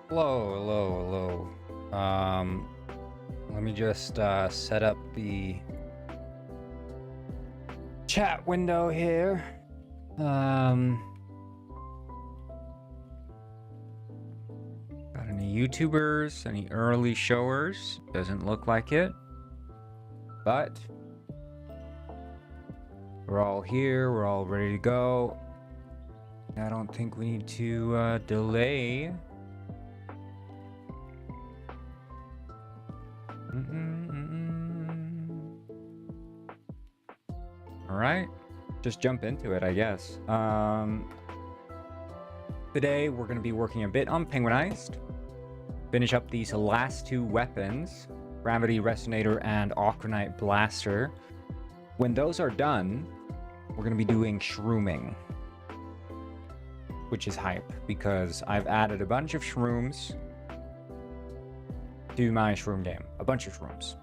Hello, hello, hello. Let me just set up the chat window here. Um, got any YouTubers, any early showers? Doesn't look like it, but we're all here. We're all ready to go. I don't think we need to delay. All right, just jump into it, I guess. Today we're going to be working a bit on Penguinized. Finish up these last two weapons, Gravity Resonator and Ocronite Blaster. When those are done, we're going to be doing shrooming, which is hype because I've added a bunch of shrooms to my shroom game. A bunch of shrooms.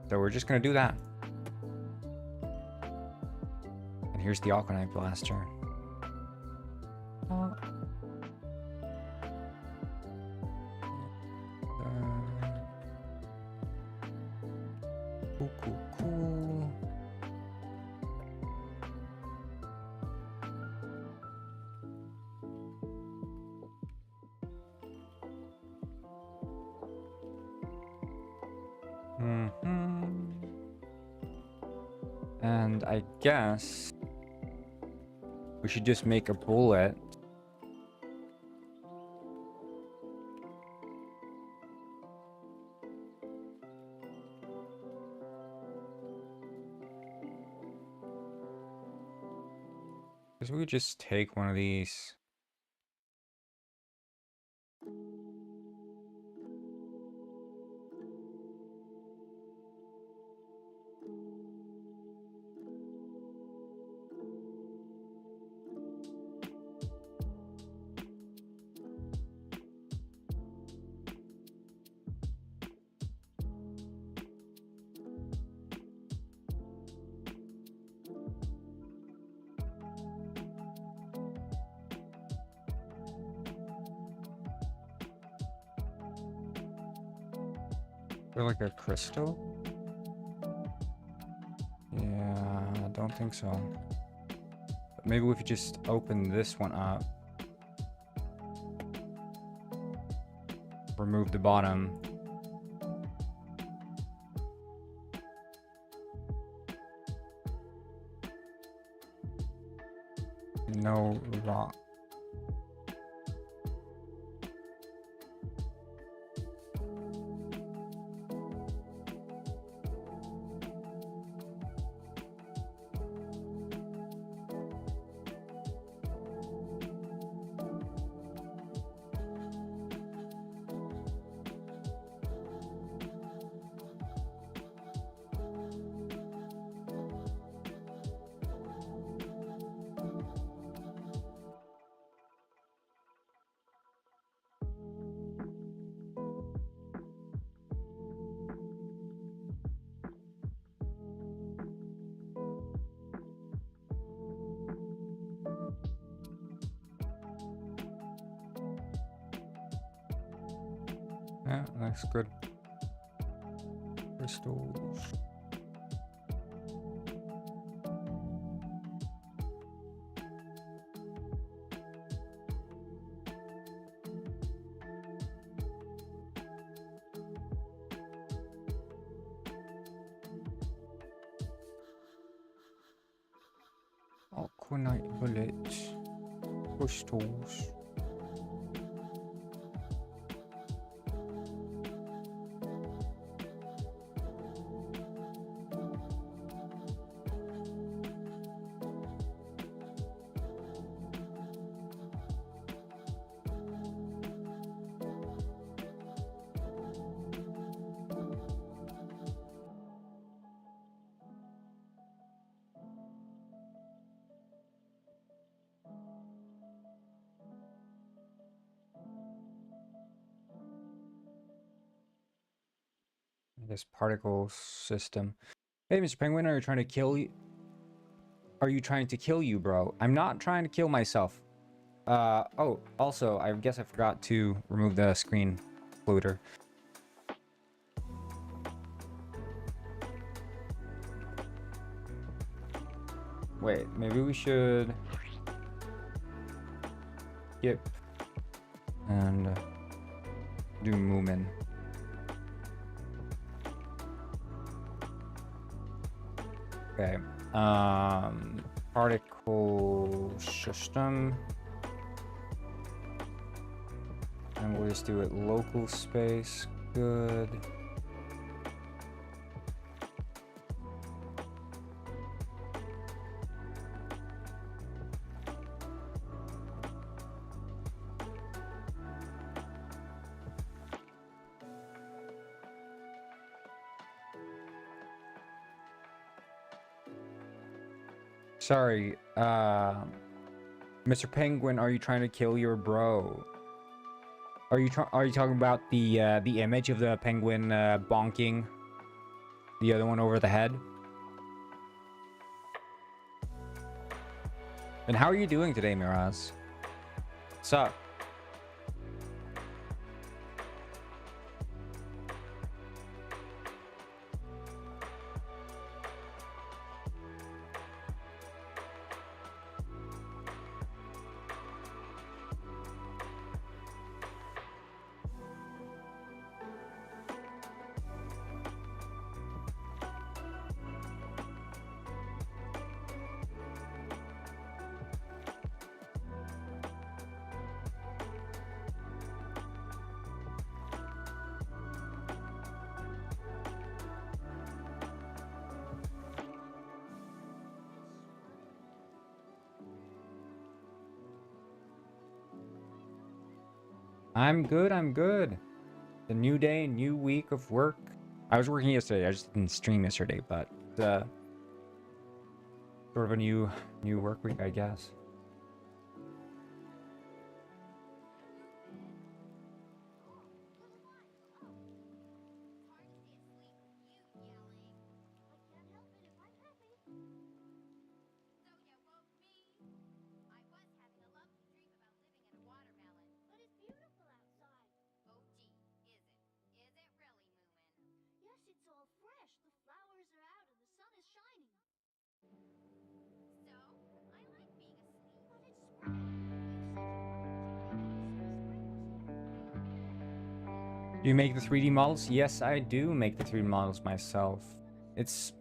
So we're just going to do that. And here's the Ocronite Blaster. Cool. And I guess we should just make a bullet. Because we would just take one of these. Or like a crystal? Yeah, I don't think so. But maybe we could just open this one up. Remove the bottom. No rock. Yeah, that's good. Crystals. Aquanite bullets. Crystals. This particle system. Hey, Mr. Penguin, are you trying to kill you? Are you trying to kill you, bro? I'm not trying to kill myself. Oh, also, I guess I forgot to remove the screen floater. Wait, maybe we should skip and do Moomin. Okay. Particle system. And we'll just do it local space. Good. Sorry, Mr. Penguin, are you trying to kill your bro? Are you talking about the image of the penguin bonking the other one over the head? And how are you doing today, Miraz? What's up? I'm good, I'm good. The new day, new week of work. I was working yesterday, I just didn't stream yesterday, but sort of a new work week, I guess. Do you make the 3D models? Yes, I do make the 3D models myself. It's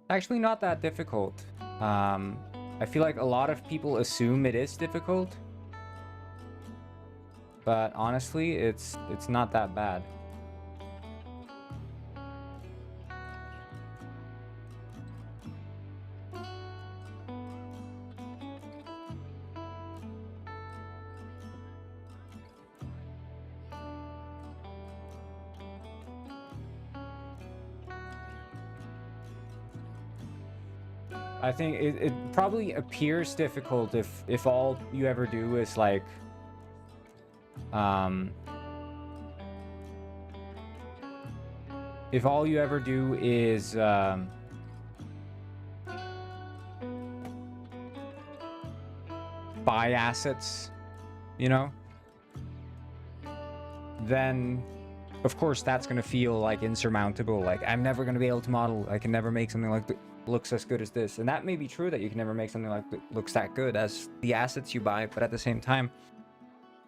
actually not that difficult. I feel like a lot of people assume it is difficult, but honestly, it's not that bad. I think it probably appears difficult if all you ever do is like if all you ever do is buy assets, you know, then of course that's gonna feel like insurmountable. Like, I'm never gonna be able to model. I can never make something like looks as good as this. And that may be true, that you can never make something like looks that good as the assets you buy, but at the same time,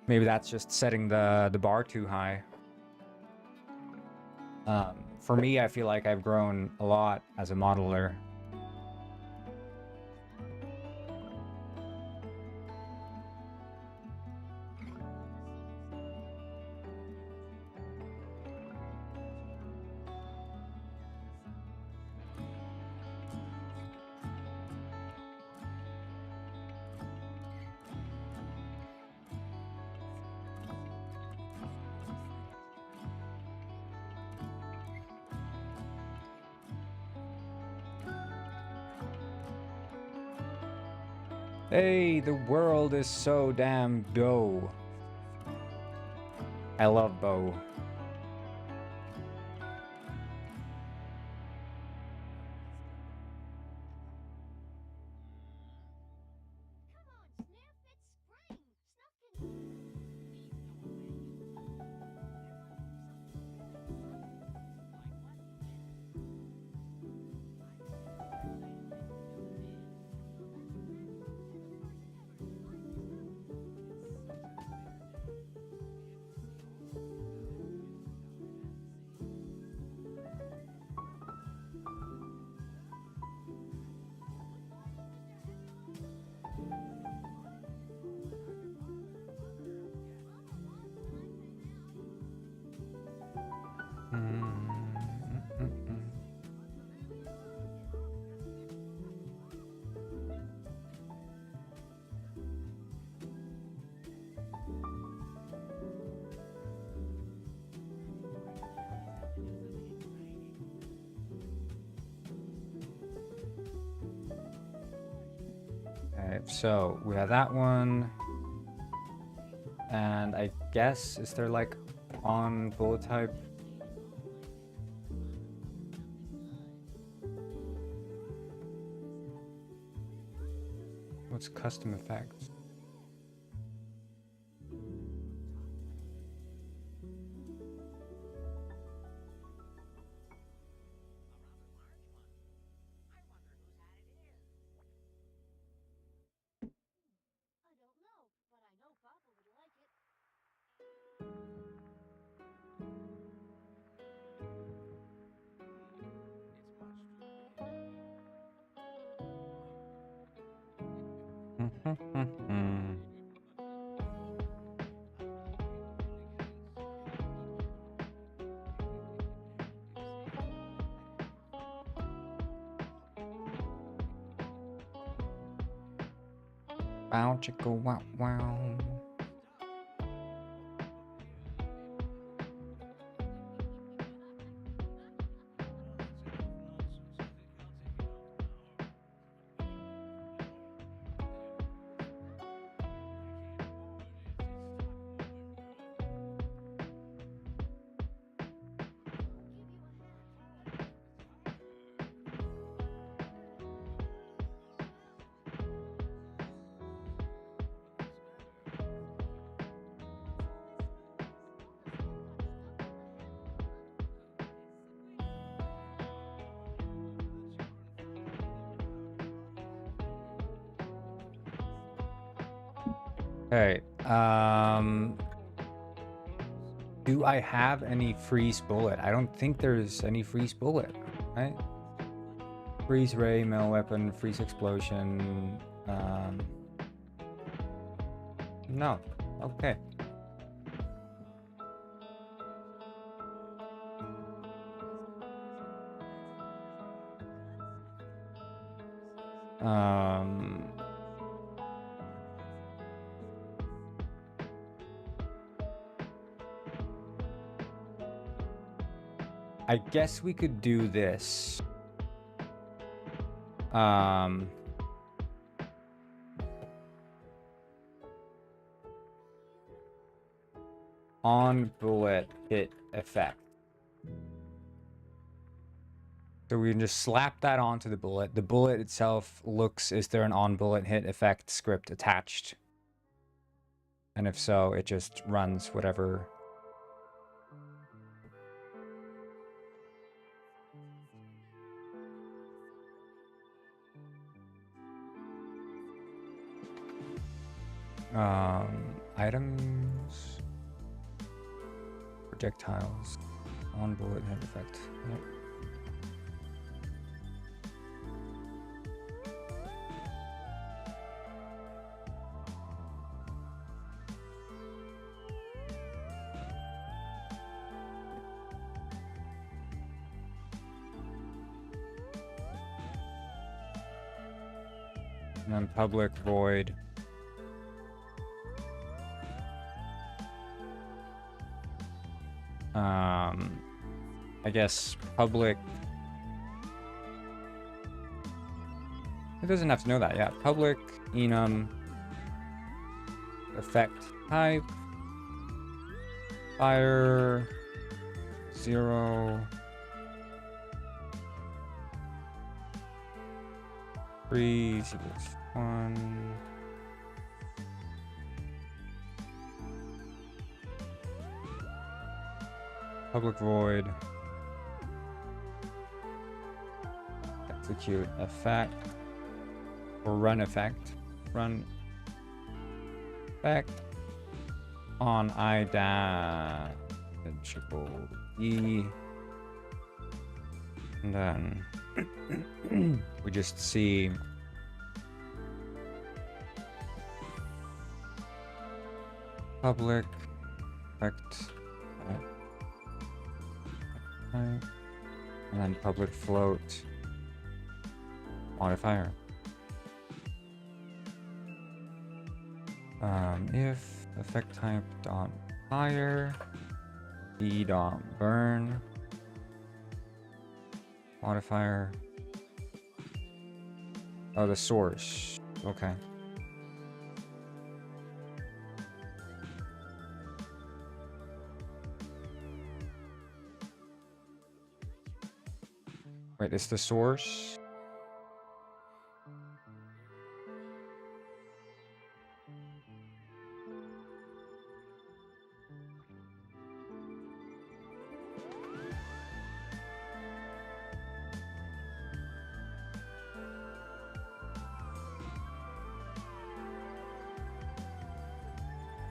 maybe that's just setting the bar too high. For me, I feel like I've grown a lot as a modeler. Hey, the world is so damn Bo. I love Bo. so we have that one. And I guess, is there like on bullet type? What's custom effects? Wow, chicka, wow, wow. Okay, do I have any freeze bullet? I don't think there's any freeze bullet, right? Freeze ray, metal weapon, freeze explosion, no, okay. I guess we could do this. On bullet hit effect. So we can just slap that onto the bullet. The bullet itself looks, is there an on bullet hit effect script attached? And if so, it just runs whatever. Items, projectiles, on bullet hit effect. Yep. And then public void. I guess public. It doesn't have to know that. Yeah, public enum effect type fire 0 freeze equals 1. Public void. Execute effect. Or run effect. Run effect on I dash E. And then we just see public effect. And then public float modifier. If effect type dot fire e dot burn modifier. Oh, the source. Okay. Wait, is the source?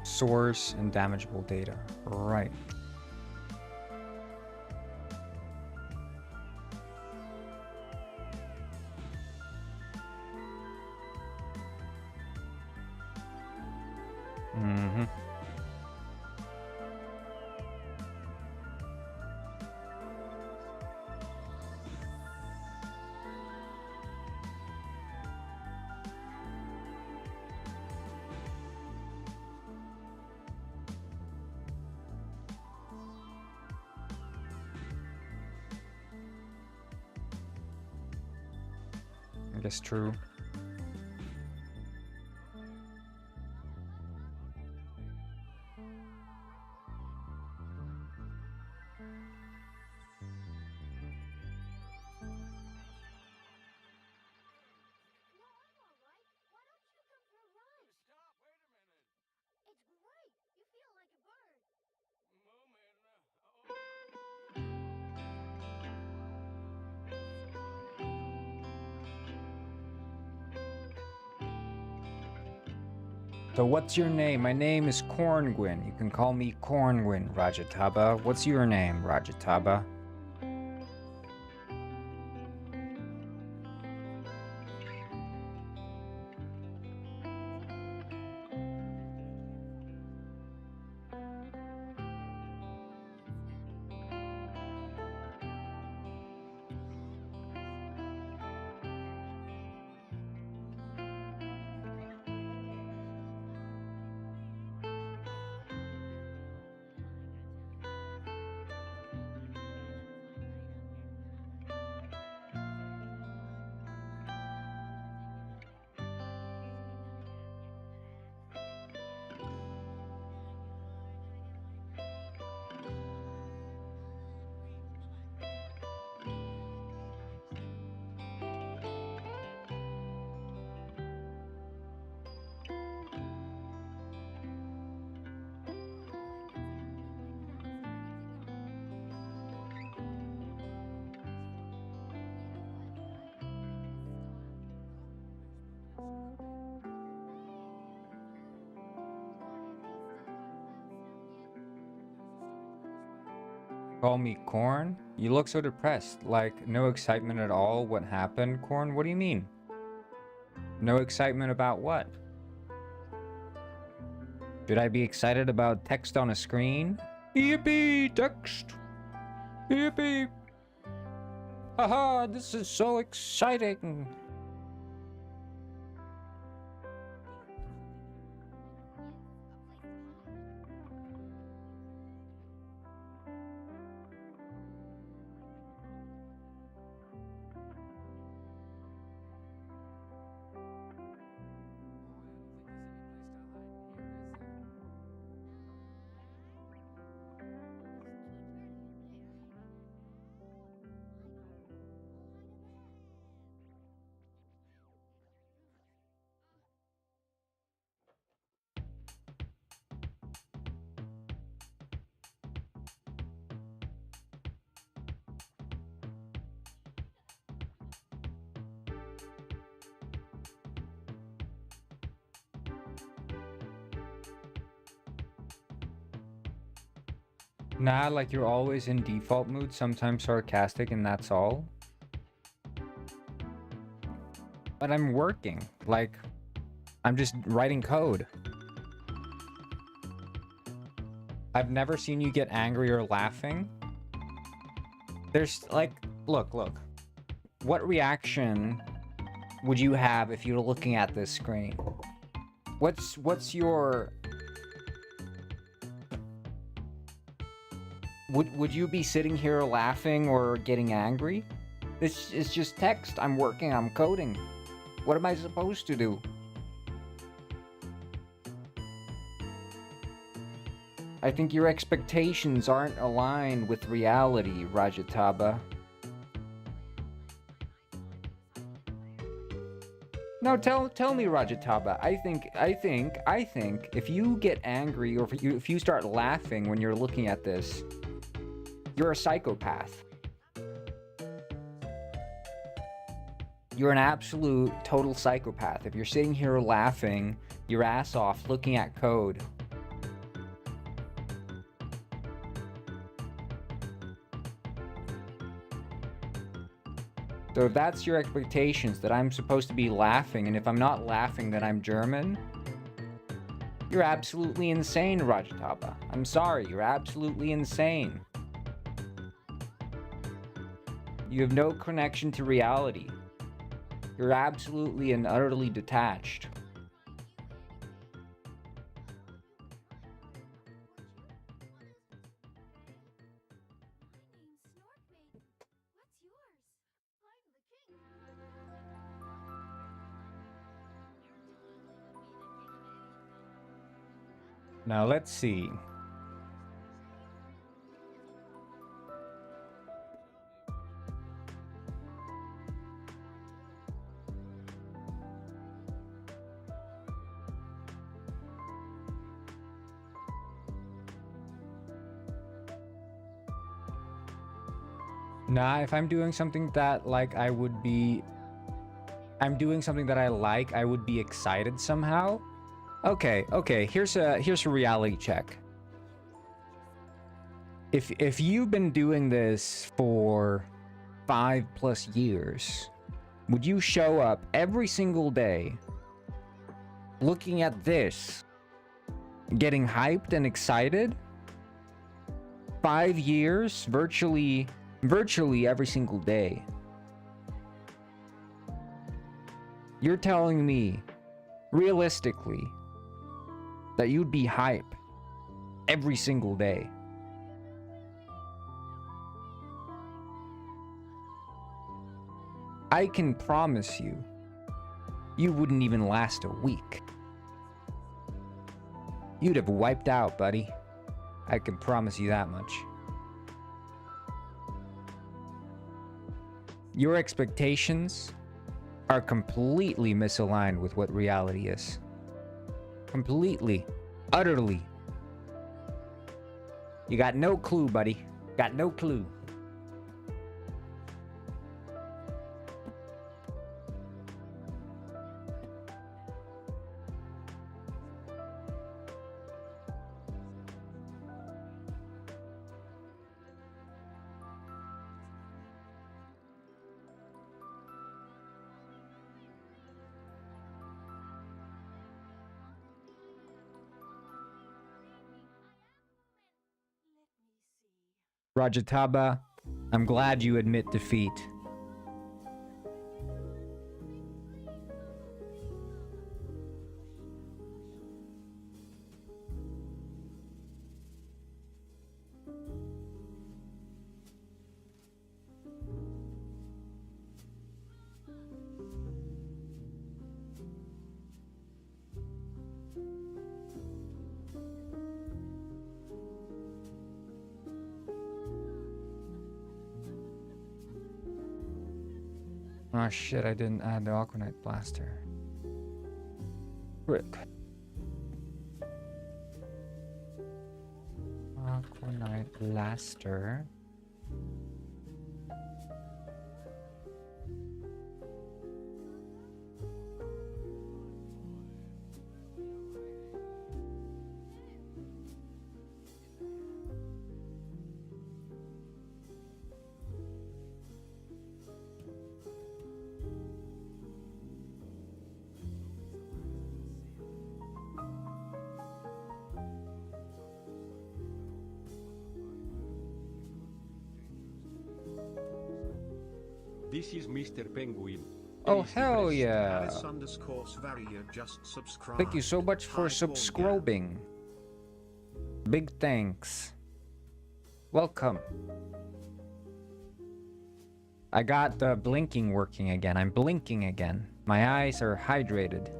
Source and damageable data. Right. Mm-hmm. I guess true. So what's your name? My name is Corngwyn. You can call me Corngwyn, Rajataba. What's your name, Rajataba? Call me Corn? You look so depressed, like no excitement at all. What happened, Corn? What do you mean? No excitement about what? Should I be excited about text on a screen? Yippee, text! Yippee! Haha, this is so exciting! Nah, like you're always in default mood, sometimes sarcastic, and that's all. But I'm working. Like, I'm just writing code. I've never seen you get angry or laughing. There's like, look. What reaction would you have if you were looking at this screen? What's your... Would you be sitting here laughing or getting angry? This is just text. I'm working, I'm coding. What am I supposed to do? I think your expectations aren't aligned with reality, Rajataba. No, tell me, Rajataba. I think if you get angry or if you start laughing when you're looking at this, you're a psychopath. You're an absolute total psychopath if you're sitting here laughing your ass off looking at code. So if that's your expectations, that I'm supposed to be laughing, and if I'm not laughing, that I'm German, you're absolutely insane, Rajataba. I'm sorry, you're absolutely insane. You have no connection to reality. You're absolutely and utterly detached. Now let's see. Nah, if I'm doing something that I'm doing something that I like, I would be excited somehow. Okay, here's a reality check. If you've been doing this for 5+ years, would you show up every single day looking at this, getting hyped and excited? 5 years, virtually every single day. You're telling me, realistically, that you'd be hype every single day? I can promise you, you wouldn't even last a week. You'd have wiped out, buddy. I can promise you that much. Your expectations are completely misaligned with what reality is. Completely. Utterly. You got no clue, buddy. Got no clue. Rajataba, I'm glad you admit defeat. Oh shit, I didn't add the Aquanite Blaster. Frick. Aquanite Blaster. This is Mr. Penguin. Oh hell yeah! Just subscribe. Thank you so much for subscribing. Big thanks. Welcome. I got the blinking working again. I'm blinking again. My eyes are hydrated.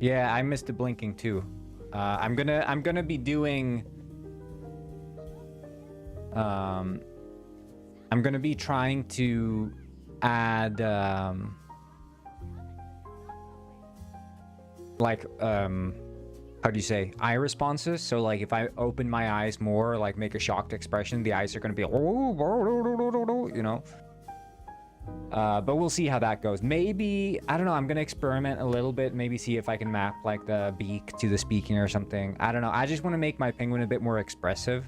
Yeah, I missed the blinking too. I'm gonna be doing. I'm gonna be trying to add like how do you say, eye responses? So like if I open my eyes more, like make a shocked expression, the eyes are gonna be, you know. But we'll see how that goes. Maybe, I don't know, I'm gonna experiment a little bit, maybe see if I can map like the beak to the speaking or something. I don't know, I just want to make my penguin a bit more expressive,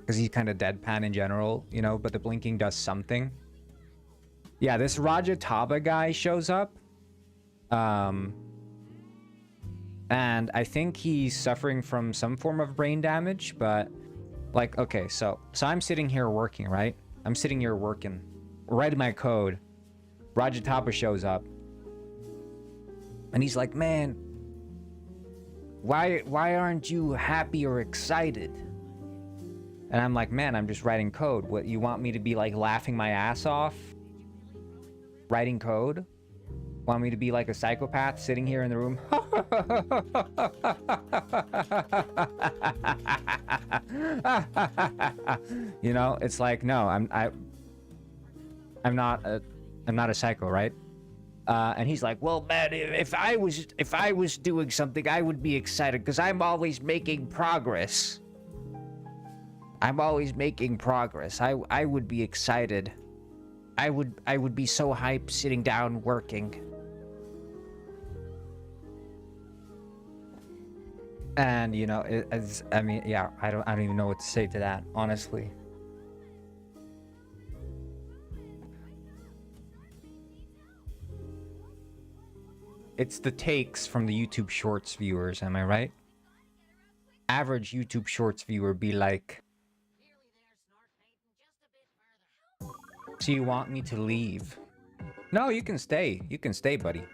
because he's kind of deadpan in general, you know, but the blinking does something. Yeah, this Rajataba guy shows up. And I think he's suffering from some form of brain damage, but like, okay, so I'm sitting here working, right? I'm sitting here working, writing my code. Rajatapa shows up. And he's like, man, why aren't you happy or excited? And I'm like, man, I'm just writing code. What, you want me to be like laughing my ass off? Writing code? Want me to be like a psychopath sitting here in the room? You know, it's like, no, I'm not a psycho, right? And he's like, well, man, if I was doing something, I would be excited because I'm always making progress. I'm always making progress. I would be excited. I would be so hyped sitting down working. And you know, I mean, yeah, I don't even know what to say to that, honestly. It's the takes from the YouTube Shorts viewers, am I right? Average YouTube Shorts viewer be like, so you want me to leave? No, you can stay. You can stay, buddy.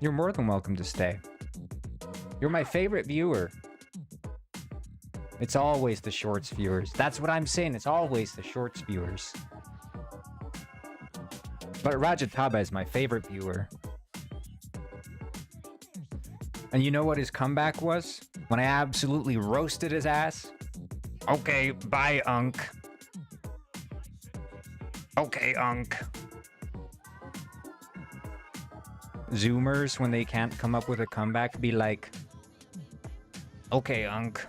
You're more than welcome to stay. You're my favorite viewer. It's always the Shorts viewers. That's what I'm saying. It's always the Shorts viewers. But Rajataba is my favorite viewer. And you know what his comeback was? When I absolutely roasted his ass? Okay, bye, Unk. Okay, Unk. Zoomers, when they can't come up with a comeback, be like, okay, Unk.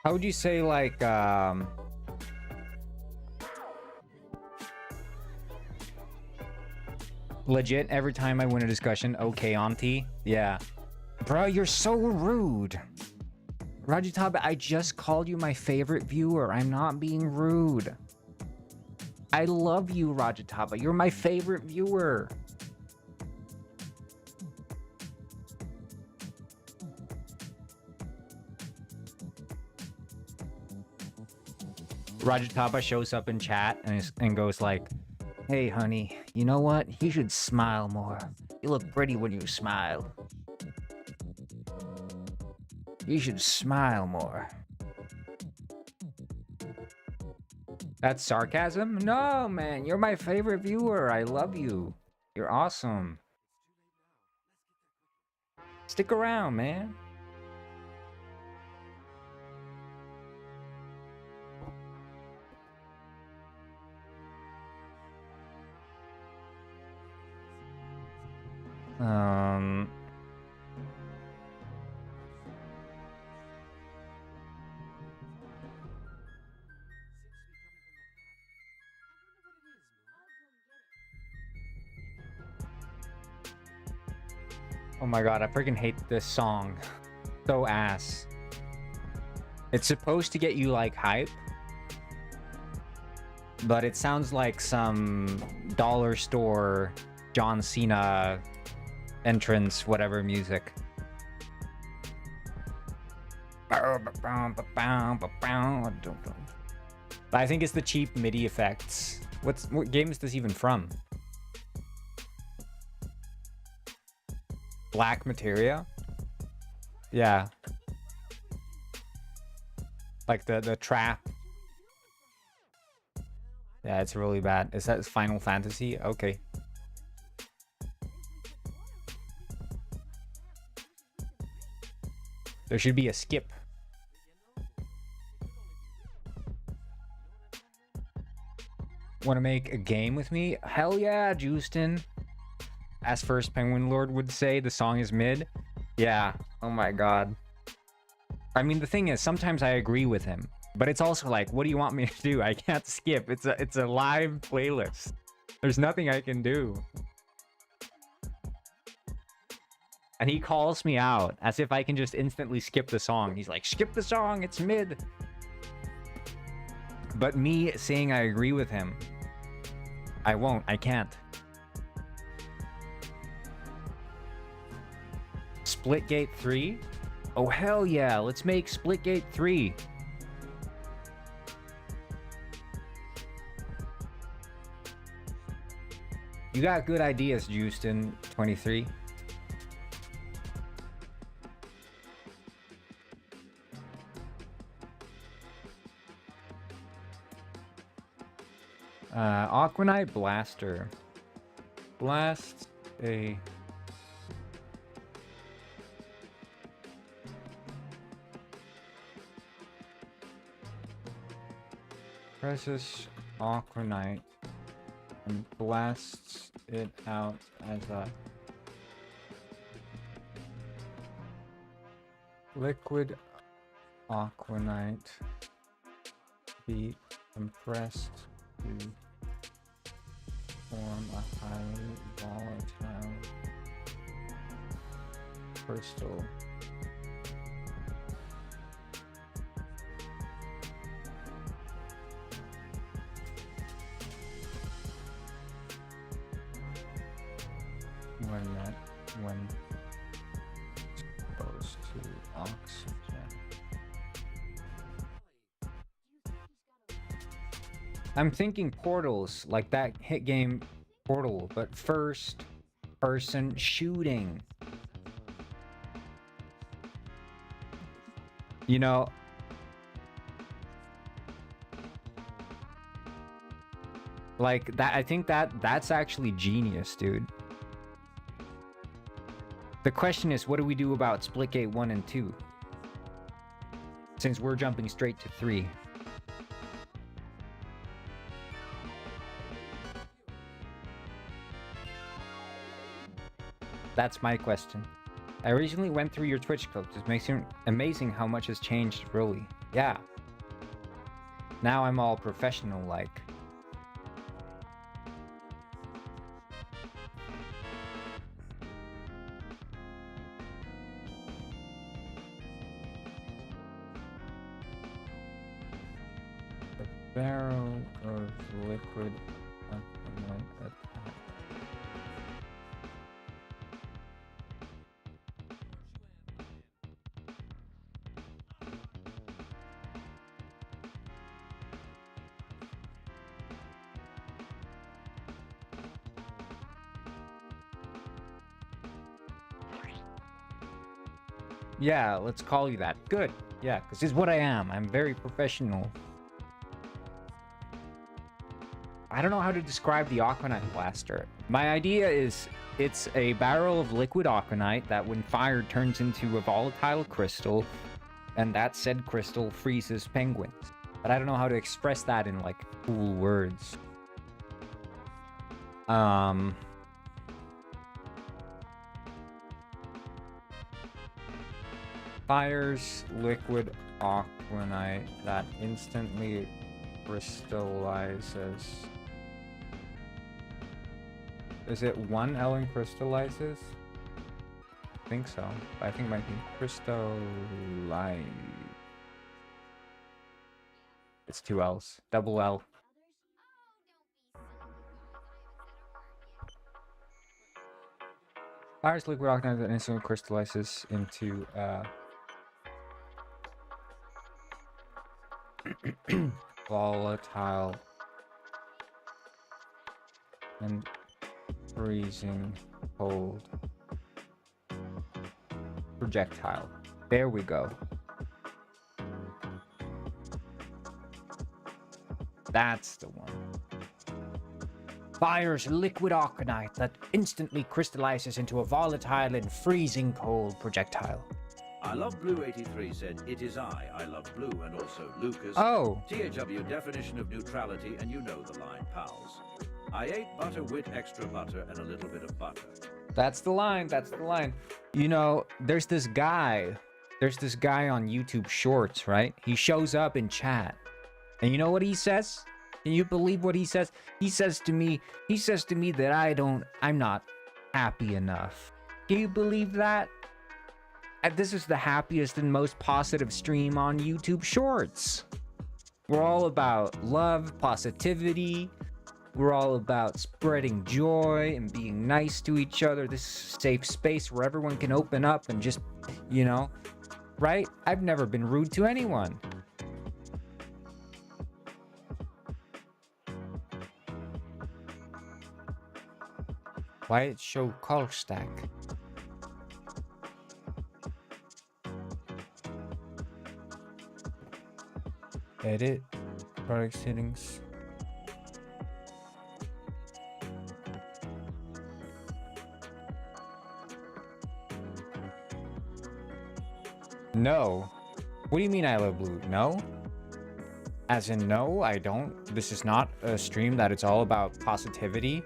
How would you say, like, legit, every time I win a discussion, okay, auntie? Yeah. Bro, you're so rude. Rajataba, I just called you my favorite viewer. I'm not being rude. I love you, Rajataba. You're my favorite viewer. Rajataba shows up in chat and goes like, hey, honey, you know what? You should smile more. You look pretty when you smile. You should smile more. That's sarcasm? No, man. You're my favorite viewer. I love you. You're awesome. Stick around, man. Oh my god, I freaking hate this song. So ass. It's supposed to get you like hype, but it sounds like some dollar store John Cena entrance, whatever music. But I think it's the cheap MIDI effects. What game is this even from? Black Materia? Yeah. Like the trap. Yeah, it's really bad. Is that Final Fantasy? Okay. There should be a skip. Want to make a game with me? Hell yeah, Justin. As First Penguin Lord would say, the song is mid. Yeah. Oh my god. I mean, the thing is, sometimes I agree with him, but it's also like, what do you want me to do? I can't skip. It's a live playlist. There's nothing I can do. And he calls me out as if I can just instantly skip the song. He's like, skip the song, it's mid. But me saying I agree with him, I won't, I can't. Splitgate 3? Oh hell yeah, let's make Splitgate 3. You got good ideas, Justin 23. Aquanite Blaster. Blast a... Presses Aquanite and blasts it out as a liquid Aquanite be compressed to form a highly volatile crystal. When exposed to oxygen. I'm thinking Portals, like that hit game Portal, but first person shooting. You know, like that, I think that's actually genius, dude. The question is, what do we do about Splitgate 1 and 2? Since we're jumping straight to 3. That's my question. I recently went through your Twitch clips. It's amazing how much has changed, really. Yeah. Now I'm all professional-like. Barrel of liquid aquanite attack. Yeah, let's call you that. Good. Yeah, because this is what I am. I'm very professional. I don't know how to describe the Aquanite Blaster. My idea is it's a barrel of liquid Aquanite that when fired turns into a volatile crystal, and that said crystal freezes penguins. But I don't know how to express that in like cool words. Fires liquid Aquanite that instantly crystallizes. Is it one Ellen crystallizes? I think so. I think it might be crystallize. It's 2 L's. Double L. Fires liquid octanite that instantly crystallizes into volatile and freezing cold projectile. There we go. That's the one. Fires liquid arcanite that instantly crystallizes into a volatile and freezing cold projectile. I Love Blue 83 said, "It is I Love Blue," and also Lucas. Oh. THW definition of neutrality, and you know the line, pals. I ate butter with extra butter and a little bit of butter. That's the line. That's the line. You know, there's this guy on YouTube Shorts, right? He shows up in chat. And you know what he says? Can you believe what he says? He says to me that I'm not happy enough. Can you believe that? And this is the happiest and most positive stream on YouTube Shorts. We're all about love, positivity. We're all about spreading joy and being nice to each other. This is a safe space where everyone can open up and just, you know, right? I've never been rude to anyone. Why it show call stack? Edit product settings. No. What do you mean I love blue? No? As in no, I don't. This is not a stream that it's all about positivity.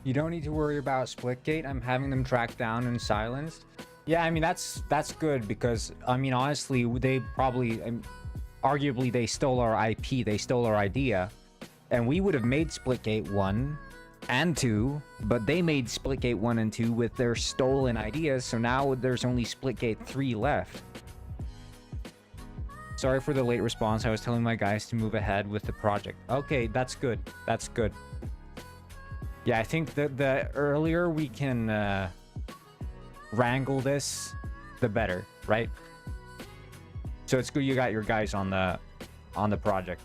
You don't need to worry about Splitgate. I'm having them tracked down and silenced. Yeah, I mean, that's good because, I mean, honestly, they probably, arguably, they stole our IP. They stole our idea. And we would have made Splitgate 1 and 2, but they made Splitgate 1 and 2 with their stolen ideas. So now there's only Splitgate 3 left. Sorry for the late response. I was telling my guys to move ahead with the project. Okay, that's good. That's good. Yeah, I think that the earlier we can wrangle this, the better, right? So it's good you got your guys on the project.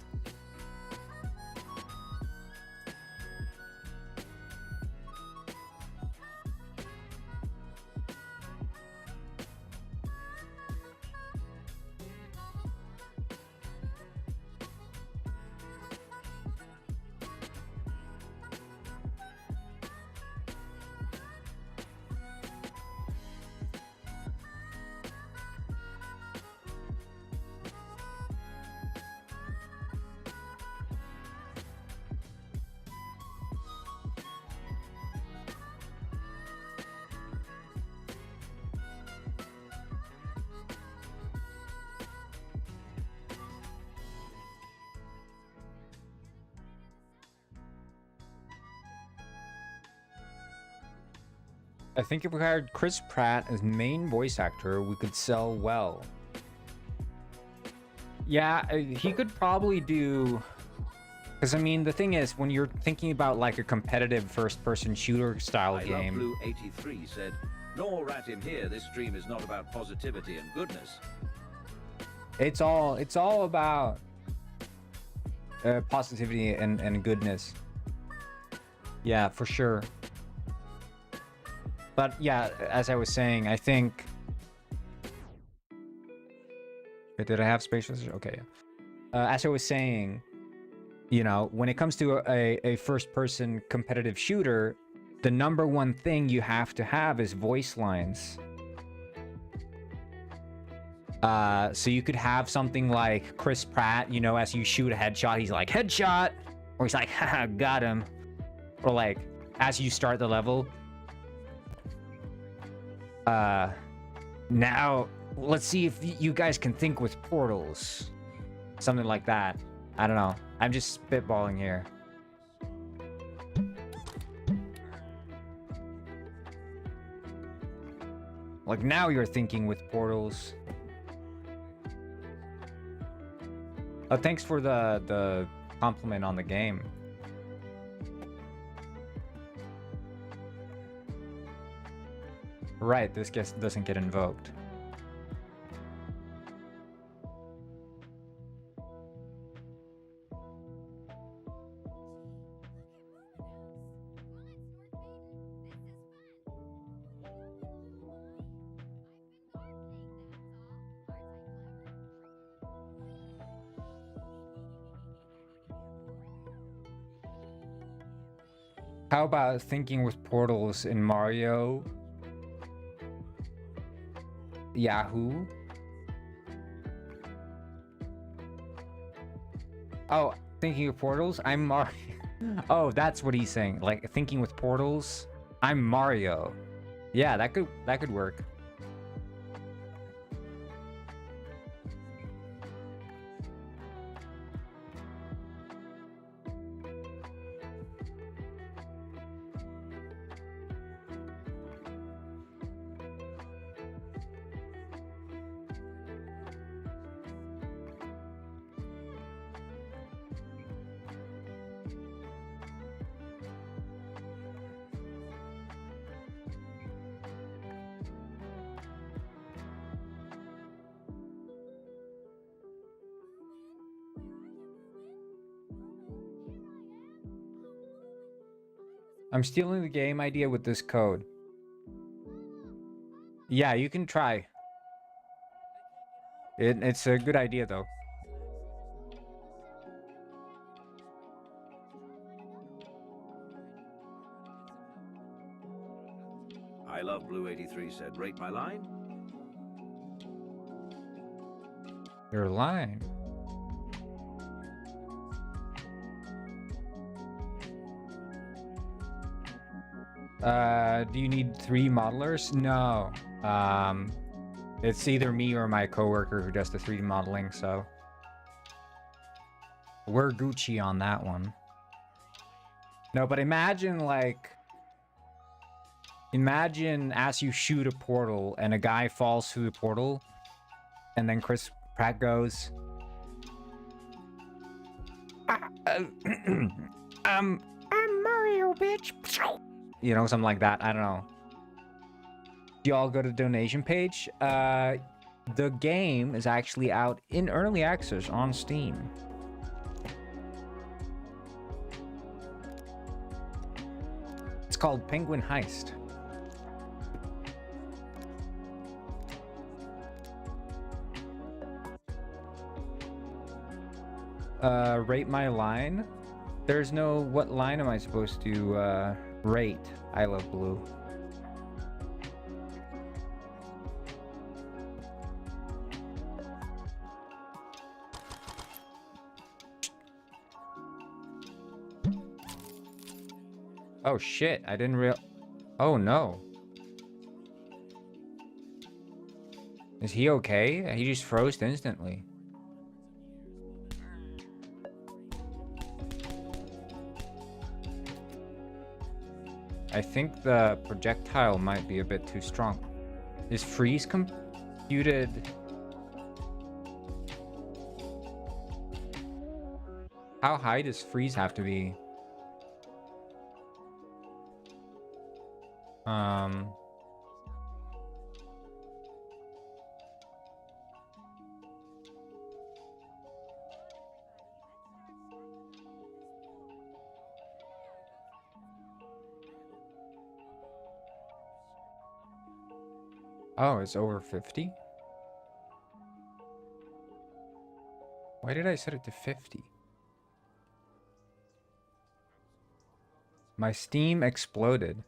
I think if we hired Chris Pratt as main voice actor, we could sell well. Yeah, he could probably do... Because, I mean, the thing is, when you're thinking about, like, a competitive first-person shooter style I game... Love Blue 83 said, "Nor rat him here, this stream is not about positivity and goodness." It's all about positivity and goodness. Yeah, for sure. But yeah, as I was saying, I think... Wait, did I have spaces? Okay, yeah. As I was saying, you know, when it comes to a first-person competitive shooter, the number one thing you have to have is voice lines. So you could have something like Chris Pratt, you know, as you shoot a headshot, he's like, headshot! Or he's like, haha, got him. Or like, as you start the level. Now, let's see if you guys can think with portals. Something like that. I don't know. I'm just spitballing here. Like, now you're thinking with portals. Oh, thanks for the compliment on the game. Right, this doesn't get invoked. How about thinking with portals in Mario? Yahoo? Oh, thinking of portals? I'm Mario. Oh, that's what he's saying. Like, thinking with portals? I'm Mario. Yeah, that could work. I'm stealing the game idea with this code. Yeah, you can try. It's a good idea, though. I Love Blue 83 said, rate my line. Your line. Do you need 3 modelers? No. It's either me or my coworker who does the 3D modeling, so we're Gucci on that one. No, but imagine as you shoot a portal and a guy falls through the portal, and then Chris Pratt goes, I'm Mario, bitch. You know, something like that. I don't know. Do y'all go to the donation page? The game is actually out in early access on Steam. It's called Penguin Heist. Rate my line? There's no... What line am I supposed to, rate I Love Blue? Oh shit, I didn't real... Oh no. Is he okay? He just froze instantly. I think the projectile might be a bit too strong. Is freeze computed? How high does freeze have to be? Oh, it's over 50? Why did I set it to 50? My Steam exploded.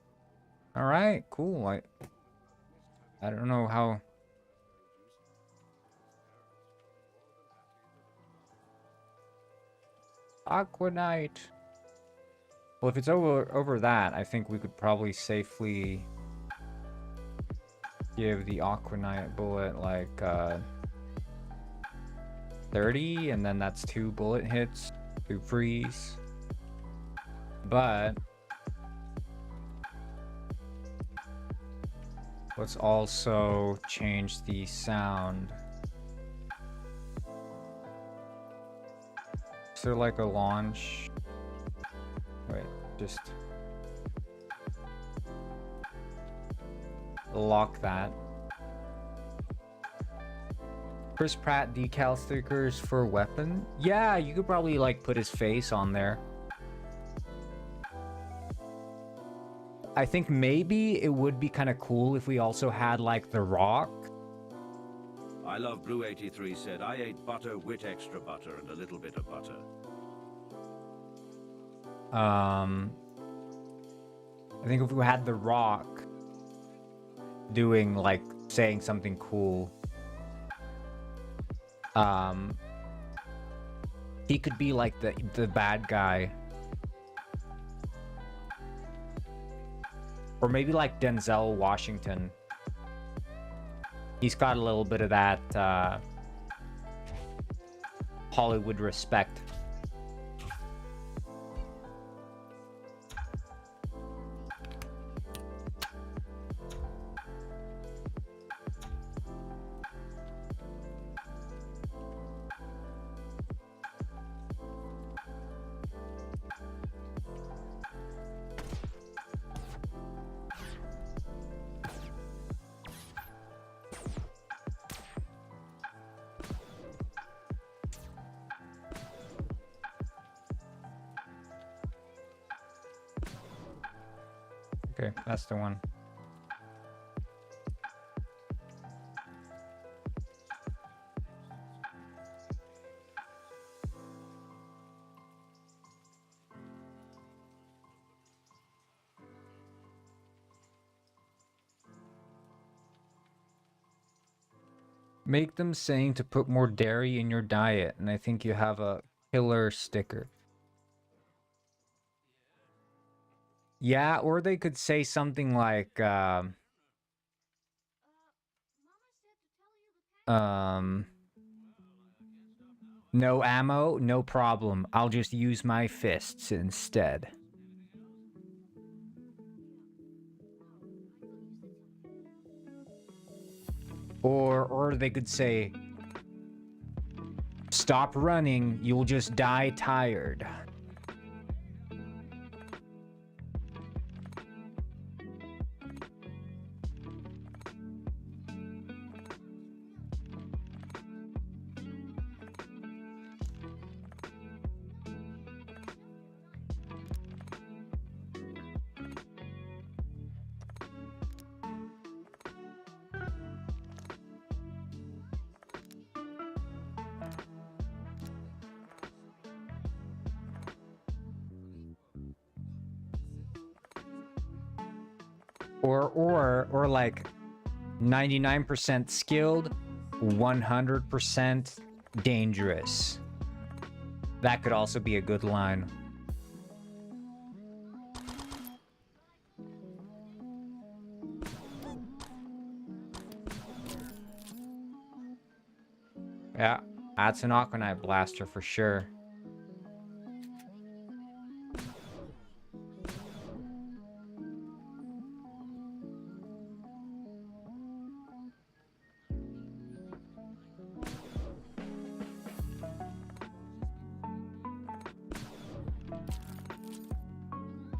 Alright, cool. I don't know how... Aquanite. Well, if it's over that, I think we could probably safely give the Aquanite bullet like 30, and then that's 2 bullet hits to freeze. But let's also change the sound. Is there like a launch? Wait, just lock that. Chris Pratt decal stickers for weapon? Yeah, you could probably like put his face on there. I think maybe it would be kind of cool if we also had like The Rock. I Love Blue 83 said, I ate butter, wit extra butter, and a little bit of butter. I think if we had The Rock doing like saying something cool, he could be like the bad guy. Or maybe like Denzel Washington. He's got a little bit of that Hollywood respect. Okay, that's the one. Make them saying to put more dairy in your diet, and I think you have a killer sticker. Yeah, or they could say something like, no ammo, no problem. I'll just use my fists instead. Or they could say, stop running, you'll just die tired. Or like 99% skilled, 100% dangerous. That could also be a good line. Yeah, that's an Aquanite blaster for sure.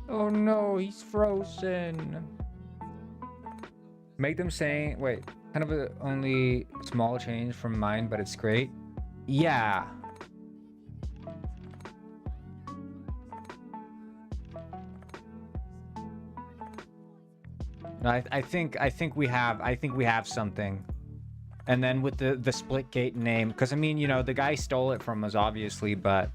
Oh no, he's frozen. Make them say, wait, kind of a only small change from mine, but it's great. Yeah. I think we have something. And then with the Splitgate name, because I mean, you know, the guy stole it from us obviously, but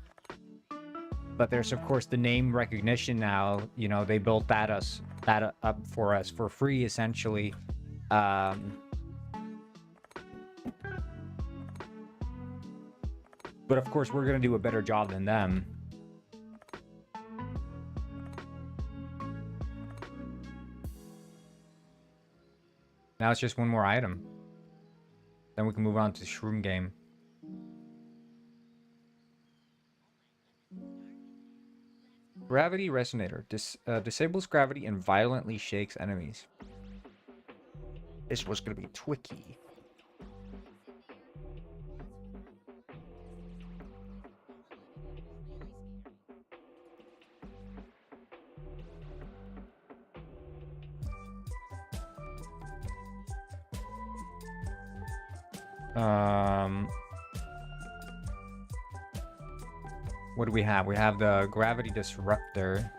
there's of course the name recognition now. You know, they built that up for us for free essentially. But of course we're gonna do a better job than them. Now it's just one more item. Then we can move on to the shroom game. Gravity Resonator. Disables gravity and violently shakes enemies. This was going to be tricky. What do we have? We have the Gravity Disruptor.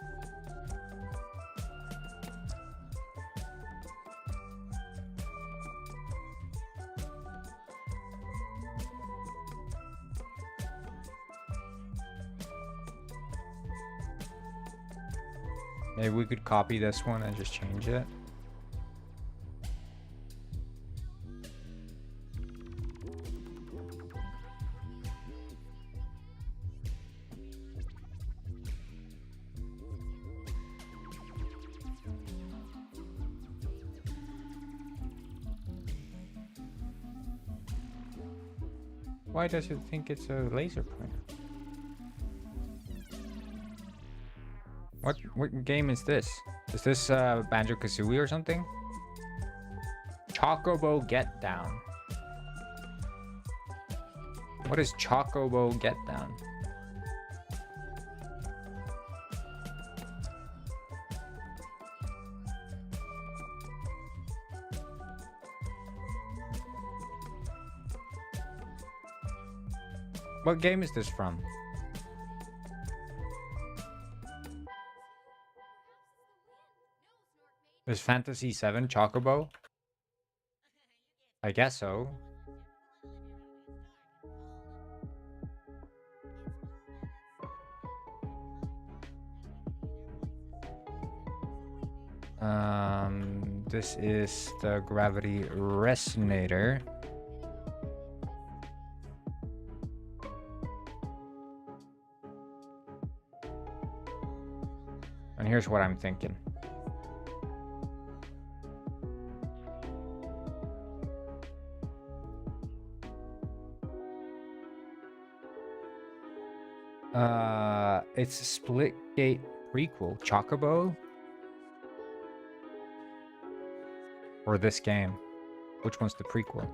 Maybe we could copy this one and just change it. Why does it think it's a laser pointer? What game is this? Is this Banjo-Kazooie or something? Chocobo Get Down. What is Chocobo Get Down? What game is this from? Is Fantasy 7 Chocobo? I guess so. This is the Gravity Resonator. And here's what I'm thinking. It's a Splitgate prequel. Chocobo? Or this game? Which one's the prequel?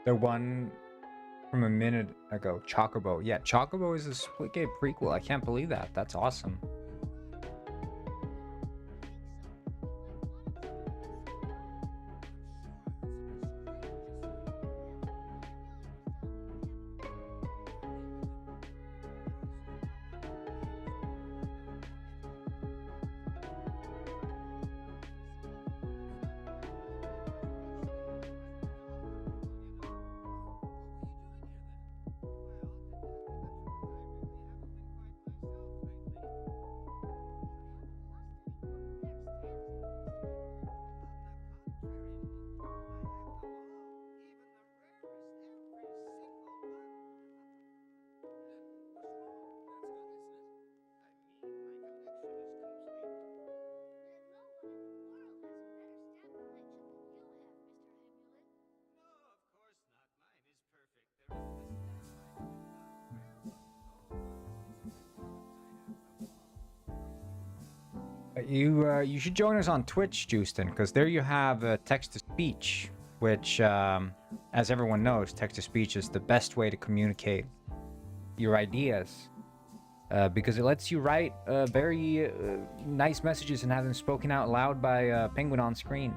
The one from a minute ago, Chocobo. Yeah, Chocobo is a Splitgate prequel. I can't believe that. That's awesome. You should join us on Twitch, Justin, because there you have text-to-speech, which, as everyone knows, text-to-speech is the best way to communicate your ideas, because it lets you write very nice messages and have them spoken out loud by Penguin on screen.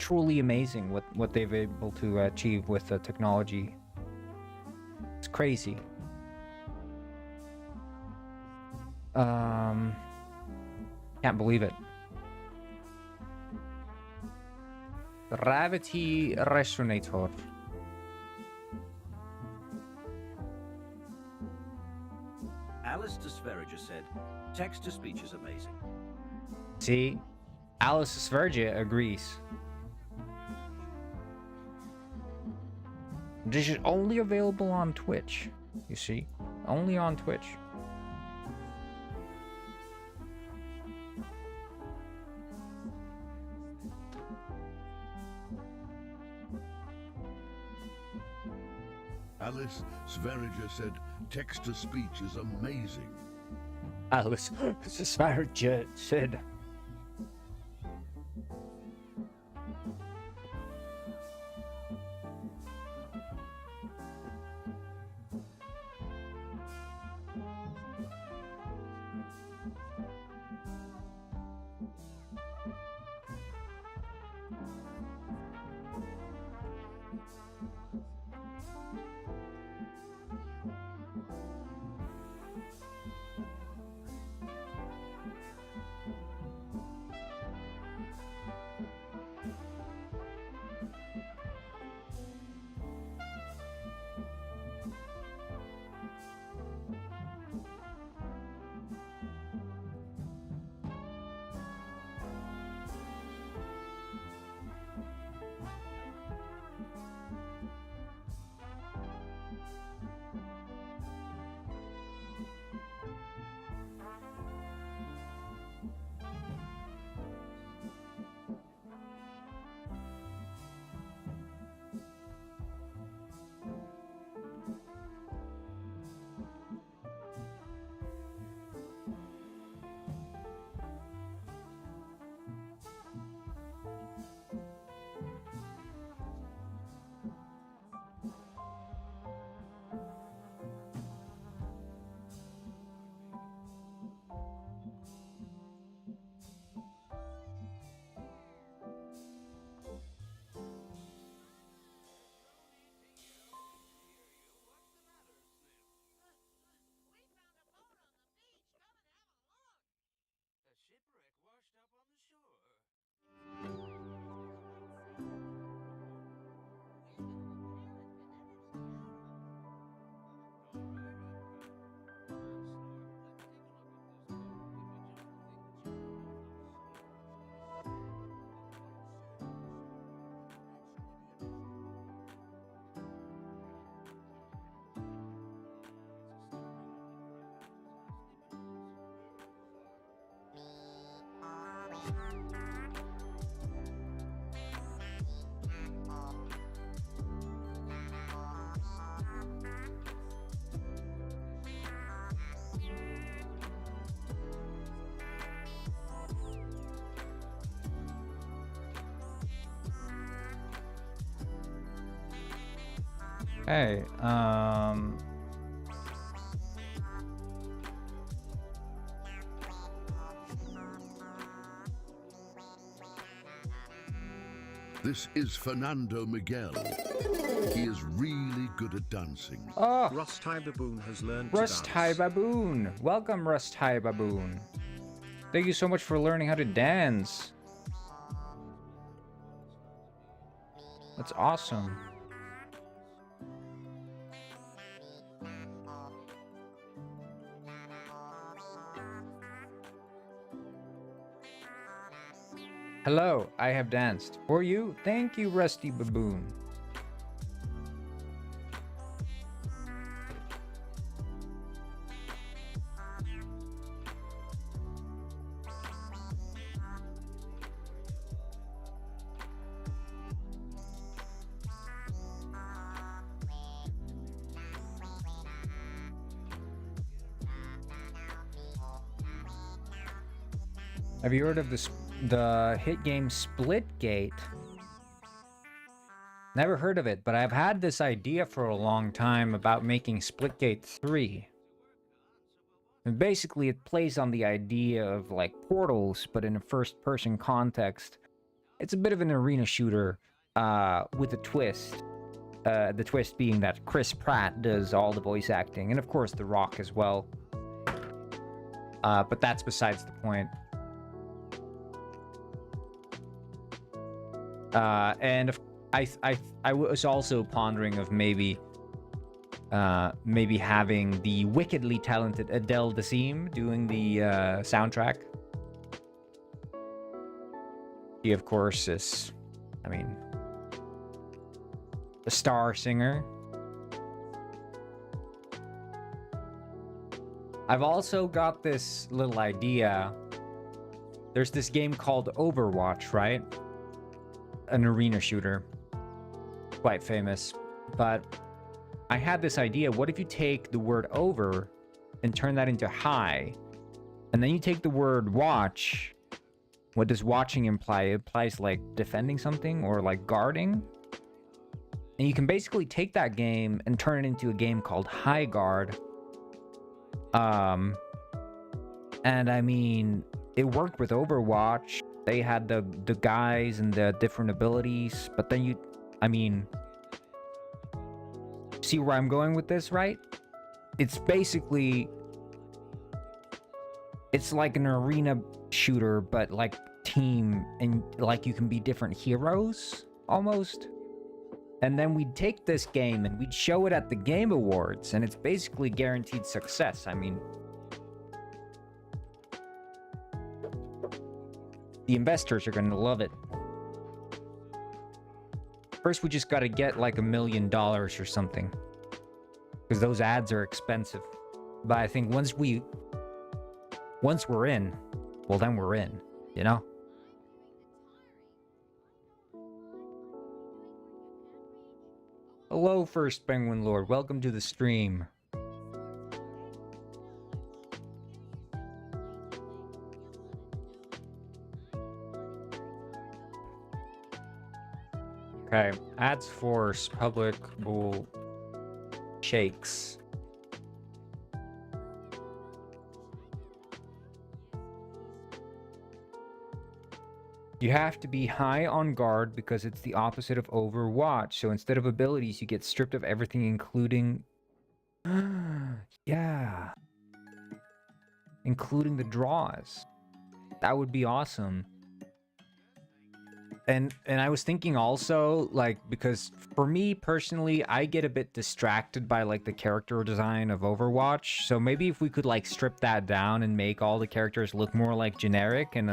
truly amazing what they've able to achieve with the technology. It's crazy. Can't believe it. Gravity Resonator. Alistair Sverger said, text-to-speech is amazing. See? Alice Svergia agrees. This is only available on Twitch. You see? Only on Twitch. Alice Sverger said text-to-speech is amazing. Alice Svergia said. Hey, This is Fernando Miguel. He is really good at dancing. oh, Rust High Baboon has learned to Rust High dance. Baboon. Welcome, Rust High Baboon. Thank you so much for learning how to dance. That's awesome. Hello, I have danced. For you, thank you, Rusty Baboon. Have you heard of the hit game Splitgate? Never heard of it, but I've had this idea for a long time about making Splitgate 3. And basically it plays on the idea of like Portals, but in a first-person context. It's a bit of an arena shooter with a twist. The twist being that Chris Pratt does all the voice acting, and of course The Rock as well. But that's besides the point. I was also pondering of maybe having the wickedly talented Adele Dazeem doing the soundtrack. She, of course, is, I mean, the star singer. I've also got this little idea. There's this game called Overwatch, right? An arena shooter. Quite famous. But I had this idea. What if you take the word over and turn that into high? And then you take the word watch. What does watching imply? It implies like defending something or like guarding. And you can basically take that game and turn it into a game called High Guard. And I mean, it worked with Overwatch. They had the guys and the different abilities, but then I mean, see where I'm going with this, right? It's basically, it's like an arena shooter, but like team, and like you can be different heroes almost. And then we'd take this game and we'd show it at the Game Awards, and it's basically guaranteed success. I mean, the investors are going to love it. First, we just got to get like $1 million or something, because those ads are expensive. But I think once we're in, well, then we're in, you know? Hello, First Penguin Lord. Welcome to the stream. Okay, ads force public bull shakes. You have to be high on guard because it's the opposite of Overwatch. So instead of abilities, you get stripped of everything, including... yeah. Including the draws. That would be awesome. And I was thinking also, like, because for me personally, I get a bit distracted by like the character design of Overwatch. So maybe if we could like strip that down and make all the characters look more like generic and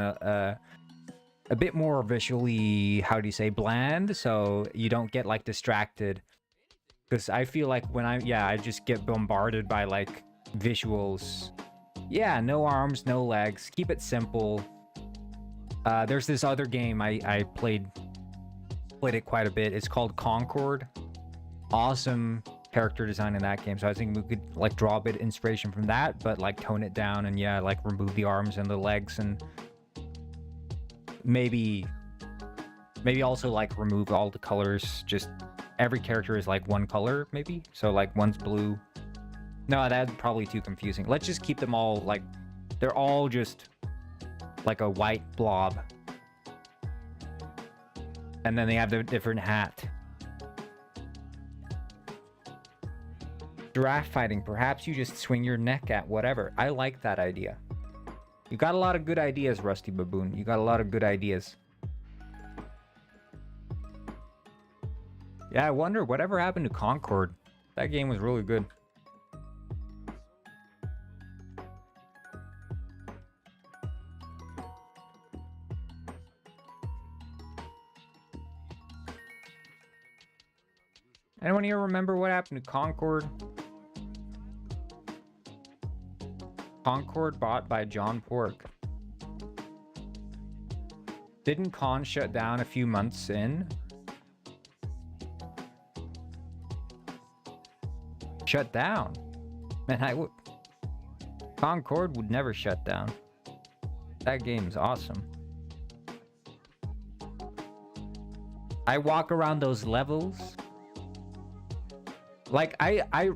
a bit more visually, how do you say, bland, so you don't get like distracted. Because I feel like when I just get bombarded by like visuals. Yeah, no arms, no legs, keep it simple. There's this other game I played it quite a bit. It's called Concord. Awesome character design in that game. So I think we could like draw a bit of inspiration from that, but like tone it down and yeah, like remove the arms and the legs, and maybe also like remove all the colors. Just every character is like one color, maybe. So like one's blue. No, that's probably too confusing. Let's just keep them all like, they're all just like a white blob. And then they have the different hat. Giraffe fighting. Perhaps you just swing your neck at whatever. I like that idea. You got a lot of good ideas, Rusty Baboon. You got a lot of good ideas. Yeah, I wonder whatever happened to Concord. That game was really good. Anyone here remember what happened to Concord? Concord bought by John Pork. Didn't Con shut down a few months in? Shut down? Man, Concord would never shut down. That game's awesome. I walk around those levels. Like,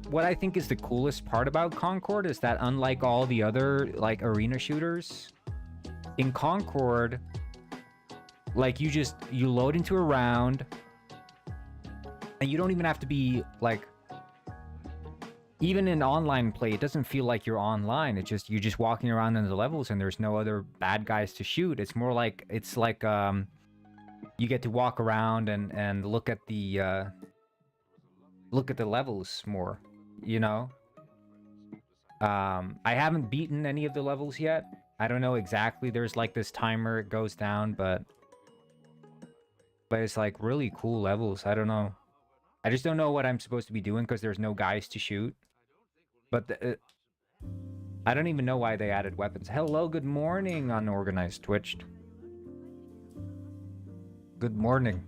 what I think is the coolest part about Concord is that unlike all the other, like, arena shooters, in Concord, Like you load into a round, and you don't even have to be like. Even in online play, it doesn't feel like you're online. You're just walking around in the levels, and there's no other bad guys to shoot. It's more like you get to walk around and look at the levels more, you know. I haven't beaten any of the levels yet. I don't know exactly. There's like this timer, it goes down, but it's like really cool levels. I don't know. I just don't know what I'm supposed to be doing because there's no guys to shoot. But I don't even know why they added weapons. Hello, good morning, Unorganized Twitched. Good morning.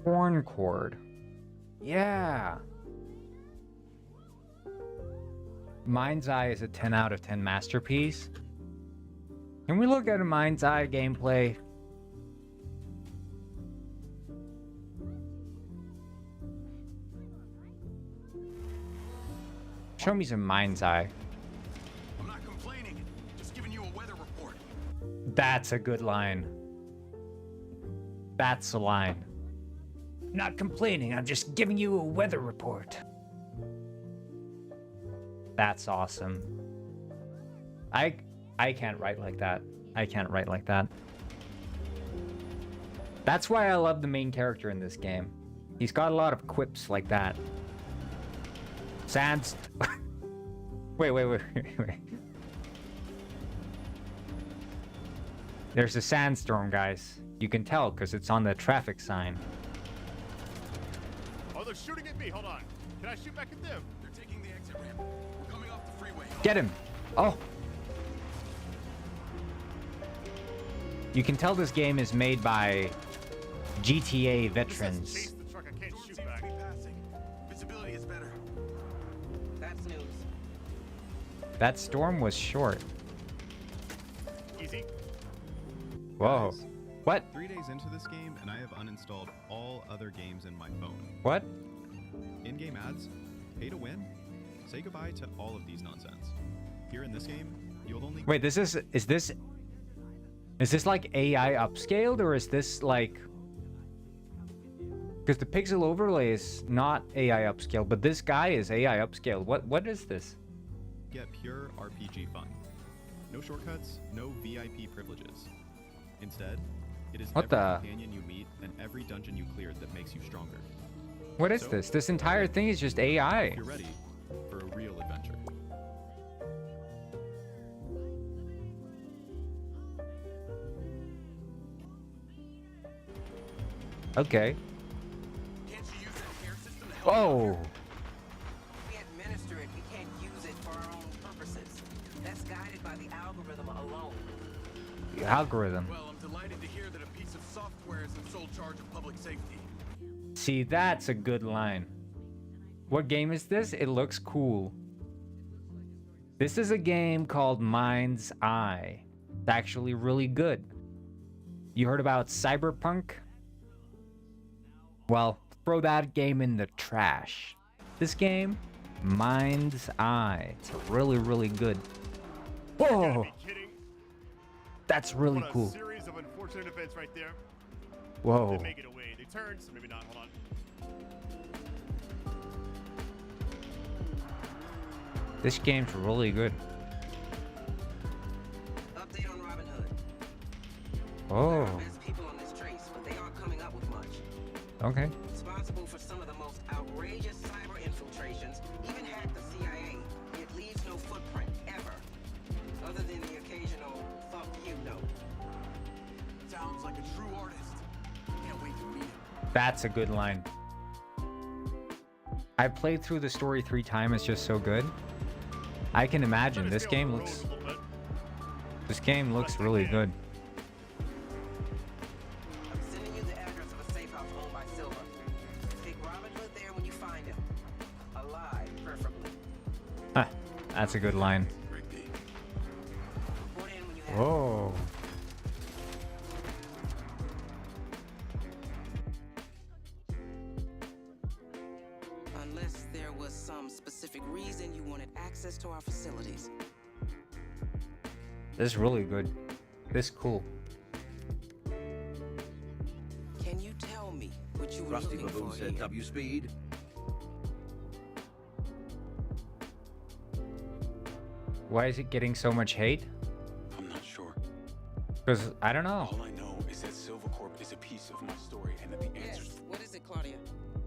Horn chord. Yeah. Mind's Eye is a 10 out of 10 masterpiece. Can we look at a Mind's Eye gameplay? Show me some Mind's Eye. I'm not complaining, just giving you a weather report. That's a good line. That's a line. Not complaining, I'm just giving you a weather report. That's awesome. I can't write like that. I can't write like that. That's why I love the main character in this game. He's got a lot of quips like that. Sands. Wait. There's a sandstorm, guys. You can tell because it's on the traffic sign. Oh, they're shooting at me. Hold on. Can I shoot back at them? They're taking the exit ramp. We're coming off the freeway. Get him! Oh! You can tell this game is made by GTA veterans. Chase the truck. I can't Storm shoot seems back. to be passing. Visibility is better. That's news. That storm was short. Easy. Whoa. Guys, What? 3 days into this game, and I have uninstalled all other games in my phone. What? In-game ads, pay to win, say goodbye to all of these nonsense. Here in this game, you'll only... Wait, is this like AI upscaled, or is this like... Because the pixel overlay is not AI upscaled, but this guy is AI upscaled. What is this? Get pure RPG fun. No shortcuts, no VIP privileges. Instead, it is What every the- companion you meet and every dungeon you cleared that makes you stronger. What is So, this? This entire thing is just AI. If you're ready for a real adventure. Okay. Can't you use that care system to help? Oh! We administer it, we can't use it for our own purposes. That's guided by the algorithm alone. The algorithm. Well, I'm delighted to hear that a piece of software is in sole charge of public safety. See, that's a good line. What game is this? It looks cool. This is a game called Mind's Eye. It's actually really good. You heard about Cyberpunk? Well, throw that game in the trash. This game, Mind's Eye. It's really, really good. You gotta Whoa! be kidding. That's really What a cool. series of unfortunate events right there. Whoa. They make it away. They turned, so maybe not. Hold on. This game's really good. Update on Robin Hood. Oh, They're our best people on this trace, but they aren't coming up with much. okay. Responsible for some of the most outrageous cyber infiltrations, even hacked the CIA, yet leaves no footprint, ever. Other than the occasional fuck you note. Sounds like a true artist. Can't wait to meet him. That's a good line. I played through the story 3 times. It's just so good. I can imagine Let us this stay on game the looks. road a little bit. This game looks really good. I'm sending you the address of a safe house owned by Silva. Take That's a good line. Report in when you have Whoa. Unless there was some specific reason you wanted access to our facilities. This is really good. This is cool. Can you tell me what you were Rusty looking Baboon for said here? W speed. Why is it getting so much hate? I'm not sure. Because I don't know. All I know is that Silvercorp is a piece of my story and that the answers. Yes. What is it, Claudia?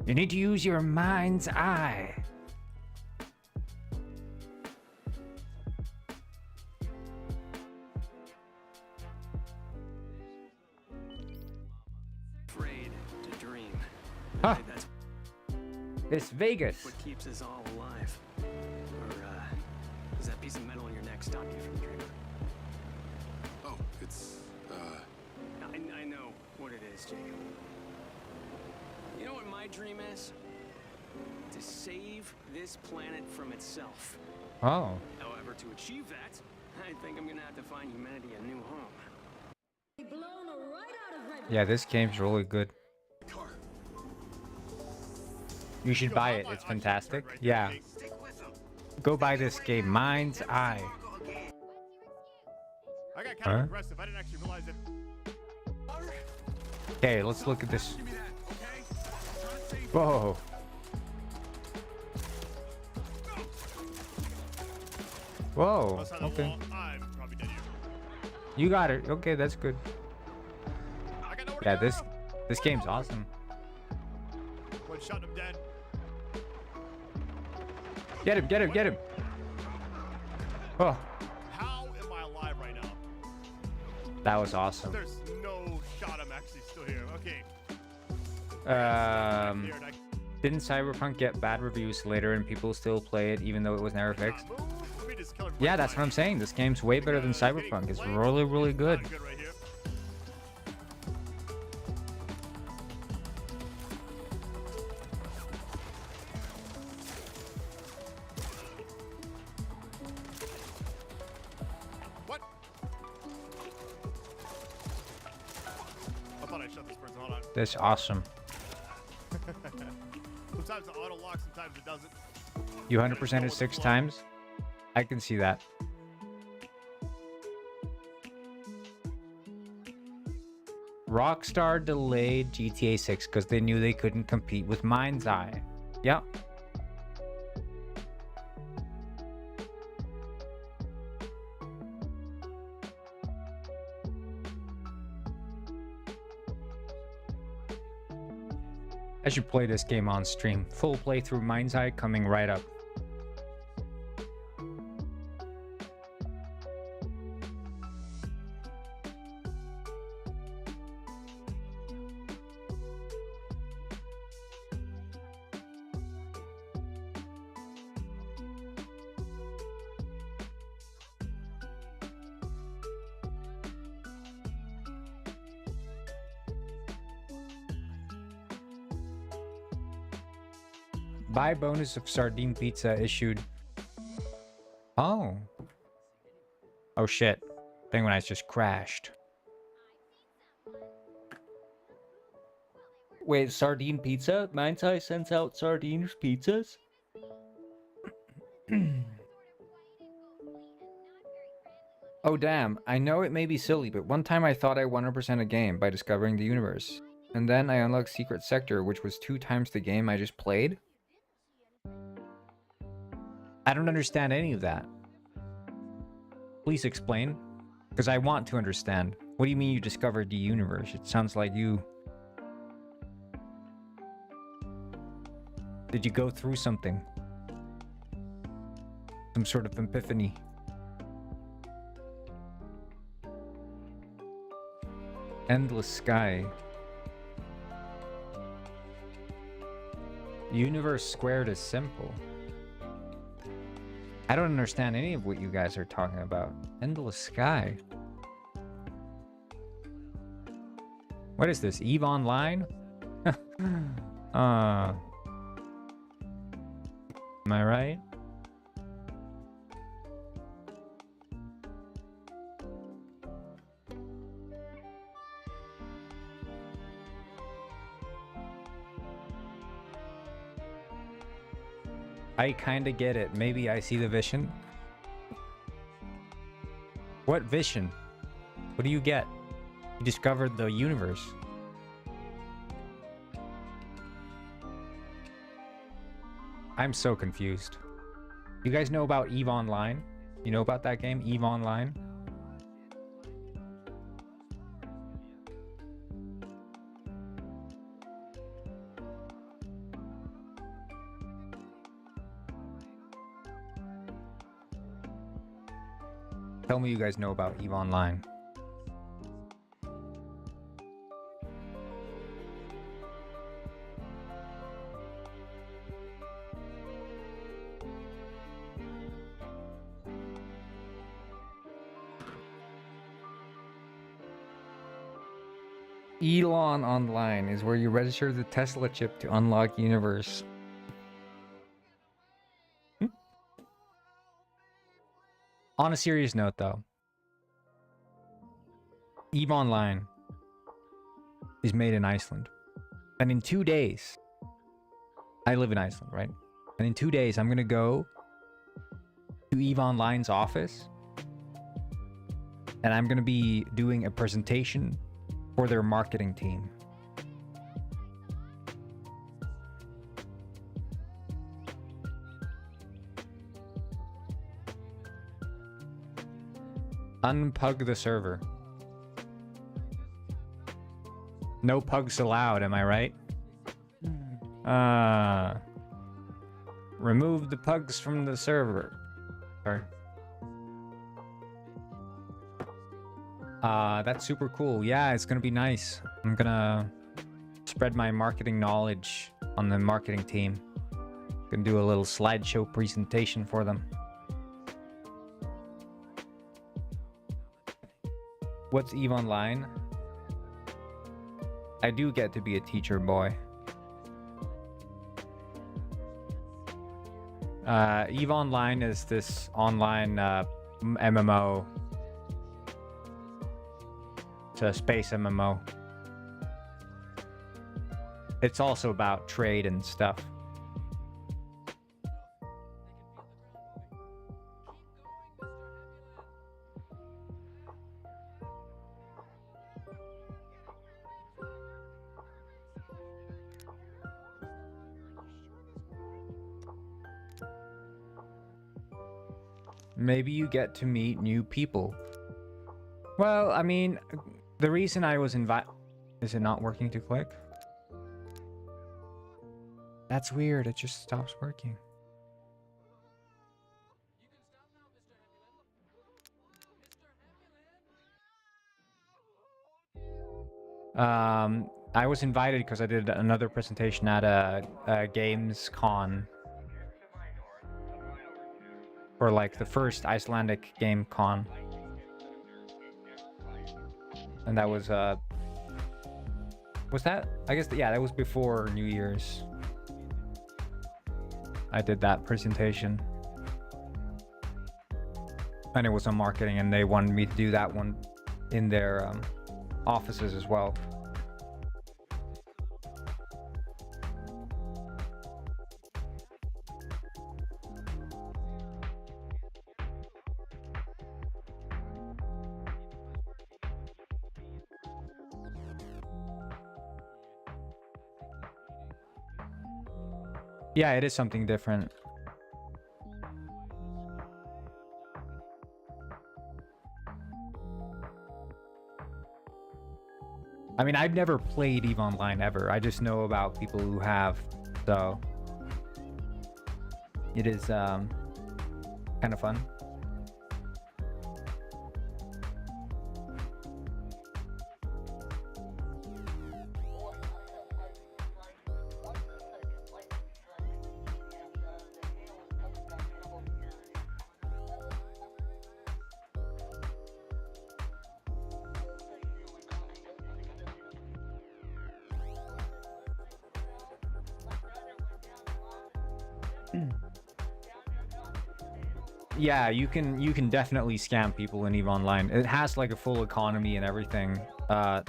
You need to use your mind's eye. Afraid to dream. Huh. Maybe that's It's Vegas. what keeps us all alive. Or, does that piece of metal in your neck stop you from dreaming? Oh, it's I know what it is, Jacob. You know what my dream is? To save this planet from itself. Oh. However, to achieve that, I think I'm gonna have to find humanity a new home. Yeah, this game's really good. car. You should Yo, buy I it. might- It's I should turn fantastic. right there, Yeah. Jake. Stick with them. Go buy this game. Mind's Eye. I got kind Huh? of aggressive. I didn't actually realize it. Okay, let's look at this. Give me that, okay? I'm trying to save Whoa. Whoa. Outside the Okay. wall, I'm probably dead here. You got it. Okay, that's good. I got nowhere to Yeah, go. this game's awesome. One shot, I'm dead. Get him, get him, get him. Oh, How am I alive right now? that was awesome. There's no shot I'm actually still here. Okay. Um, didn't Cyberpunk get bad reviews later and people still play it even though it was never fixed? Yeah, that's what I'm saying. This game's way better than Cyberpunk. It's really, really good. Right here. What? I thought I shut this person. Hold on. That's awesome. Sometimes it auto locks, sometimes it doesn't. You 100% it 6 times? I can see that. Rockstar delayed GTA 6 because they knew they couldn't compete with Mind's Eye. Yep. I should play this game on stream. Full playthrough Mind's Eye coming right up. Buy bonus of sardine pizza issued. Oh. Oh shit. Penguin Eyes just crashed. Wait, sardine pizza? Mind's Eye sends out sardines pizzas? Oh damn, I know it may be silly, but one time I thought I 100% a game by discovering the universe. And then I unlocked Secret Sector, which was 2 times the game I just played? I don't understand any of that. Please explain. Because I want to understand. What do you mean you discovered the universe? It sounds like you... Did you go through something? Some sort of epiphany? Endless sky. Universe squared is simple. I don't understand any of what you guys are talking about. Endless sky. What is this? EVE Online? Am I right? I kind of get it. Maybe I see the vision. What vision? What do you get? You discovered the universe. I'm so confused. You guys know about EVE Online? You know about that game, EVE Online? Tell me you guys know about EVE Online. Elon Online is where you register the Tesla chip to unlock universe. On a serious note, though, EVE Online is made in Iceland. And in 2 days, I live in Iceland, right? And in 2 days, I'm going to go to EVE Online's office. And I'm going to be doing a presentation for their marketing team. Unpug the server. No pugs allowed, am I right? Remove the pugs from the server. Sorry. That's super cool. Yeah, it's gonna be nice. I'm gonna spread my marketing knowledge on the marketing team. Gonna do a little slideshow presentation for them. What's EVE Online? I do get to be a teacher boy. EVE Online is this online MMO. It's a space MMO. It's also about trade and stuff. Maybe you get to meet new people. Well, I mean, the reason I was invited... Is it not working to click? That's weird. It just stops working. I was invited because I did another presentation at a Games Con. For like the first Icelandic Game Con. And that was that? I guess, yeah, that was before New Year's. I did that presentation. And it was on marketing, and they wanted me to do that one in their offices as well. Yeah, it is something different. I mean, I've never played EVE Online ever. I just know about people who have, so it is kind of fun. Yeah, you can definitely scam people in EVE Online. It has like a full economy and everything.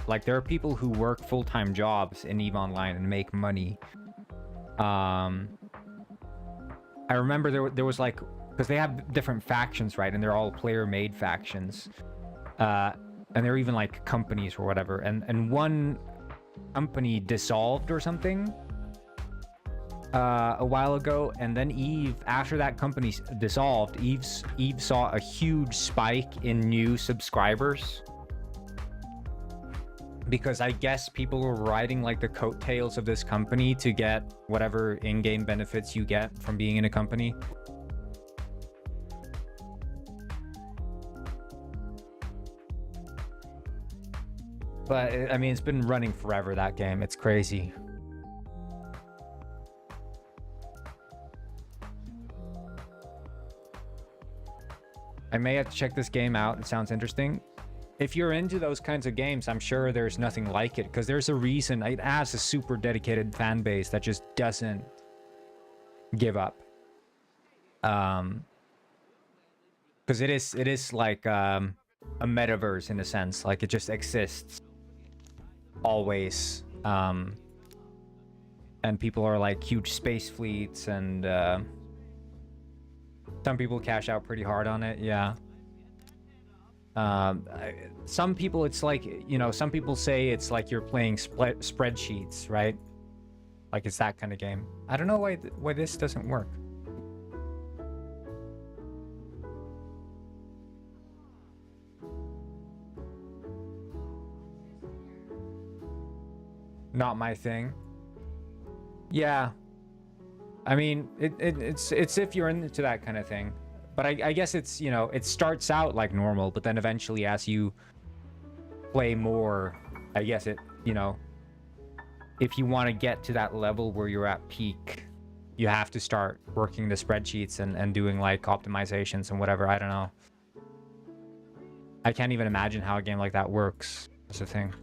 Like there are people who work full-time jobs in EVE Online and make money. I remember there was like, because they have different factions, right? And they're all player-made factions. And they're even like companies or whatever. And one company dissolved or something a while ago, and then Eve, after that company dissolved, Eve saw a huge spike in new subscribers, because I guess people were riding like the coattails of this company to get whatever in-game benefits you get from being in a company. But I mean, it's been running forever, that game. It's crazy. I may have to check this game out. It sounds interesting. If you're into those kinds of games, I'm sure there's nothing like it, because there's a reason it has a super dedicated fan base that just doesn't give up. Because it is like a metaverse in a sense. Like, it just exists always. And people are like huge space fleets, and some people cash out pretty hard on it. Yeah. Some people, it's like, you know, some people say it's like you're playing spreadsheets, right? Like, it's that kind of game. I don't know why this doesn't work. Not my thing. Yeah. I mean, it's if you're into that kind of thing. But I guess it's, you know, it starts out like normal, but then eventually as you play more, I guess it, you know, if you want to get to that level where you're at peak, you have to start working the spreadsheets and doing like optimizations and whatever. I don't know. I can't even imagine how a game like that works. That's the thing.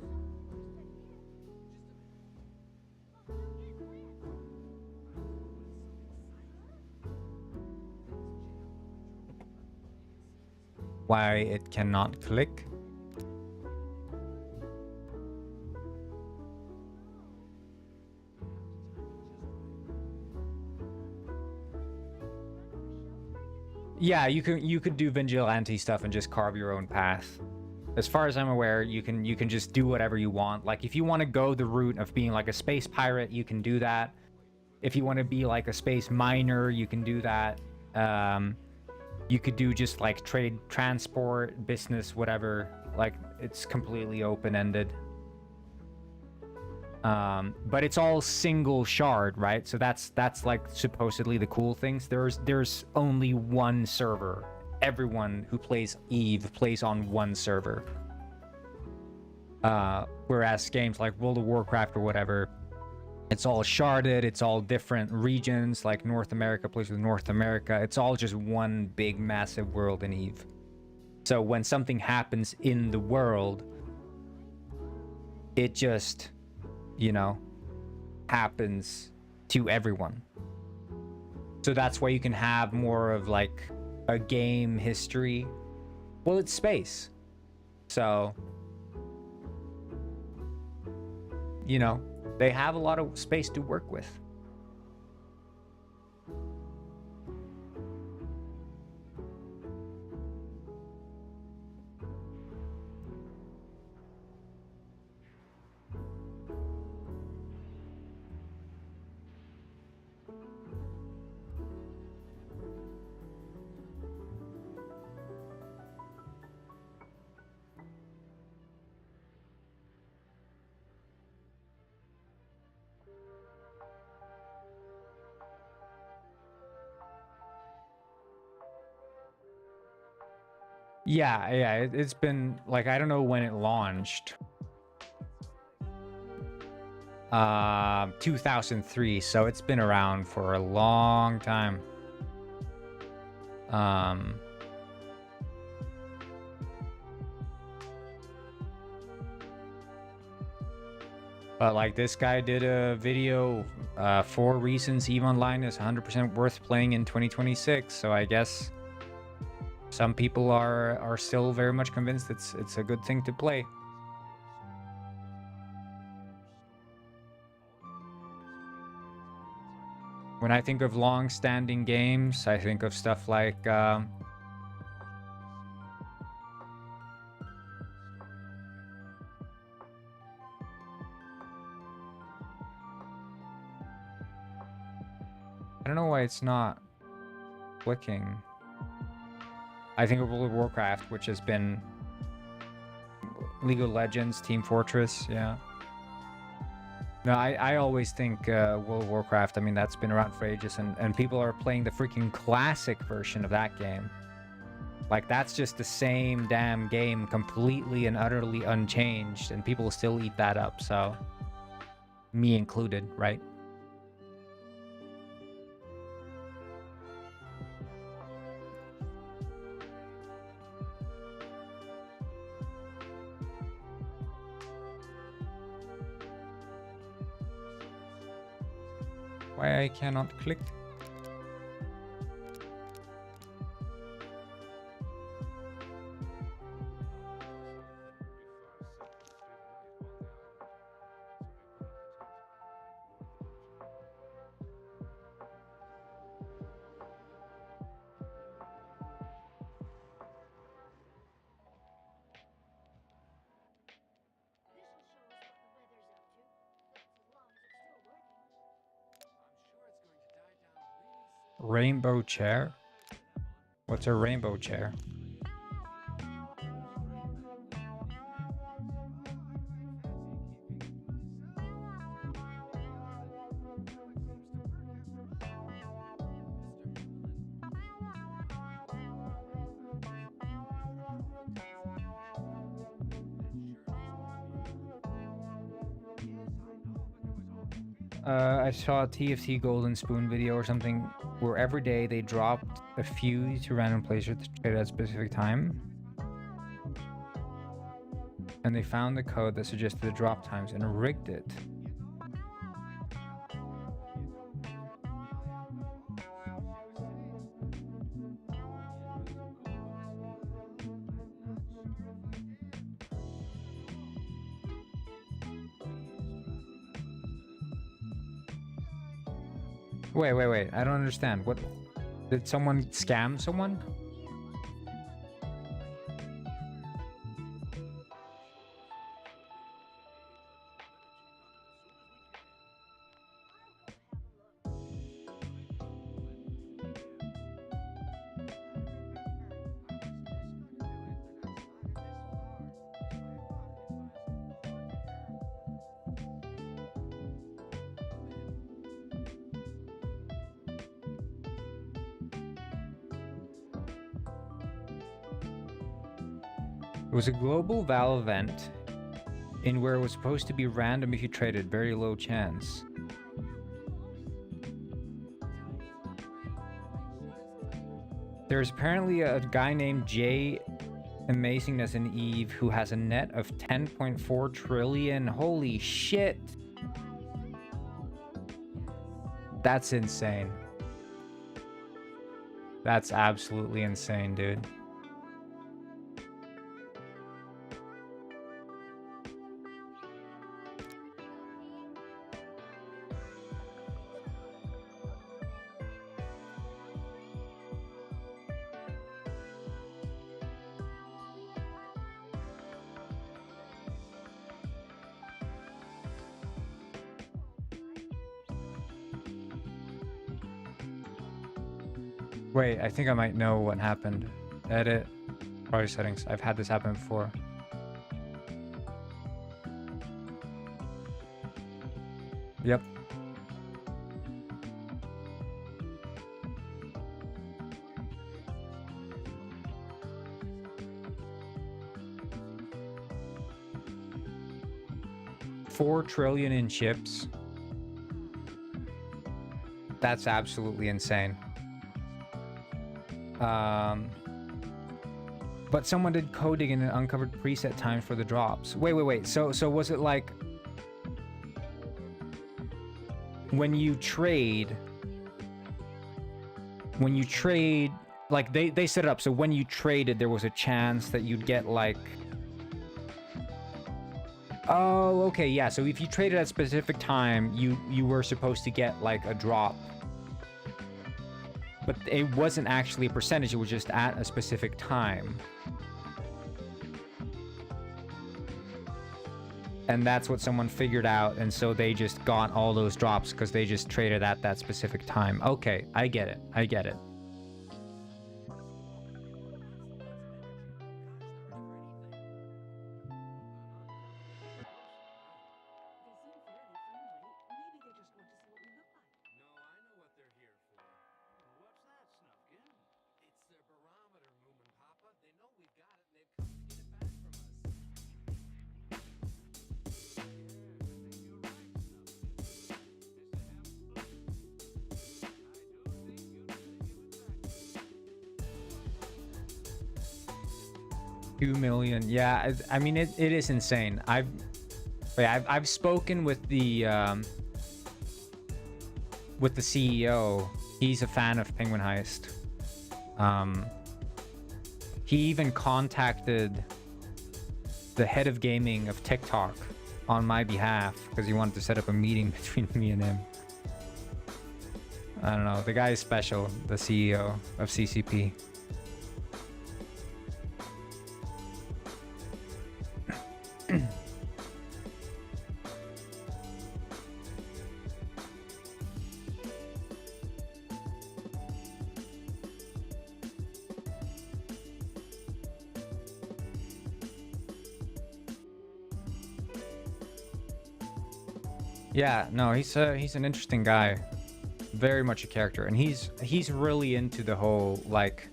Why it cannot click? Yeah, you could do vigilante stuff and just carve your own path. As far as I'm aware, you can just do whatever you want. Like, if you want to go the route of being like a space pirate, you can do that. If you want to be like a space miner, you can do that. You could do just like trade, transport, business, whatever. Like, it's completely open-ended. But it's all single shard, right? So that's like supposedly the cool things. There's only one server. Everyone who plays Eve plays on one server. Whereas games like World of Warcraft or whatever, it's all sharded, it's all different regions, like North America plays with North America. It's all just one big massive world in Eve. So when something happens in the world, it just, you know, happens to everyone. So that's why you can have more of like a game history. Well, it's space. So, you know, they have a lot of space to work with. Yeah, it's been like, I don't know when it launched. 2003, so it's been around for a long time. But like, this guy did a video, 4 reasons EVE Online is 100% worth playing in 2026. So I guess some people are still very much convinced it's a good thing to play. When I think of long-standing games, I think of stuff like I don't know why it's not clicking. I think of World of Warcraft, which has been League of Legends, Team Fortress, yeah. No, I always think World of Warcraft, I mean, that's been around for ages, and people are playing the freaking classic version of that game. Like, that's just the same damn game, completely and utterly unchanged, and people still eat that up, so... Me included, right? Why I cannot click? Rainbow chair? What's a rainbow chair? I saw a TFT Golden Spoon video or something where every day they dropped a few to random players to trade at a specific time. And they found the code that suggested the drop times and rigged it. Wait. I don't understand. What? Did someone scam someone? It was a global Valve event in where it was supposed to be random if you traded, very low chance. There's apparently a guy named Jay Amazingness in Eve who has a net of 10.4 trillion. Holy shit. That's insane. That's absolutely insane, dude. Wait, I think I might know what happened. Edit priority settings. I've had this happen before. Yep. $4 trillion in chips. That's absolutely insane. But someone did coding and uncovered preset times for the drops. Wait. So was it like when you trade, like they set it up so when you traded there was a chance that you'd get like, oh, okay, yeah, so if you traded at a specific time, you were supposed to get like a drop but it wasn't actually a percentage, it was just at a specific time. And that's what someone figured out, and so they just got all those drops because they just traded at that specific time. Okay, I get it. I get it. $2 million. Yeah, I mean it is insane. I've spoken with the CEO. He's a fan of Penguin Heist. He even contacted the head of gaming of TikTok on my behalf because he wanted to set up a meeting between me and him. I don't know. The guy is special, the CEO of CCP. Yeah, no, he's an interesting guy. Very much a character, and he's really into the whole like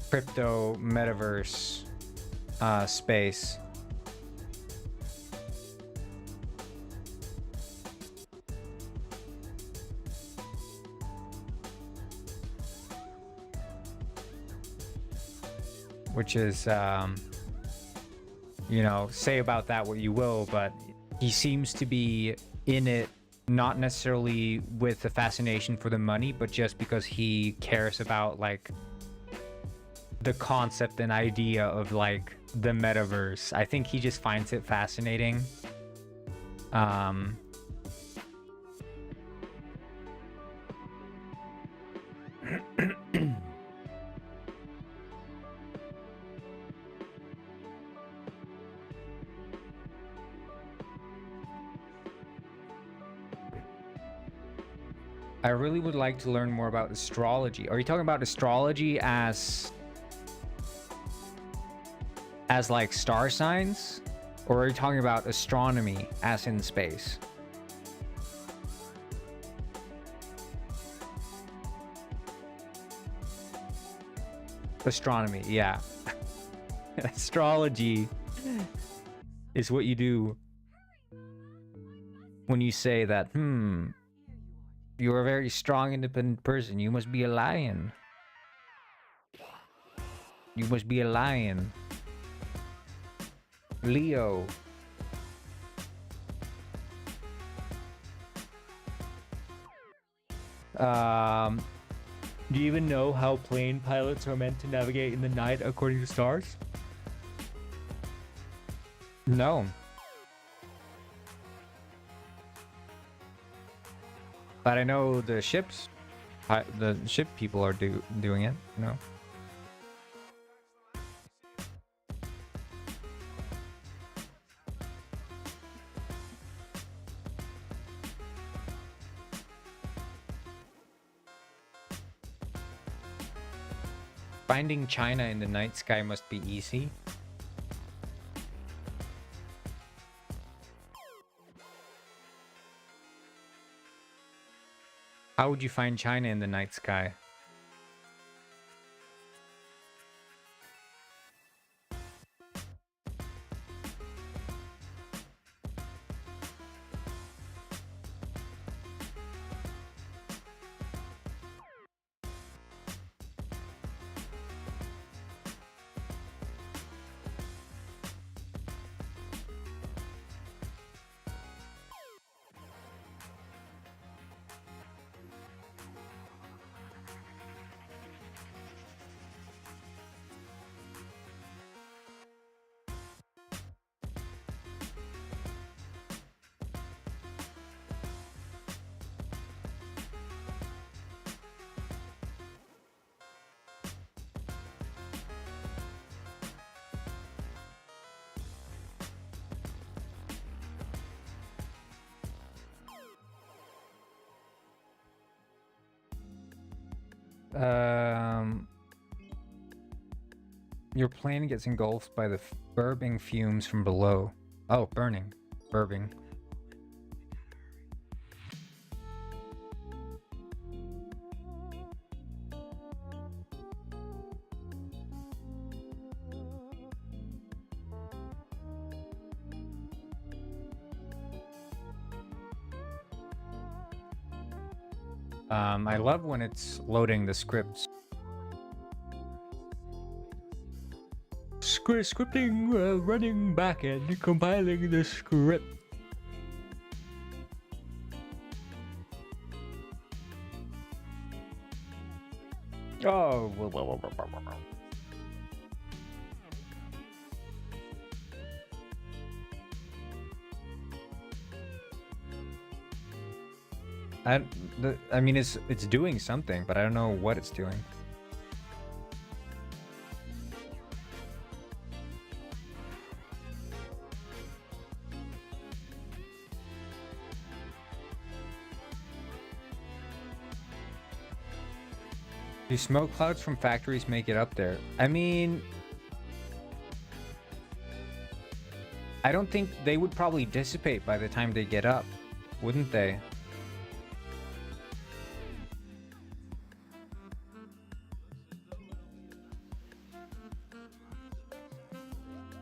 crypto metaverse space. Which is you know, say about that what you will, but he seems to be in it not necessarily with a fascination for the money, but just because he cares about like the concept and idea of like the metaverse. I think he just finds it fascinating. I really would like to learn more about astrology. Are you talking about astrology as like star signs? Or are you talking about astronomy as in space? Astronomy, yeah. Astrology is what you do when you say that, you're a very strong, independent person. You must be a lion. You must be a lion. Leo. Do you even know how plane pilots are meant to navigate in the night according to stars? No. But I know the ship people are doing it, you know. Finding China in the night sky must be easy. How would you find China in the night sky? Your plane gets engulfed by the burning fumes from below. Oh, burning. Burping. I love when it's loading the scripts. Scripting, running back and compiling the script. Oh, I mean, it's doing something, but I don't know what it's doing. Do smoke clouds from factories make it up there? I mean, I don't think they would probably dissipate by the time they get up, wouldn't they?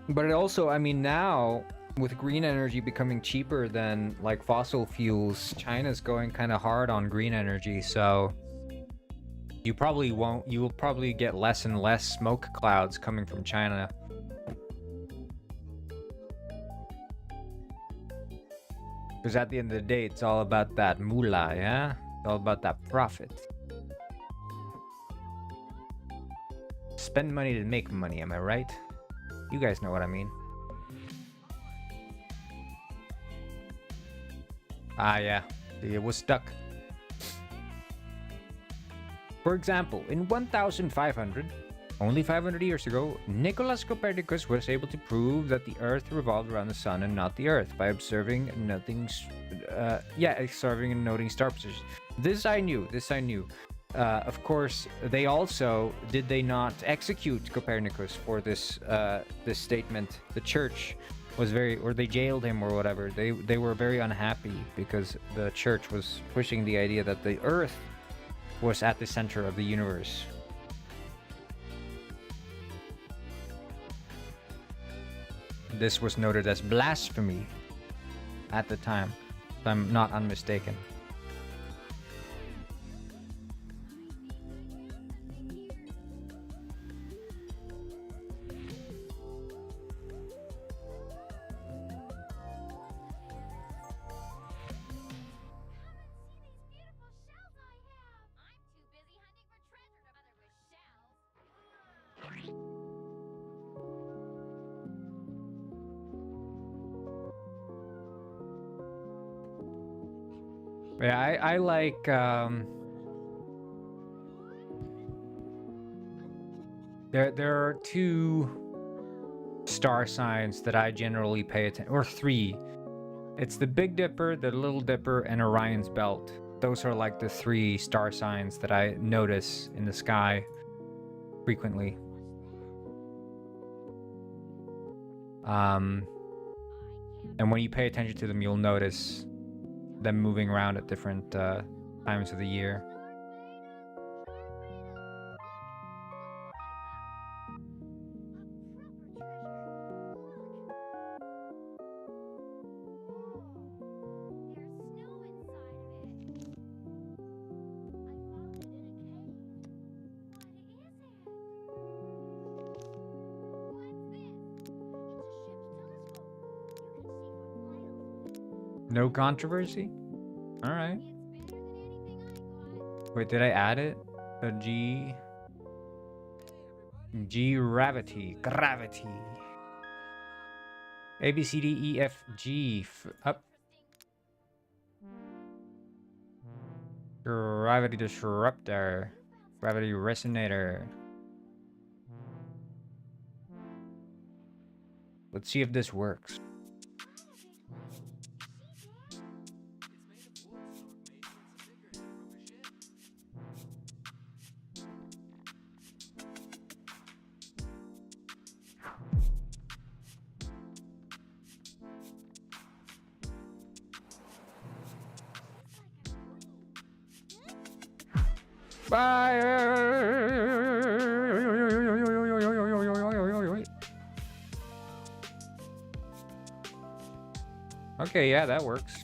But it also, I mean, now with green energy becoming cheaper than like fossil fuels, China's going kind of hard on green energy, so you will probably get less and less smoke clouds coming from China. Because at the end of the day, it's all about that moolah, yeah? It's all about that profit. Spend money to make money, am I right? You guys know what I mean. Ah, yeah. It was stuck. For example, in 1500, only 500 years ago, Nicholas Copernicus was able to prove that the Earth revolved around the Sun and not the Earth by observing and noting, observing and noting star positions. This I knew. Of course, they also did they not execute Copernicus for this this statement. The church was they jailed him or whatever. They were very unhappy because the church was pushing the idea that the Earth was at the center of the universe. This was noted as blasphemy at the time, if I'm not unmistaken. Yeah, I like there are two star signs that I generally pay attention, or three. It's the Big Dipper, the Little Dipper, and Orion's Belt. Those are like the three star signs that I notice in the sky frequently. And when you pay attention to them, you'll notice them moving around at different times of the year. No controversy? Alright. Wait, did I add it? The gravity. A, B, C, D, E, F, G. Up. Gravity disruptor. Gravity resonator. Let's see if this works. Fire! Okay, yeah, that works.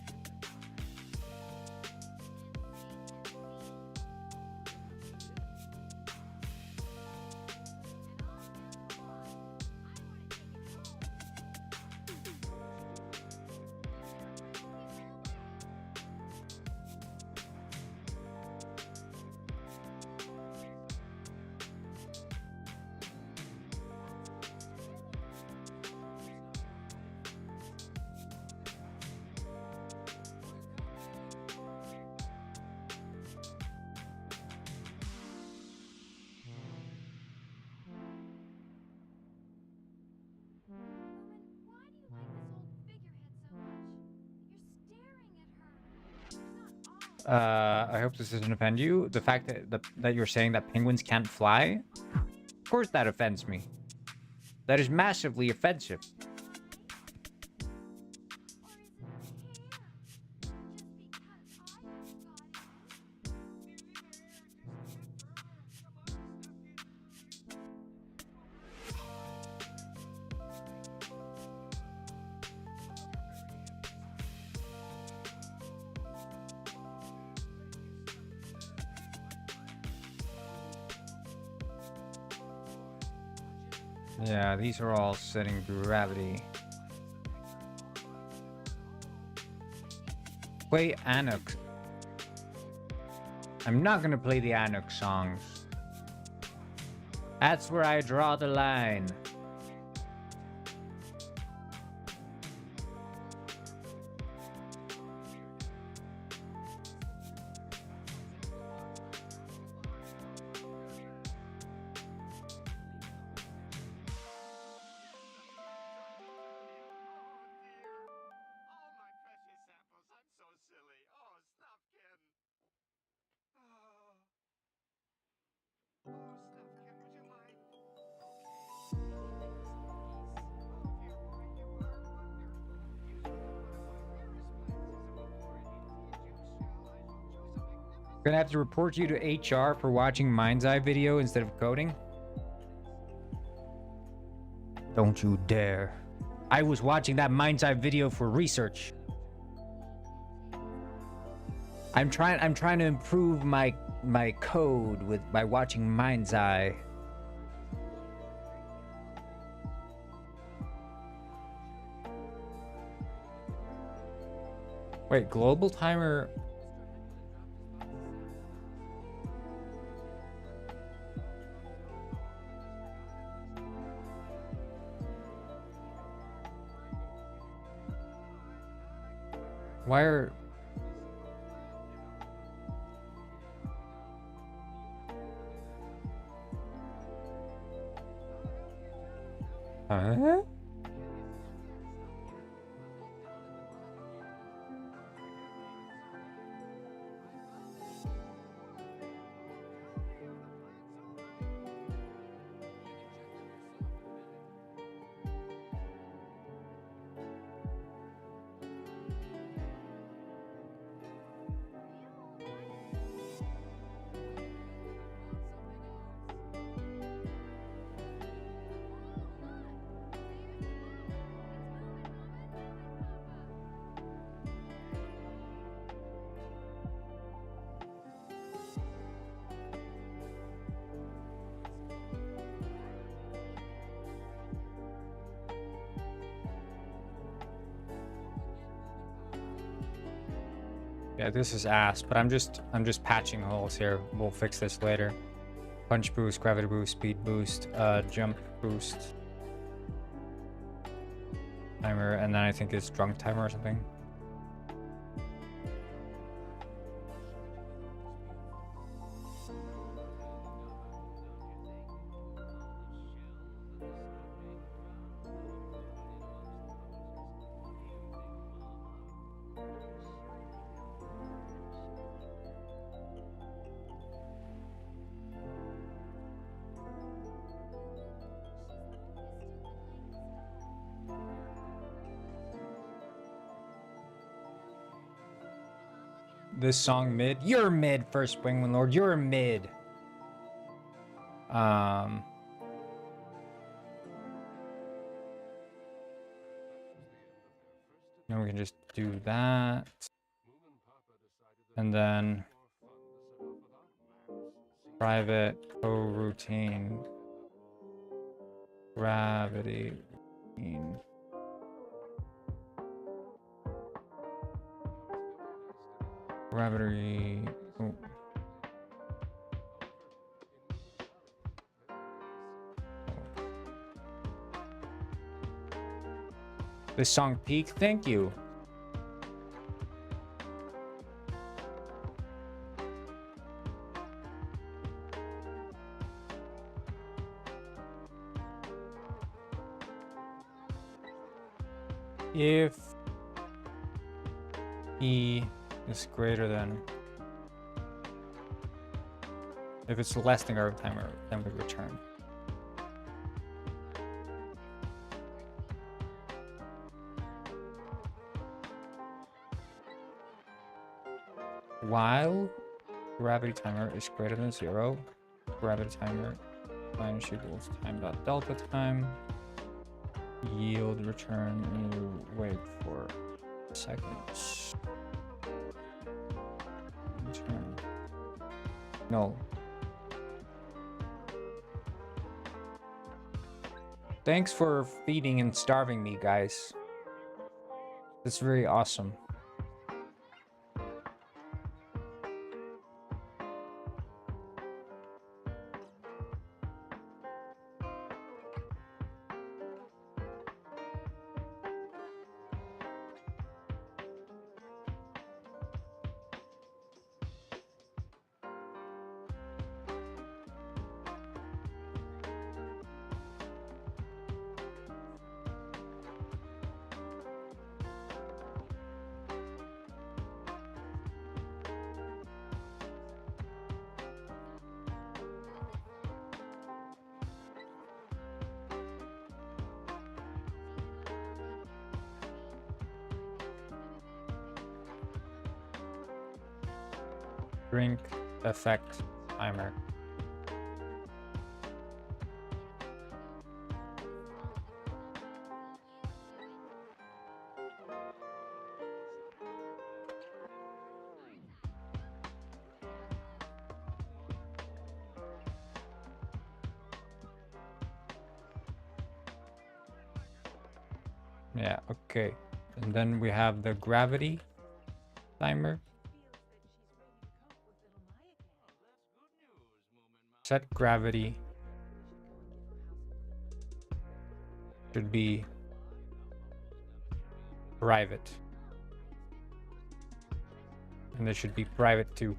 I hope this doesn't offend you. The fact that you're saying that penguins can't fly? Of course that offends me. That is massively offensive. Yeah, these are all setting gravity. Play Anuk. I'm not gonna play the Anuk songs. That's where I draw the line. Gonna have to report you to HR for watching Mind's Eye video instead of coding. Don't you dare. I was watching that Mind's Eye video for research. I'm trying to improve my code by watching Mind's Eye. Wait, global timer. Why are... Huh? Yeah, this is ass, but I'm just patching holes here. We'll fix this later. Punch boost, gravity boost, speed boost, jump boost, timer, and then I think it's drunk timer or something. This song mid? You're mid, First Penguin Lord. You're mid. Then we can just do that. And then private coroutine gravity routine. Gravity. Oh. This song peak, thank you. If E is greater than, if it's less than our timer, then we return. While gravity timer is greater than 0, gravity timer minus equals time dot delta time. Yield return, you wait for seconds. Return. No. Thanks for feeding and starving me, guys. That's very awesome. Drink effect timer. Yeah, okay. And then we have the gravity timer. Set gravity should be private. And there should be private too.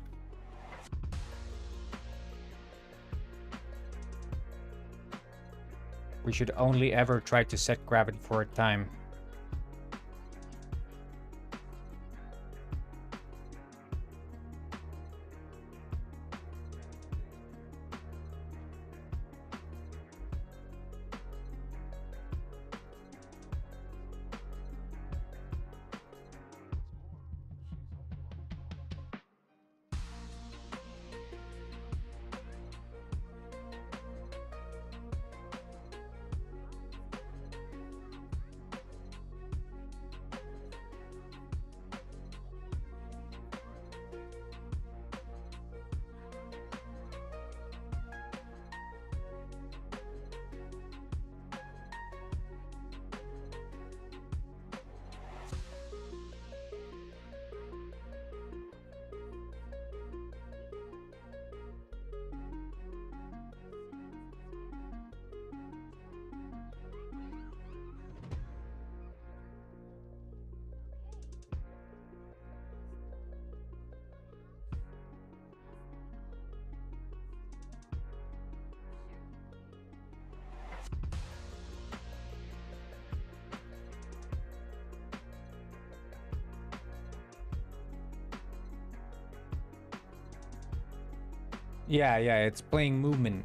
We should only ever try to set gravity for a time. Yeah, it's playing movement.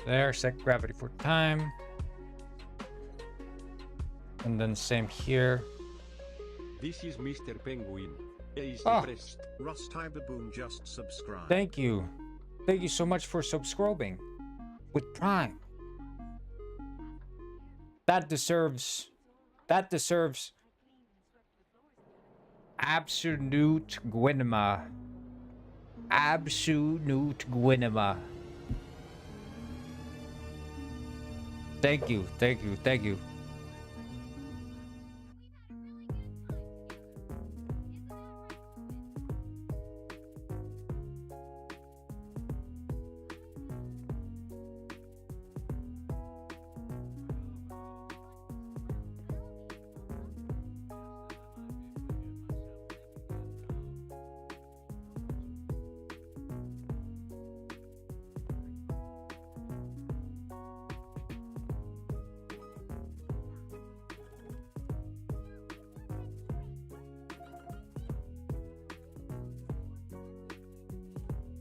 there. Set gravity for time. And then same here. This is Mr. Penguin. Is Oh. depressed. Rusty Baboon just subscribed. Thank you. Thank you so much for subscribing with Prime. That deserves absolute Gwynema. Absolute Gwynema. Thank you, thank you, thank you.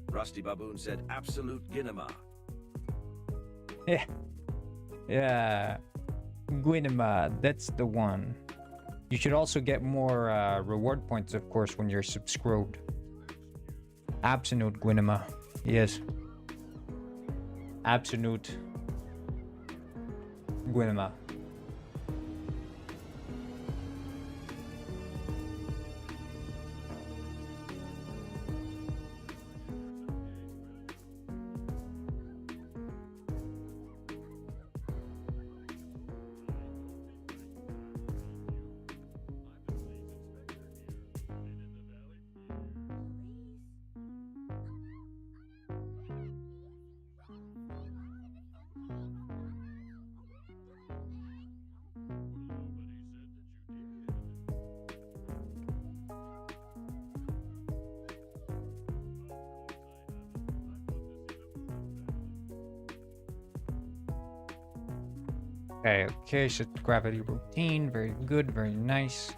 Rusty Baboon said absolute Ginema. Yeah. Yeah. Gwynema, that's the one. You should also get more reward points, of course, when you're subscribed. Absolute Gwynema. Yes. Absolute Gwynema. Okay, set gravity routine. Very good, very nice.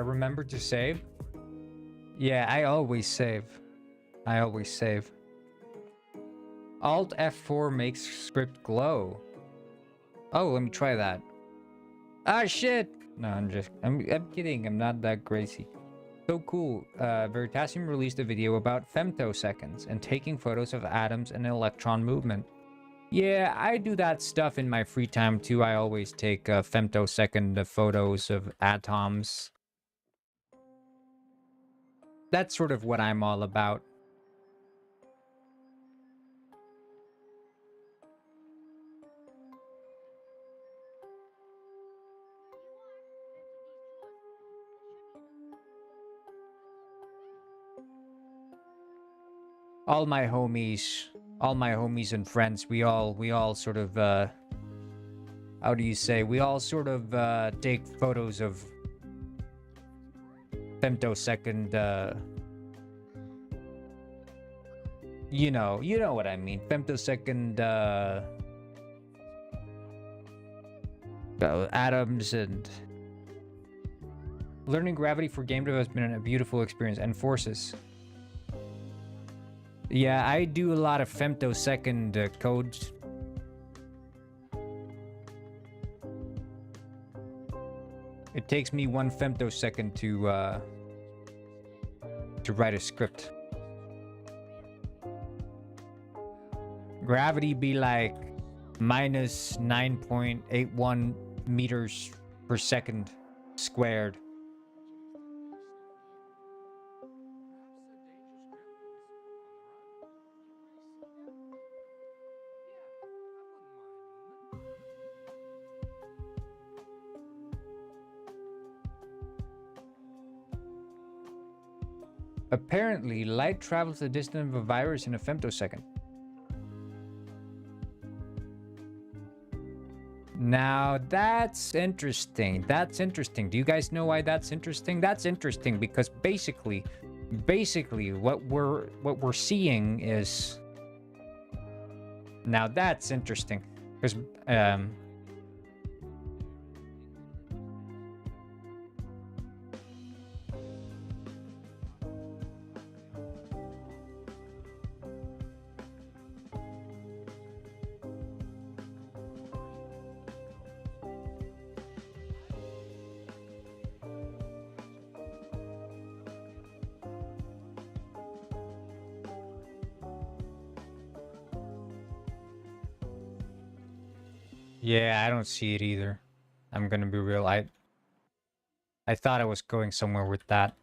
Remember to save? Yeah, I always save. I always save. Alt F4 makes script glow. Oh, let me try that. Ah, shit! No, I'm kidding. I'm not that crazy. So cool. Veritasium released a video about femtoseconds and taking photos of atoms and electron movement. Yeah, I do that stuff in my free time too. I always take femtosecond photos of atoms. That's sort of what I'm all about. All my homies and friends, we all sort of how do you say, we all sort of take photos of femtosecond you know what I mean, femtosecond atoms. And learning gravity for game dev has been a beautiful experience, and forces. Yeah, I do a lot of femtosecond codes. It takes me 1 femtosecond to write a script. Gravity be like minus 9.81 meters per second squared. Apparently, light travels the distance of a virus in a femtosecond. Now, that's interesting. That's interesting. Do you guys know why that's interesting? That's interesting because basically what we're seeing is, now that's interesting because yeah, I don't see it either. I'm gonna be real. I thought I was going somewhere with that.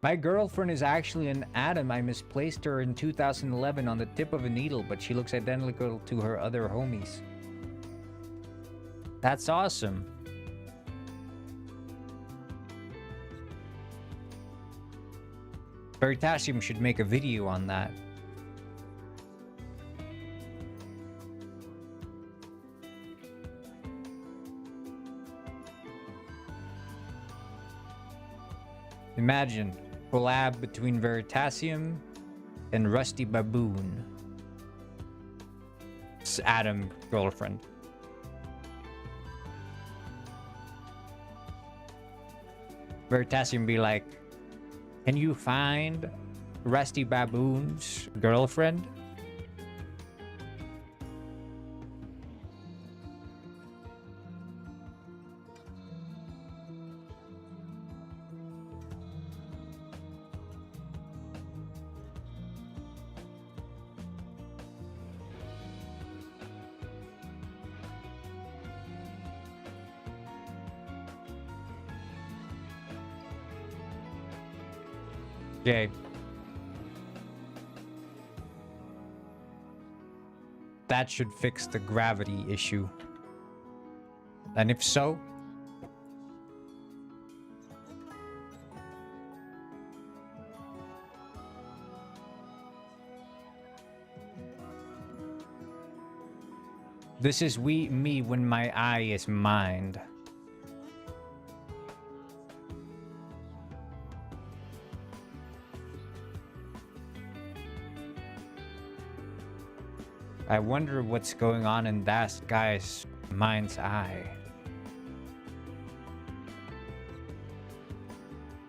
My girlfriend is actually an atom. I misplaced her in 2011 on the tip of a needle, but she looks identical to her other homies. That's awesome. Veritasium should make a video on that. Imagine collab between Veritasium and Rusty Baboon. It's Adam girlfriend. Veritasium be like, can you find Rusty Baboon's girlfriend? Okay. That should fix the gravity issue. And if so, this is me when my eye is mined. I wonder what's going on in that guy's mind's eye.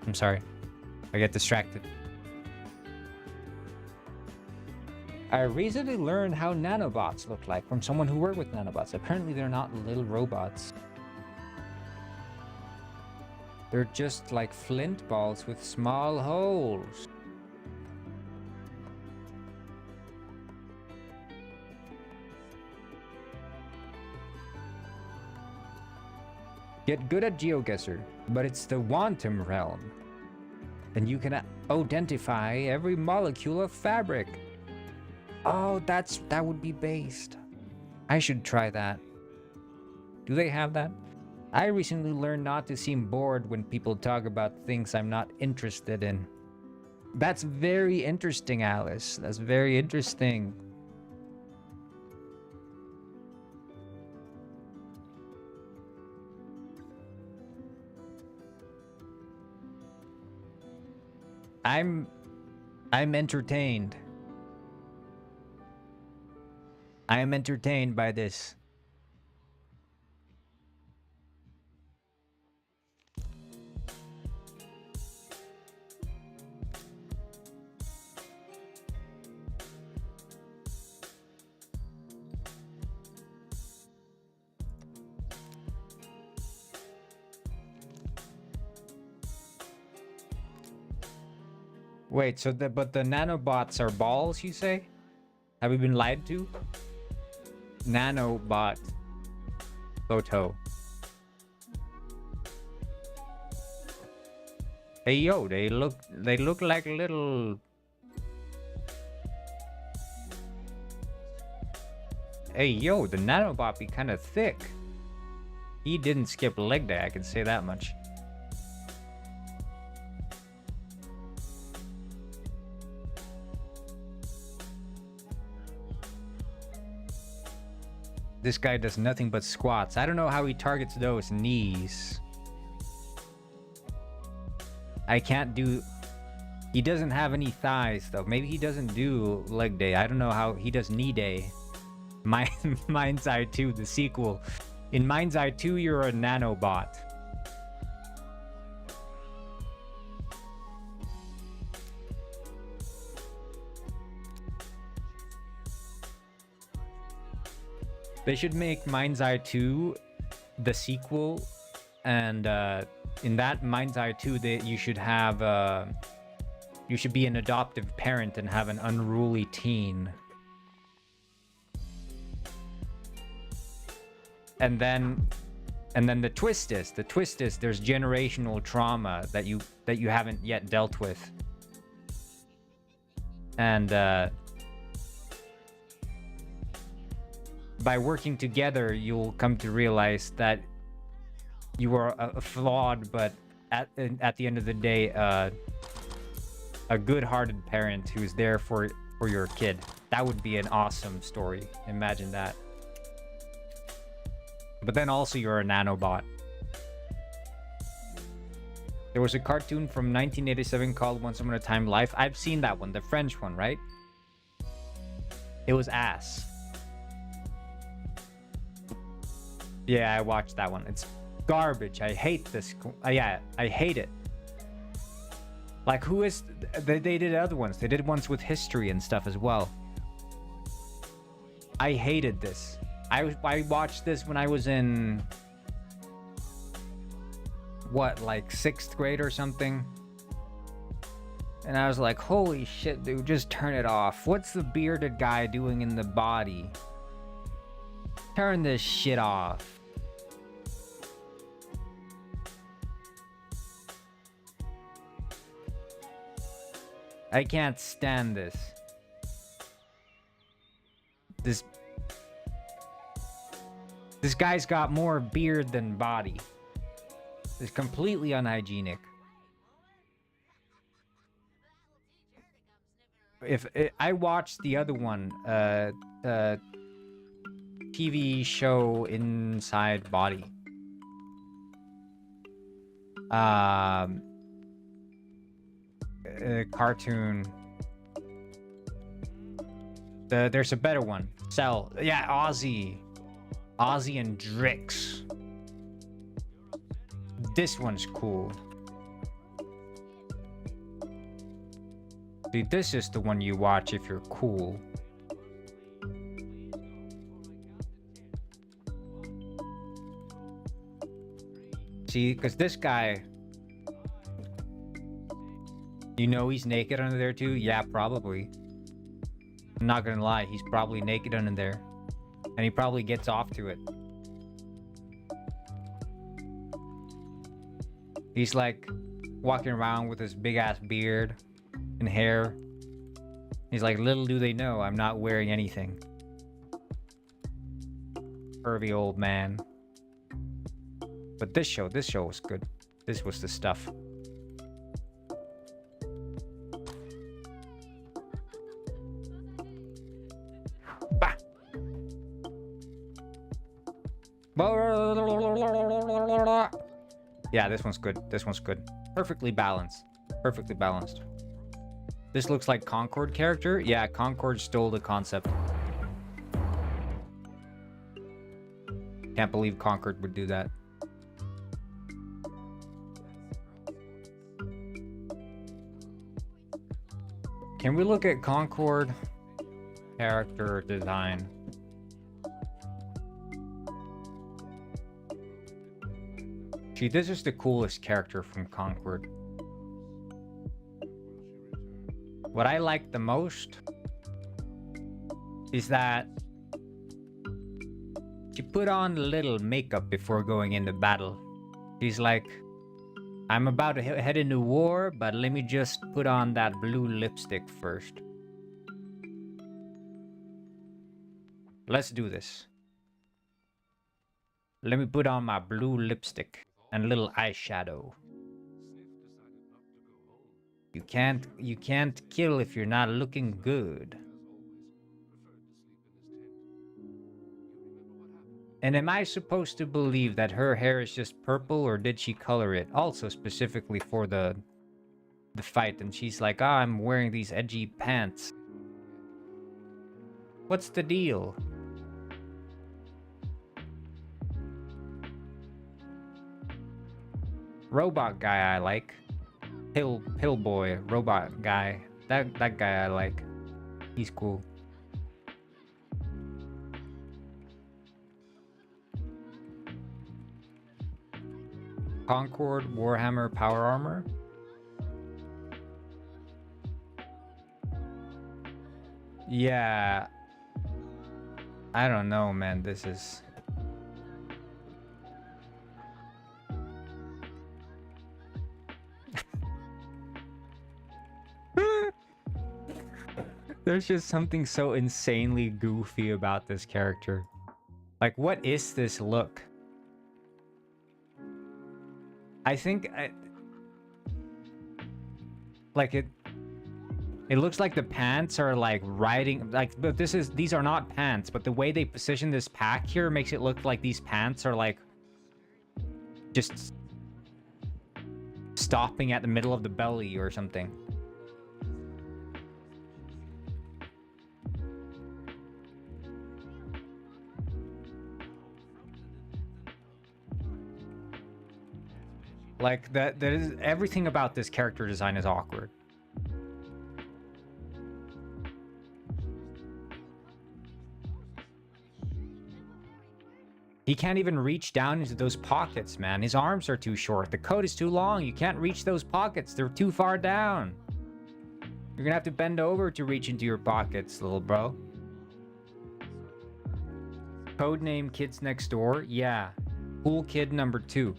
I'm sorry. I get distracted. I recently learned how nanobots look like from someone who worked with nanobots. Apparently they're not little robots. They're just like flint balls with small holes. Get good at GeoGuessr, but it's the quantum realm. And you can identify every molecule of fabric. Oh, that would be based. I should try that. Do they have that? I recently learned not to seem bored when people talk about things I'm not interested in. That's very interesting, Alice. That's very interesting. I'm entertained. I am entertained by this. Wait, so but the nanobots are balls, you say? Have we been lied to? Nanobot photo. Hey yo, they look like little. Hey yo, the nanobot be kind of thick. He didn't skip leg day, I can say that much. This guy does nothing but squats. I don't know how he targets those knees. I can't do... He doesn't have any thighs, though. Maybe he doesn't do leg day. I don't know how... He does knee day. Mind's Eye 2, the sequel. In Mind's Eye 2, you're a nanobot. They should make Mind's Eye 2 the sequel, and in that Mind's Eye 2, you should have you should be an adoptive parent and have an unruly teen. And then the twist is there's generational trauma that you haven't yet dealt with. And by working together, you'll come to realize that you are a flawed, but at the end of the day, a good-hearted parent who's there for your kid. That would be an awesome story. Imagine that. But then also you're a nanobot. There was a cartoon from 1987 called Once Upon a Time Life. I've seen that one, the French one, right? It was ass. Yeah, I watched that one. It's garbage. I hate this. Yeah, I hate it. Like, who is... They did other ones. They did ones with history and stuff as well. I hated this. I watched this when I was in... What, like 6th grade or something? And I was like, holy shit, dude, just turn it off. What's the bearded guy doing in the body? Turn this shit off. I can't stand this. This guy's got more beard than body. It's completely unhygienic. I watched the other one, TV show Inside Body. Cartoon. There's a better one. Cell. Yeah, Ozzy and Drix. This one's cool. See, this is the one you watch if you're cool. See, because this guy... You know he's naked under there too? Yeah, probably. I'm not gonna lie, he's probably naked under there. And he probably gets off to it. He's like walking around with his big ass beard and hair. He's like, little do they know, I'm not wearing anything. Pervy old man. But this show was good. This was the stuff. Bah! Yeah, this one's good. This one's good. Perfectly balanced. Perfectly balanced. This looks like Concord character. Yeah, Concord stole the concept. Can't believe Concord would do that. Can we look at Concord character design? Gee, this is the coolest character from Concord. what I like the most is that she put on a little makeup before going into battle. She's like, I'm about to head into war, but let me just put on that blue lipstick first. Let's do this. Let me put on my blue lipstick and a little eyeshadow. You can't kill if you're not looking good. And am I supposed to believe that her hair is just purple, or did she color it also specifically for the fight? And she's like, ah, I'm wearing these edgy pants. What's the deal? Robot guy I like. Pill boy, robot guy. That guy I like. He's cool. Concord Warhammer Power Armor. Yeah. I don't know, man. This is... There's just something so insanely goofy about this character. Like, what is this look? I think like it looks like the pants are like riding, like, but these are not pants, but the way they position this pack here makes it look like these pants are like just stopping at the middle of the belly or something. Like that is everything about this character design is awkward. He can't even reach down into those pockets, man. His arms are too short. The coat is too long. You can't reach those pockets. They're too far down. You're gonna have to bend over to reach into your pockets, little bro. Codename Kids Next Door? Yeah. Cool Kid number 2.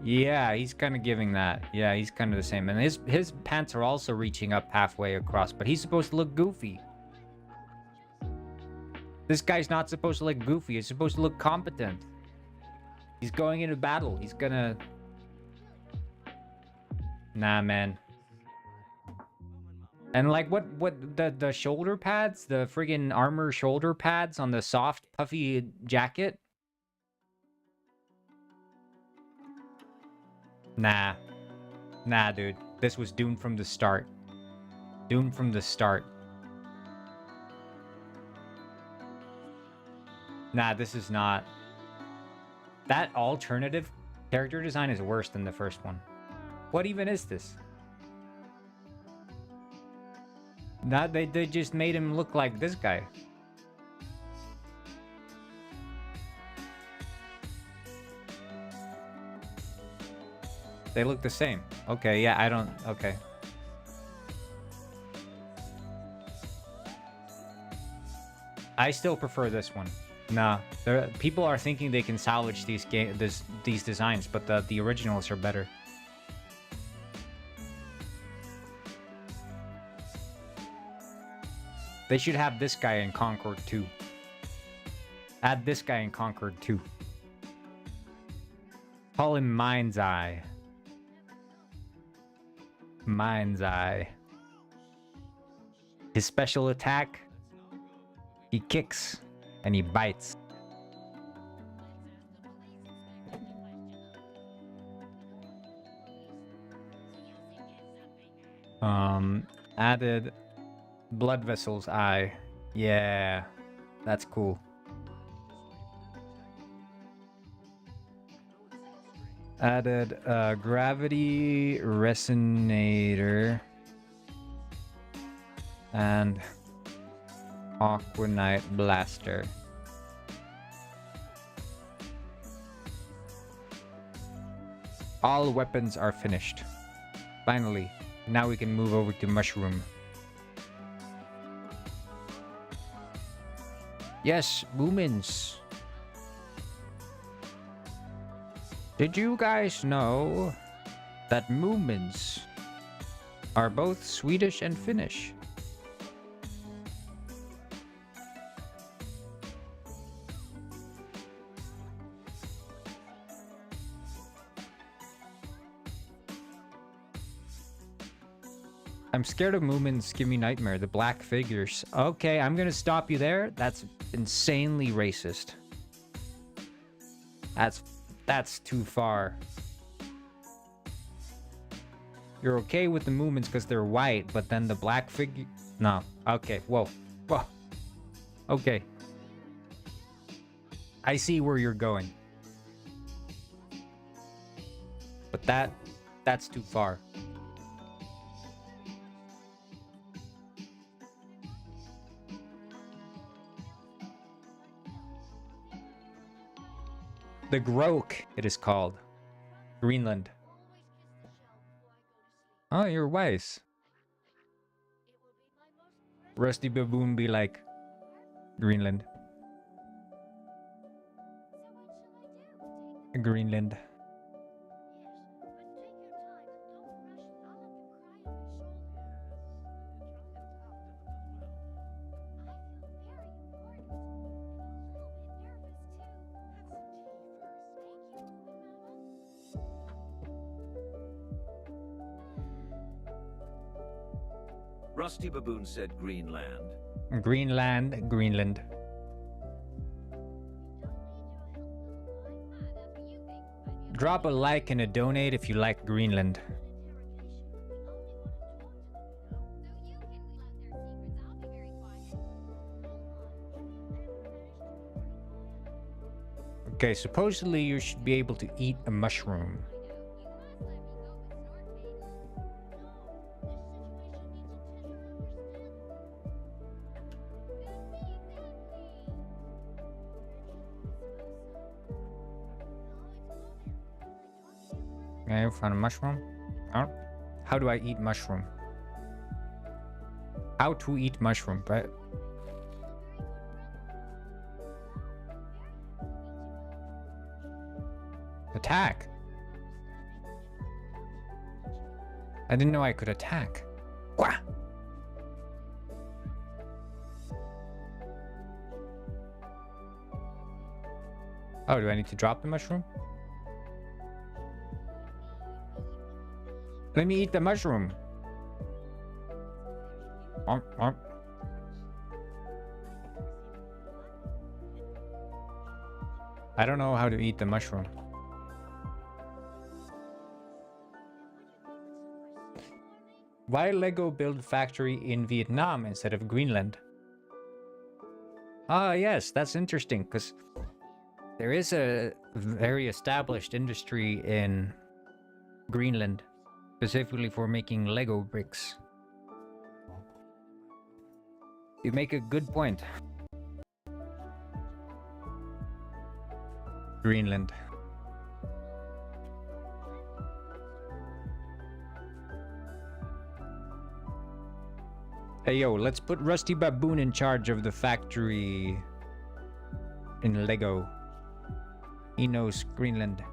Yeah, he's kind of giving that. Yeah, he's kind of the same. And his pants are also reaching up halfway across, but he's supposed to look goofy. This guy's not supposed to look goofy. He's supposed to look competent. He's going into battle. He's gonna... Nah, man. And like, what the shoulder pads? The friggin' armor shoulder pads on the soft, puffy jacket? Nah. Nah, dude. This was doomed from the start. Doomed from the start. Nah, this is not. That alternative character design is worse than the first one. What even is this? Nah, they just made him look like this guy. They look the same. Okay, yeah, I don't... Okay. I still prefer this one. Nah, people are thinking they can salvage these designs, but the originals are better. They should have this guy in Concord 2. Add this guy in Concord 2. Call him Mind's Eye. Mind's Eye. His special attack, he kicks and he bites. Added Blood Vessel's Eye. Yeah, that's cool. Added Gravity Resonator and Aquanite Blaster. All weapons are finished. Finally, now we can move over to Mushroom. Yes, Moomins. Did you guys know that Moomins are both Swedish and Finnish? I'm scared of Moomins give me nightmare, the black figures. Okay, I'm gonna stop you there. That's insanely racist. That's too far. You're okay with the Moomins because they're white, but then the black figure... No. Okay, whoa. Whoa. Okay. I see where you're going. But that's too far. The Grok, it is called. Greenland. Oh, you're wise. Rusty Baboon be like Greenland. Greenland. Rusty Baboon said Greenland. Greenland, Greenland. Drop a like and a donate if you like Greenland. Okay, supposedly you should be able to eat a mushroom. Okay, I found a mushroom. Oh. How do I eat mushroom? How to eat mushroom, right? Attack. I didn't know I could attack. Wah! Oh, do I need to drop the mushroom? Let me eat the mushroom. I don't know how to eat the mushroom. Why Lego build factory in Vietnam instead of Greenland? Ah, yes, that's interesting because there is a very established industry in Greenland, specifically for making Lego bricks. You make a good point. Greenland. Hey yo, let's put Rusty Baboon in charge of the factory in Lego. He knows Greenland.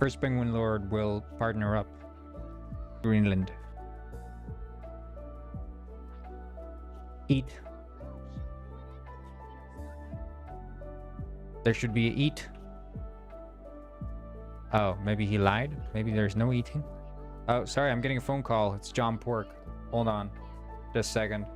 First Penguin Lord will partner up. Greenland. Eat. There should be a eat. Oh, maybe he lied? Maybe there's no eating? Oh, sorry, I'm getting a phone call. It's John Pork. Hold on. Just a second.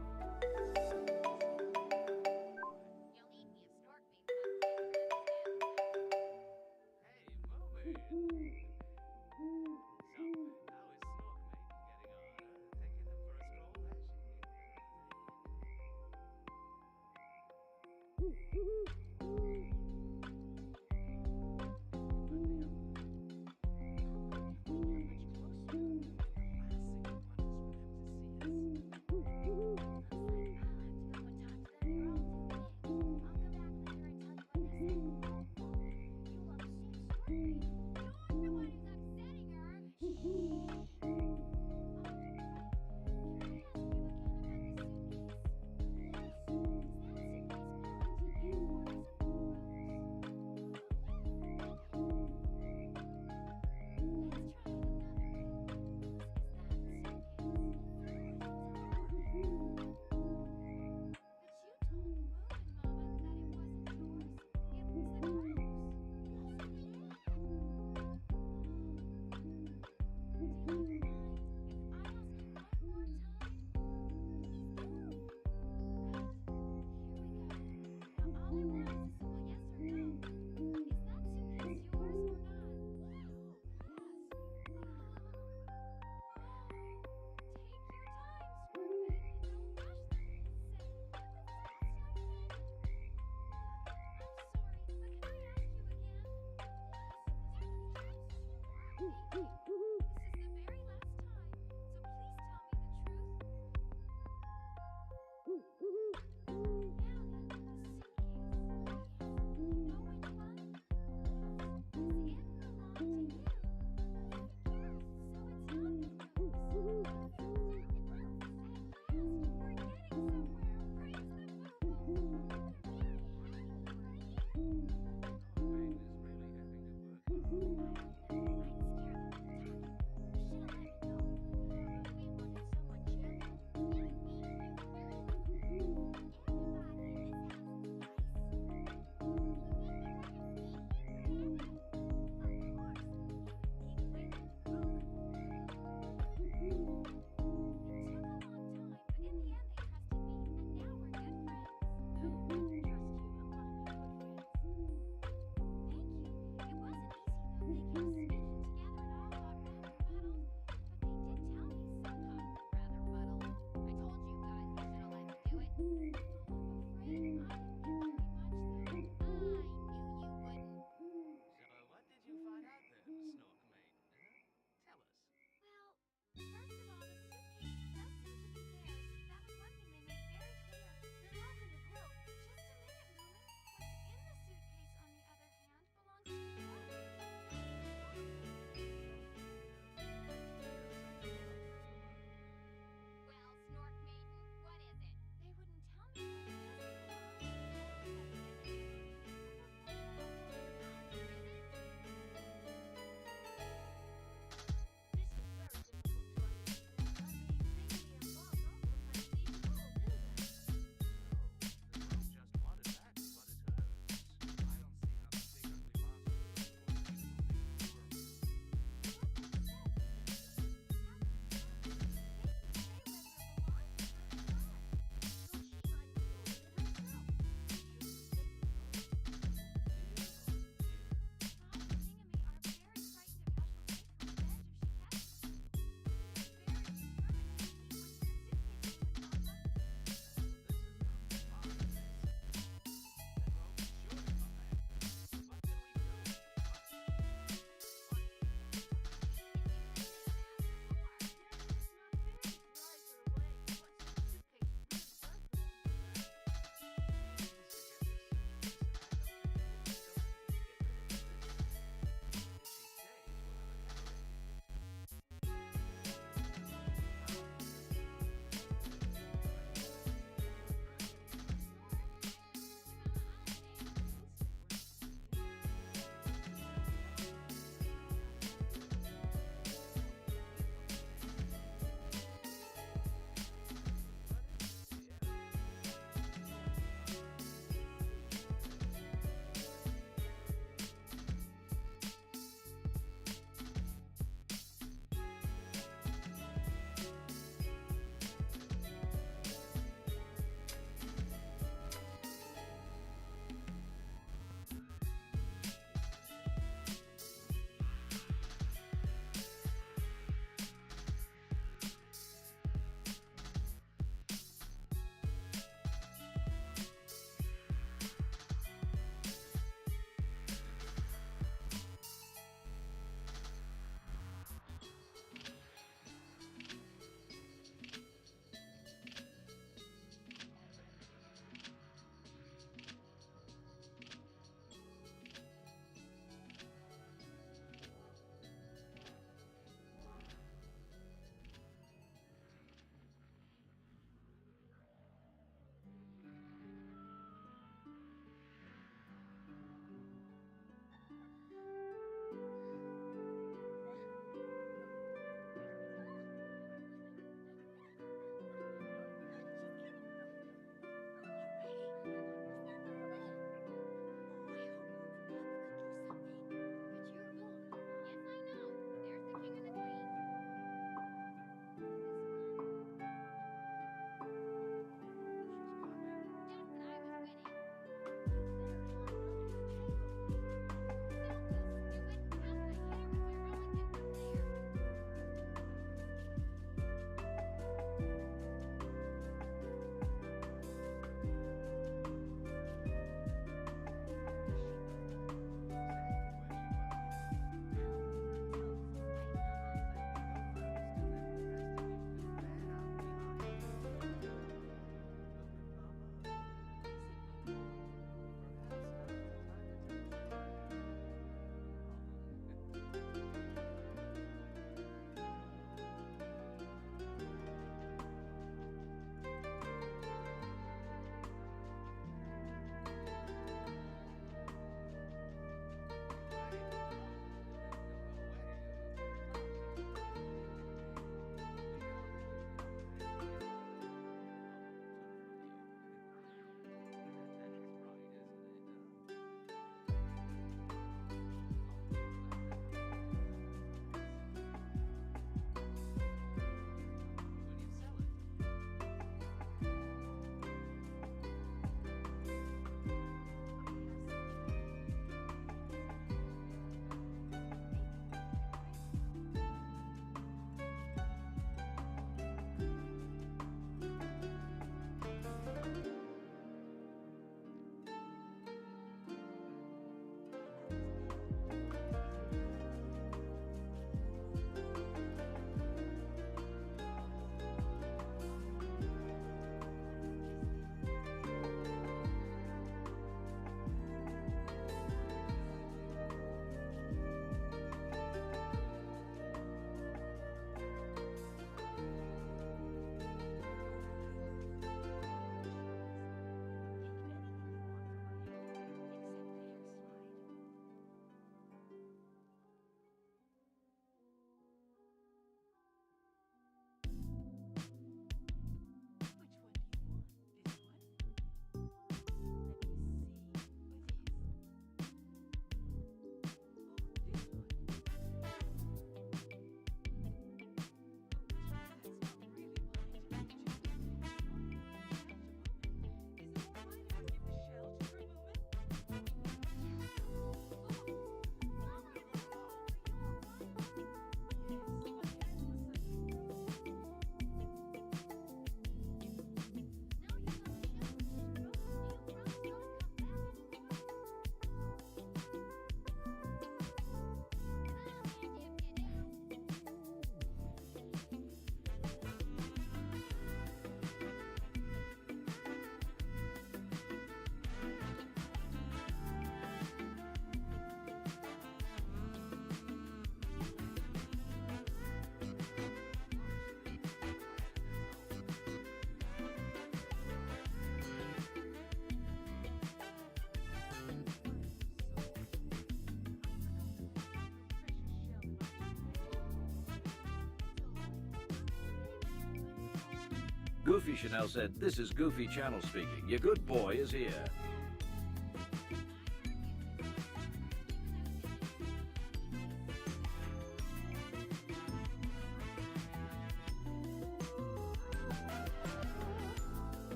Goofy Chanel said, "This is Goofy Channel speaking. Your good boy is here."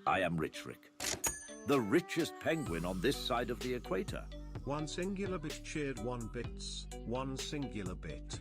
I am Rich Rick, the richest penguin on this side of the equator. One singular bit cheered 1 bits, 1 singular bit.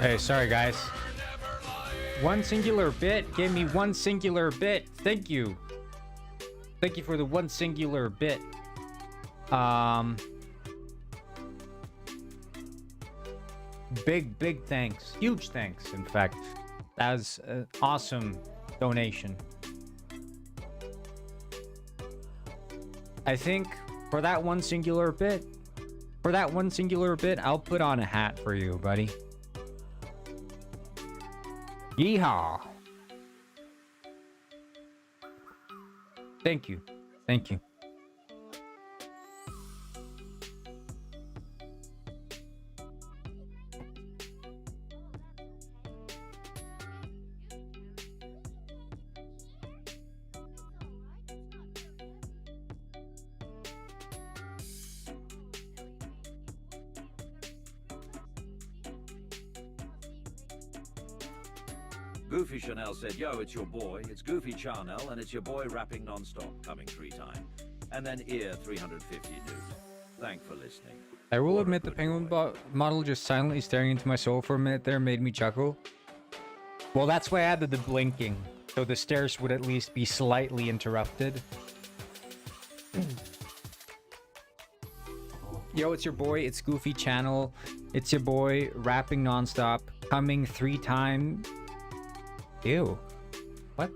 Hey, sorry guys. One singular bit. Give me one singular bit. Thank you. Thank you for the one singular bit. Big thanks. Huge thanks, in fact. That was an awesome donation. I think for that one singular bit, I'll put on a hat for you, buddy. Yeehaw. Thank you. Thank you. Goofy Chanel said, yo, it's your boy, it's Goofy Charnel, and it's your boy rapping non-stop, coming 3 times. And then ear 350 dudes. Thanks for listening. I will admit the penguin model just silently staring into my soul for a minute there made me chuckle. Well, that's why I added the blinking, so the stares would at least be slightly interrupted. Yo, it's your boy, it's Goofy Channel. It's your boy, rapping nonstop, coming 3 times. Ew. What?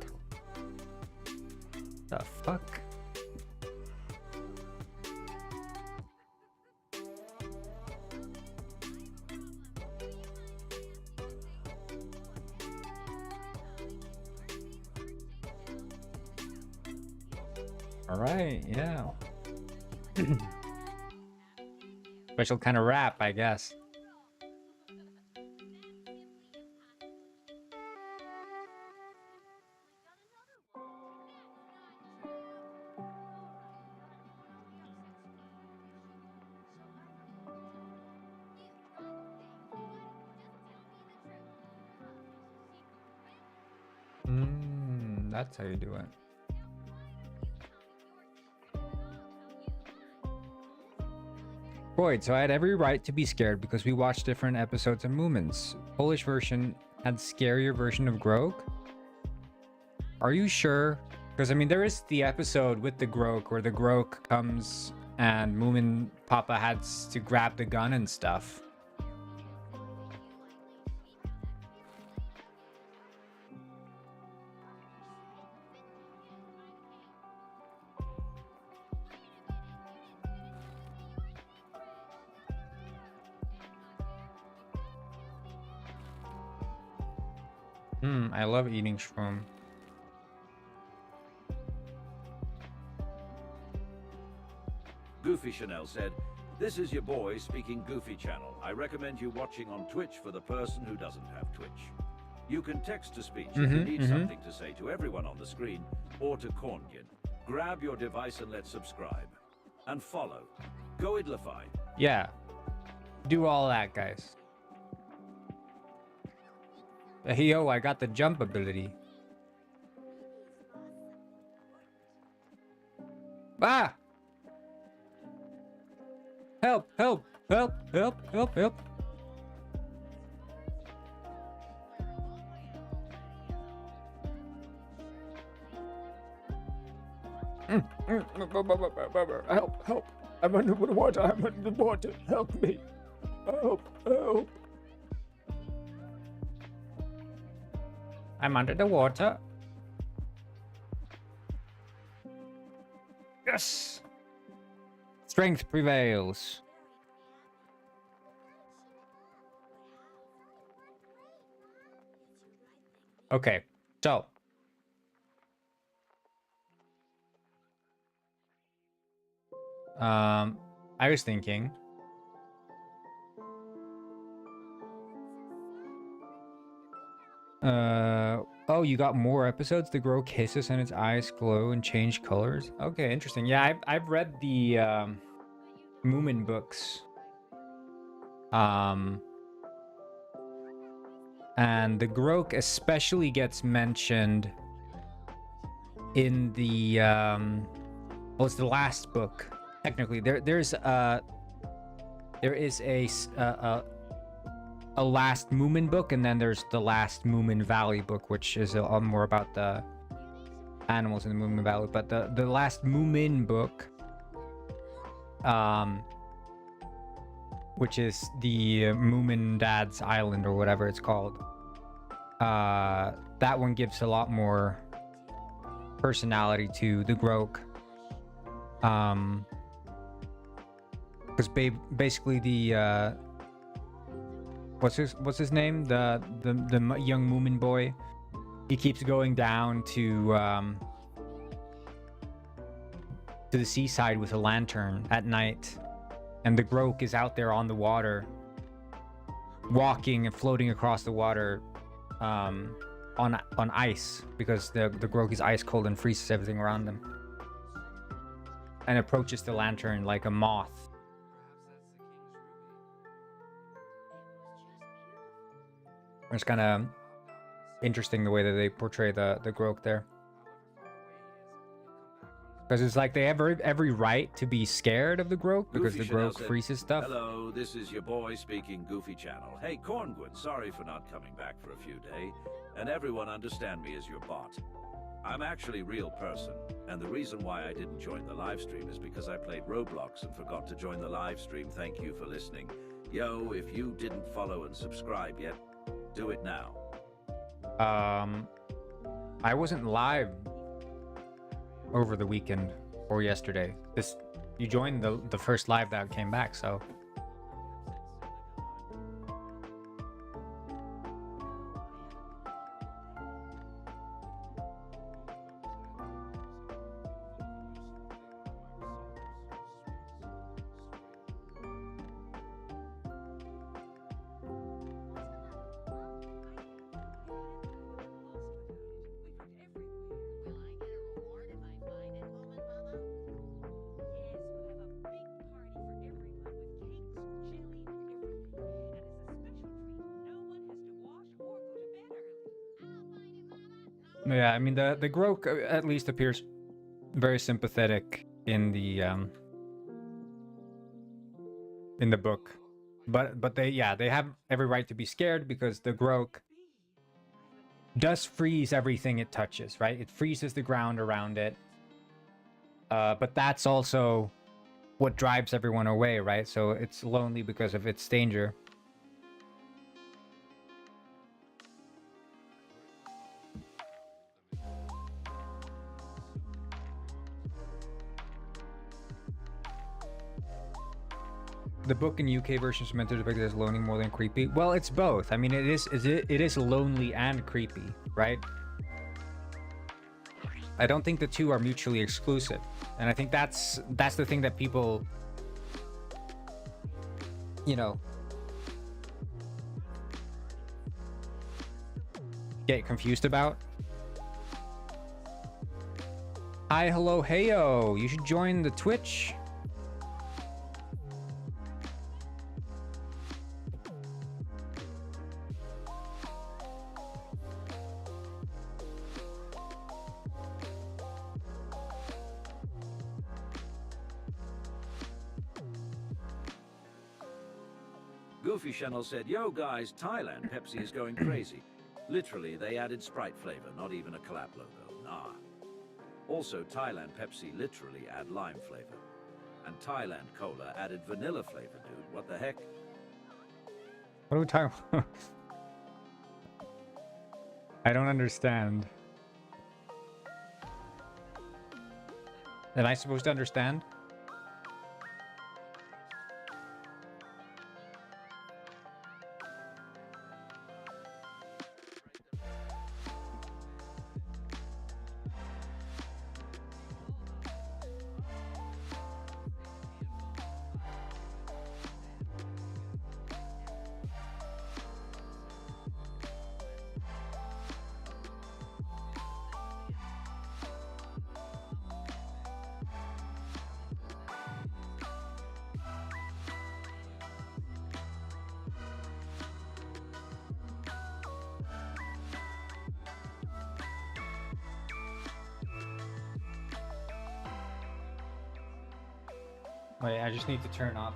The fuck? Alright, yeah. Special kind of rap, I guess. That's how you do it. Boyd, so I had every right to be scared because we watched different episodes of Moomins. Polish version had scarier version of Grog. Are you sure? Because I mean, there is the episode with the Grog where the Grog comes and Moomin Papa has to grab the gun and stuff. I love eating shroom. Goofy Chanel said, this is your boy speaking Goofy Channel. I recommend you watching on Twitch for the person who doesn't have Twitch. You can text to speech if you need something to say to everyone on the screen or to Korngin. Grab your device and let's subscribe. And follow. Go Idlify. Yeah. Do all that, guys. Yo, I got the jump ability. Ah! Help, help, help, help, help, help. Help, help. I'm under the water, I'm under the water. Help me. Help, help. I'm under the water. Yes! Strength prevails. Okay, so. I was thinking. Oh, you got more episodes? The Grog hisses and its eyes glow and change colors. Okay, interesting. Yeah, I've read the Moomin books. And the Grog especially gets mentioned in the well, it's the last book. Technically, there is a a Last Moomin book, and then there's the Last Moomin Valley book, which is more about the animals in the Moomin Valley. But the Last Moomin book, which is the Moomin Dad's Island or whatever it's called, that one gives a lot more personality to the Groke. Because basically the what's his name, the young Moomin boy, he keeps going down to the seaside with a lantern at night, and the Groke is out there on the water, walking and floating across the water on ice, because the Groke is ice cold and freezes everything around them, and approaches the lantern like a moth. It's kind of interesting the way that they portray the Groke there, because it's like they have every right to be scared of the Groke, because Goofy the Groke Chanel said, freezes stuff. Hello, this is your boy speaking Goofy Channel. Hey, Cornwood, sorry for not coming back for a few days, and everyone understand me as your bot. I'm actually a real person, and the reason why I didn't join the live stream is because I played Roblox and forgot to join the live stream. Thank you for listening. Yo, if you didn't follow and subscribe yet, do it now. I wasn't live over the weekend or yesterday. You joined the first live that came back, so yeah, I mean the Groke at least appears very sympathetic in the book, but they have every right to be scared, because the Groke does freeze everything it touches, right? It freezes the ground around it, but that's also what drives everyone away, right? So it's lonely because of its danger. The book and UK version is meant to depict it as lonely more than creepy. Well, it's both. I mean, it is lonely and creepy, right? I don't think the two are mutually exclusive, and I think that's the thing that people, get confused about. Hi, hello, heyo. You should join the Twitch. Goofy Channel said, yo guys, Thailand Pepsi is going crazy. Literally, they added Sprite flavor, not even a collab logo. Nah. Also, Thailand Pepsi literally add lime flavor. And Thailand Cola added vanilla flavor, dude. What the heck? What are we talking about? I don't understand. Am I supposed to understand? Wait, I just need to turn off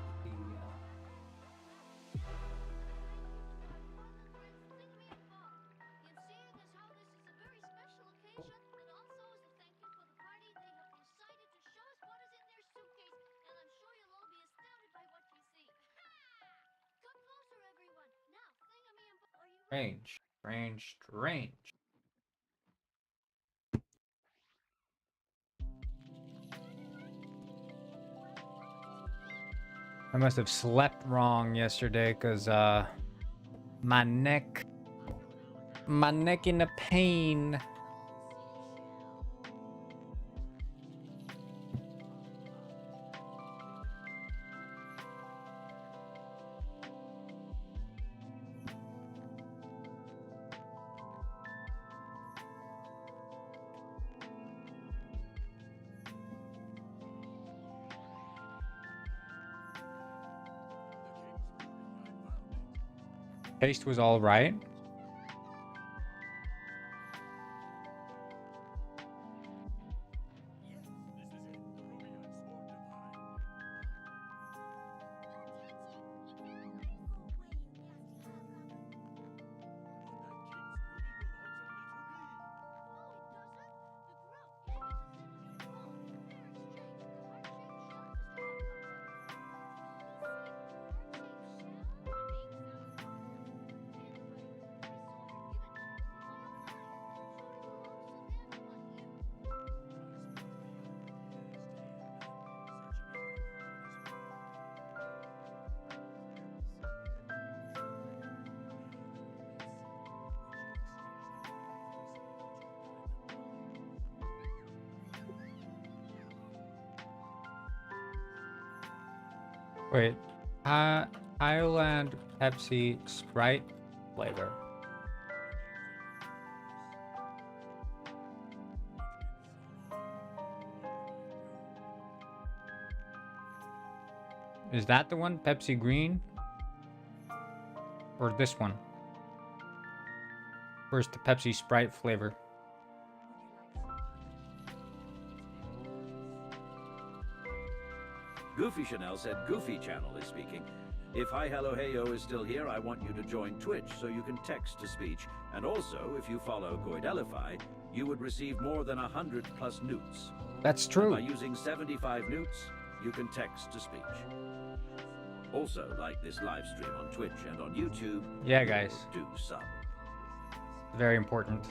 Strange, strange, strange. I must have slept wrong yesterday because my neck in a pain. Taste was all right. Wait, Highland Pepsi Sprite flavor. Is that the one, Pepsi Green? Or this one? Where's the Pepsi Sprite flavor? Goofy Chanel said Goofy Channel is speaking. If Hi Hello Heyo is still here, I want you to join Twitch so you can text to speech. And also, if you follow Goidelify, you would receive more than 100 plus newts. That's true. And by using 75 newts, you can text to speech. Also, like this live stream on Twitch and on YouTube. Yeah, guys. Do sub. Very important.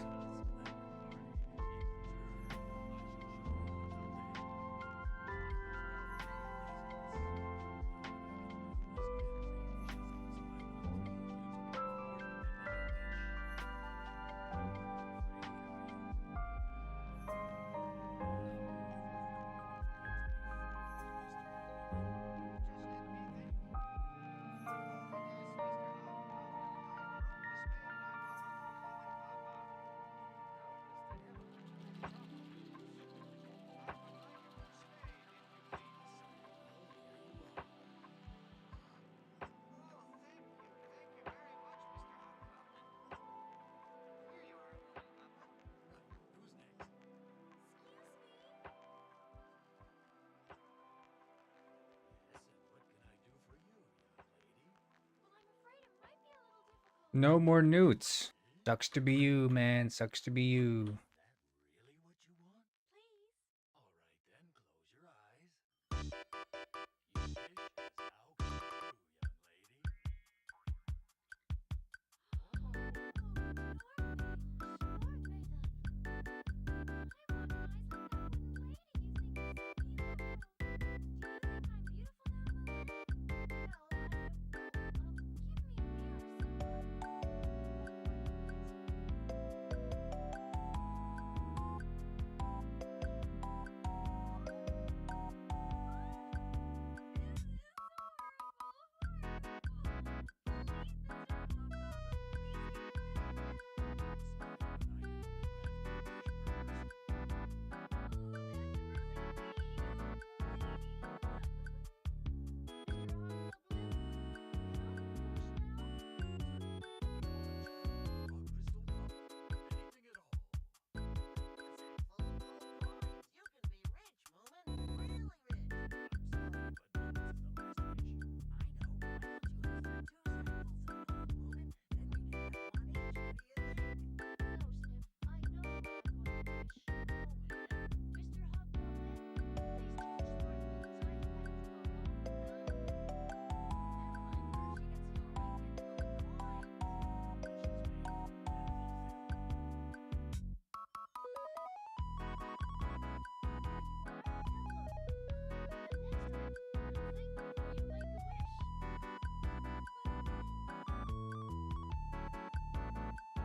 No more newts. Sucks to be you, man. Sucks to be you.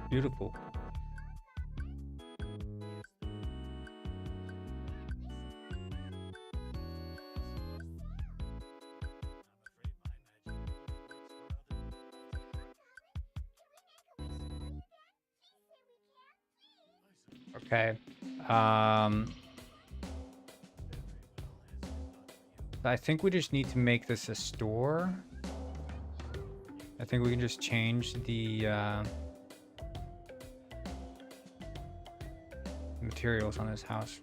Beautiful. Okay. I think we just need to make this a store. I think we can just change the materials on this house.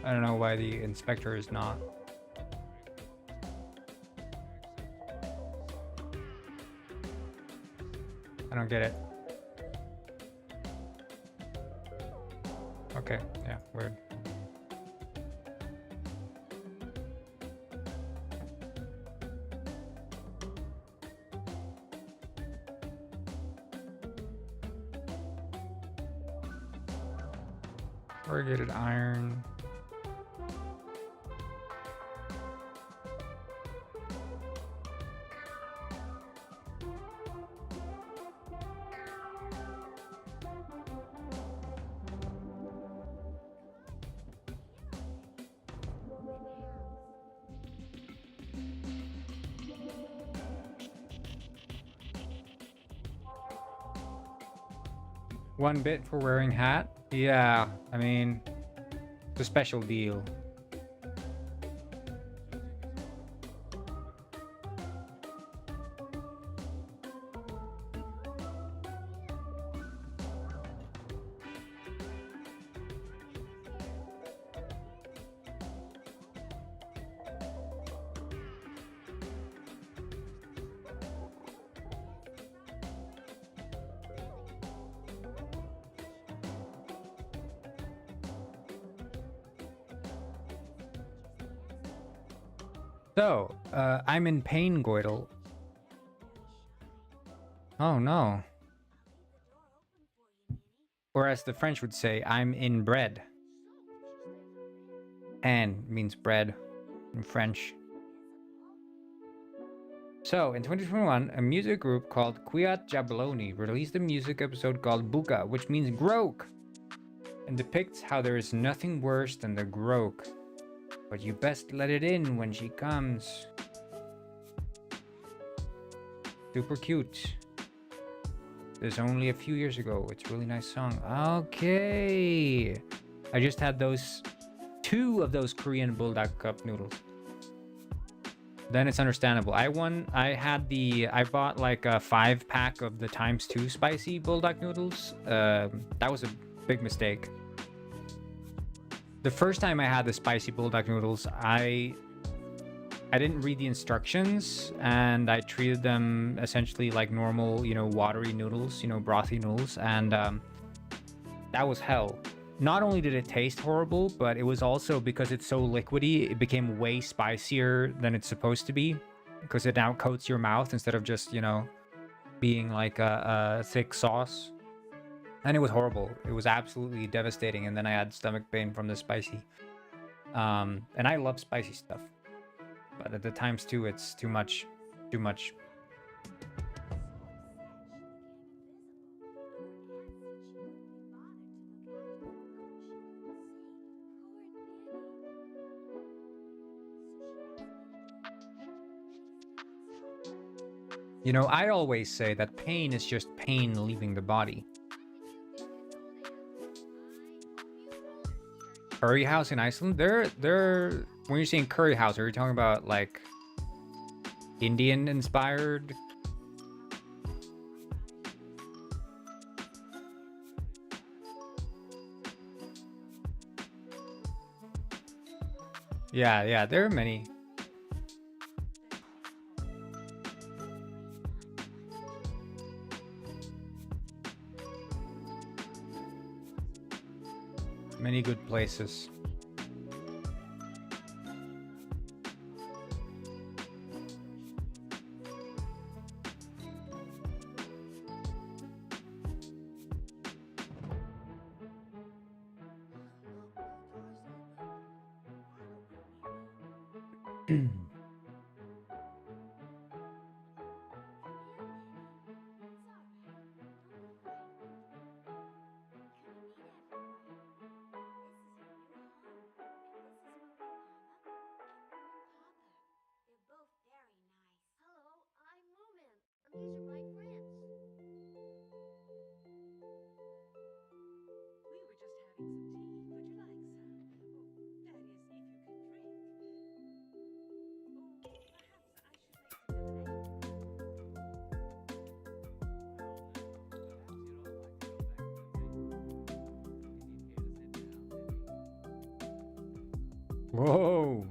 I don't know why the inspector is not. I don't get it. Okay, yeah, weird. Corrugated iron. One bit for wearing hat? Yeah, I mean, it's a special deal. So, I'm in pain, Goidel. Oh no. Or as the French would say, I'm in bread. An means bread in French. So, in 2021, a music group called Quiat Jabloni released a music episode called Buka, which means Grok, and depicts how there is nothing worse than the Grok. But you best let it in when she comes. Super cute. This only a few years ago. It's a really nice song. Okay. I just had two of those Korean Bulldog Cup noodles. Then it's understandable. I bought like a 5-pack of the ×2 spicy Bulldog noodles. That was a big mistake. The first time I had the spicy Bulldog noodles, I didn't read the instructions, and I treated them essentially like normal, watery noodles, brothy noodles, and that was hell. Not only did it taste horrible, but it was also, because it's so liquidy, it became way spicier than it's supposed to be, because it now coats your mouth instead of just, being like a thick sauce. And it was horrible. It was absolutely devastating. And then I had stomach pain from the spicy. And I love spicy stuff. But at the ×2, it's too much. Too much. I always say that pain is just pain leaving the body. Curry house in Iceland? They're when you're saying curry house, are you talking about like Indian inspired? Yeah, there are many. Many good places. Whoa.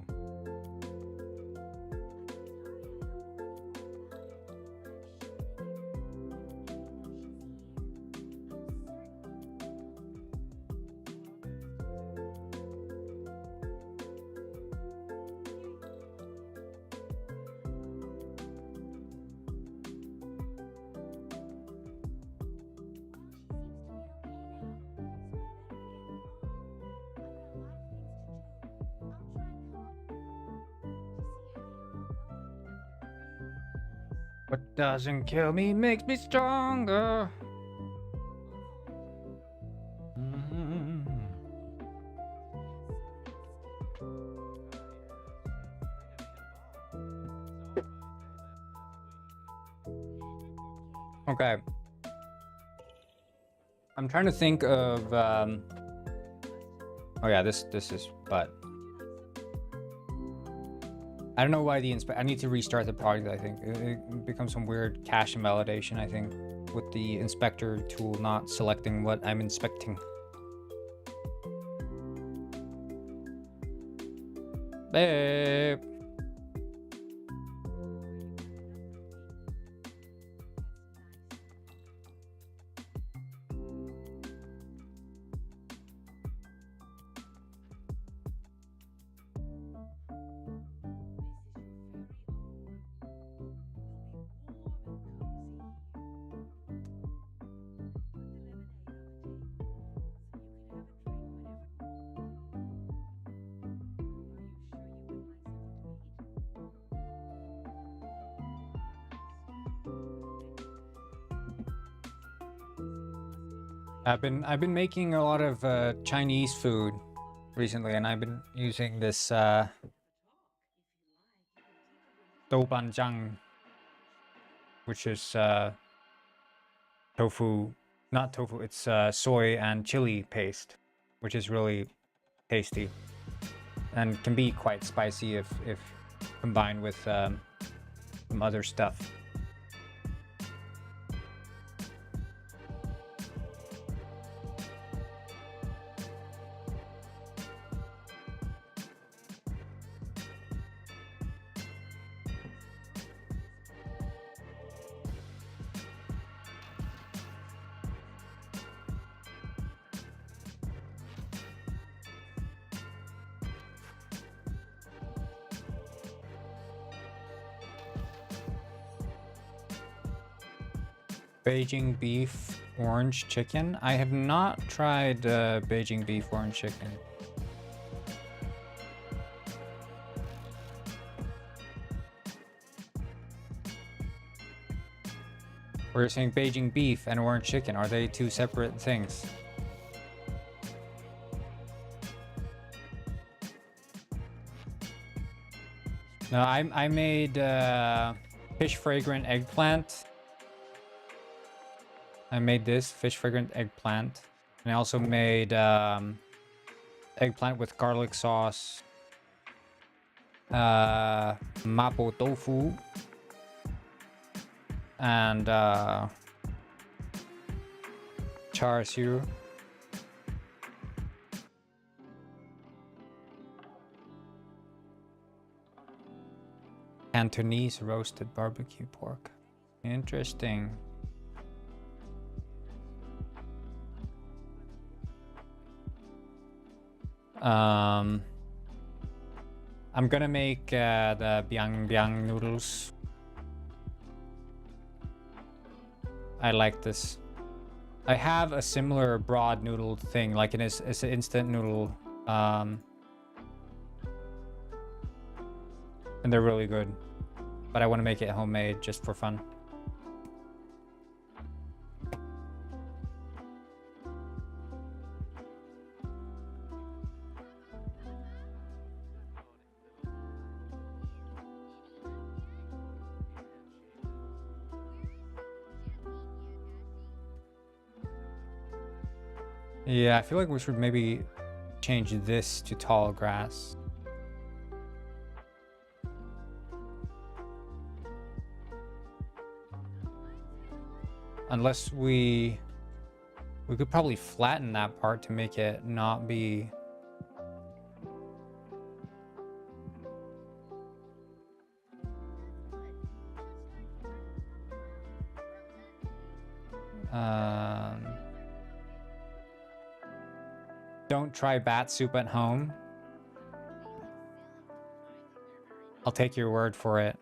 What doesn't kill me makes me stronger. Okay. I'm trying to think of oh yeah, this is, but I don't know why the I need to restart the project. I think it becomes some weird cache invalidation, I think, with the inspector tool not selecting what I'm inspecting. Babe. I've been making a lot of Chinese food recently, and I've been using this doubanjiang, which is tofu, not tofu, it's soy and chili paste, which is really tasty and can be quite spicy if combined with some other stuff. Beijing beef orange chicken. I have not tried Beijing beef orange chicken. We're saying Beijing beef and orange chicken. Are they two separate things? No, I made fish fragrant eggplant. I made this fish fragrant eggplant, and I also made eggplant with garlic sauce, mapo tofu, and char siu. Cantonese roasted barbecue pork. Interesting. I'm gonna make the biang biang noodles. I like this. I have a similar broad noodle thing, like it's an instant noodle. and they're really good. But I want to make it homemade just for fun. Yeah, I feel like we should maybe change this to tall grass. Unless we could probably flatten that part to make it not be don't try bat soup at home. I'll take your word for it.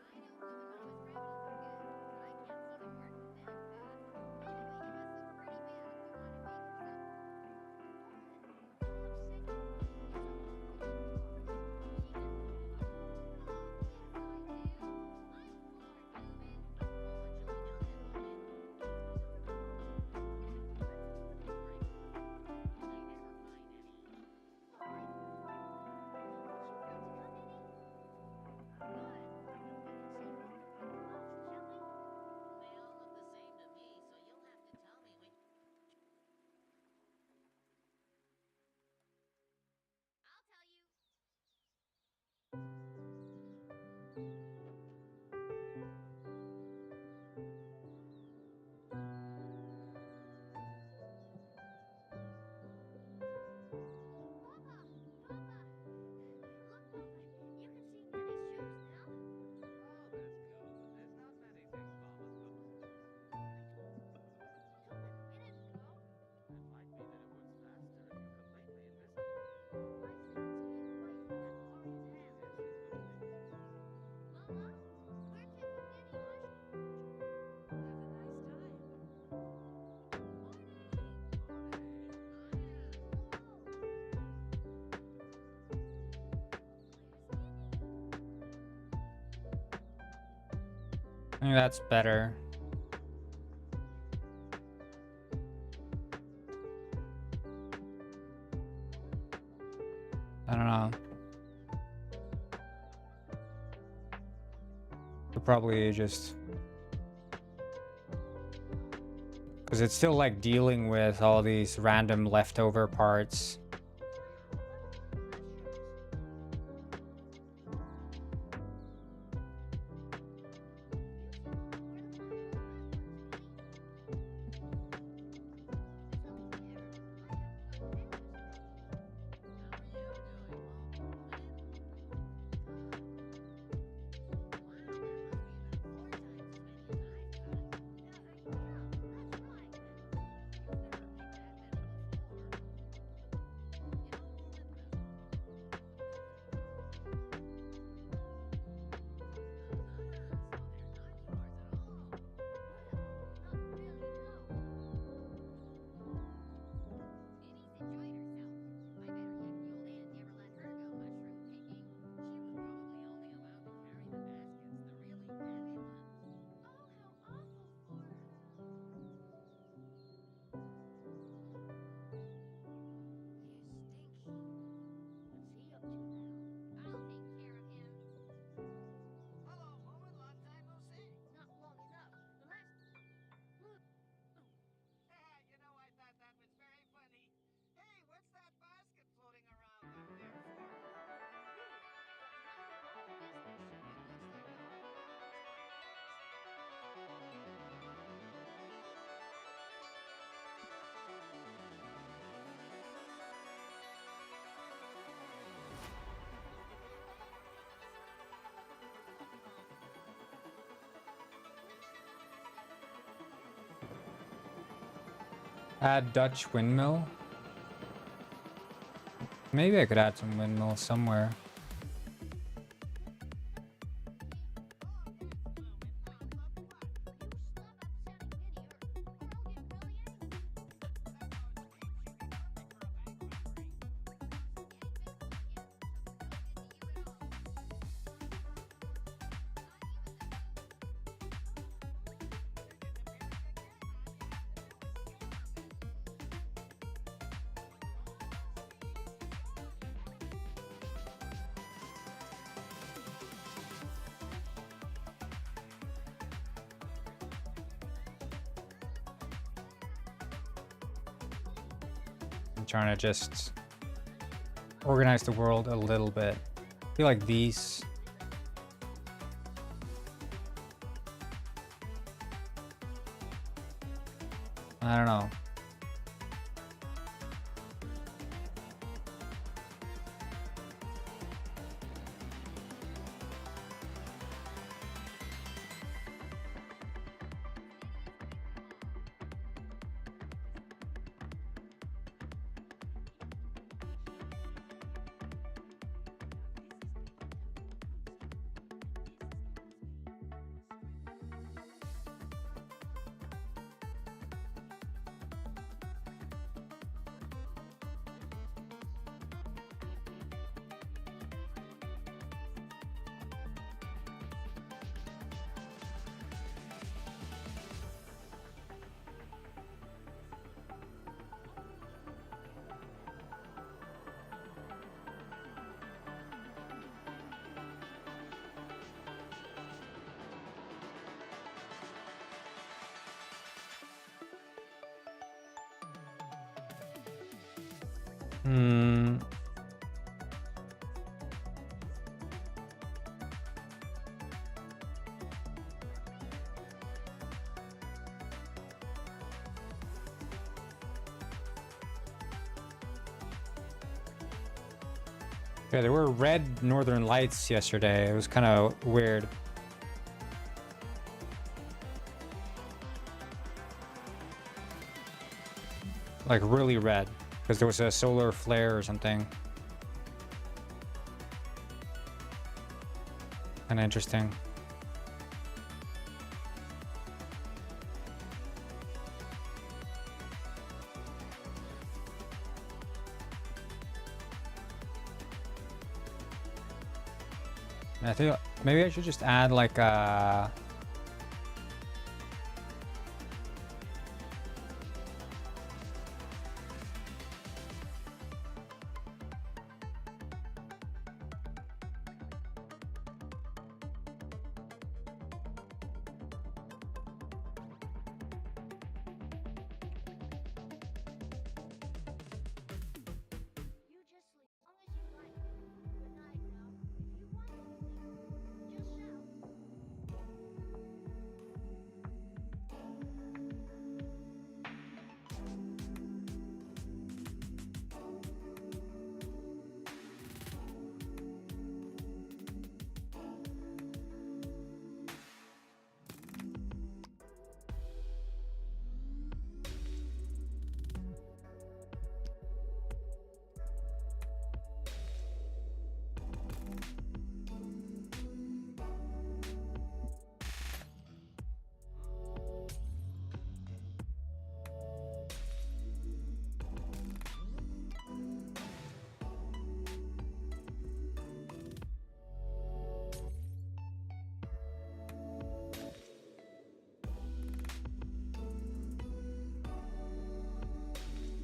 I think that's better. I don't know. We'll probably just... because it's still like dealing with all these random leftover parts. Add Dutch windmill. Maybe I could add some windmill somewhere. I'm trying to just organize the world a little bit. I feel like these... I don't know. Yeah, there were red northern lights yesterday. It was kind of weird. Like really red, because there was a solar flare or something. Kind of interesting. I think maybe I should just add like a...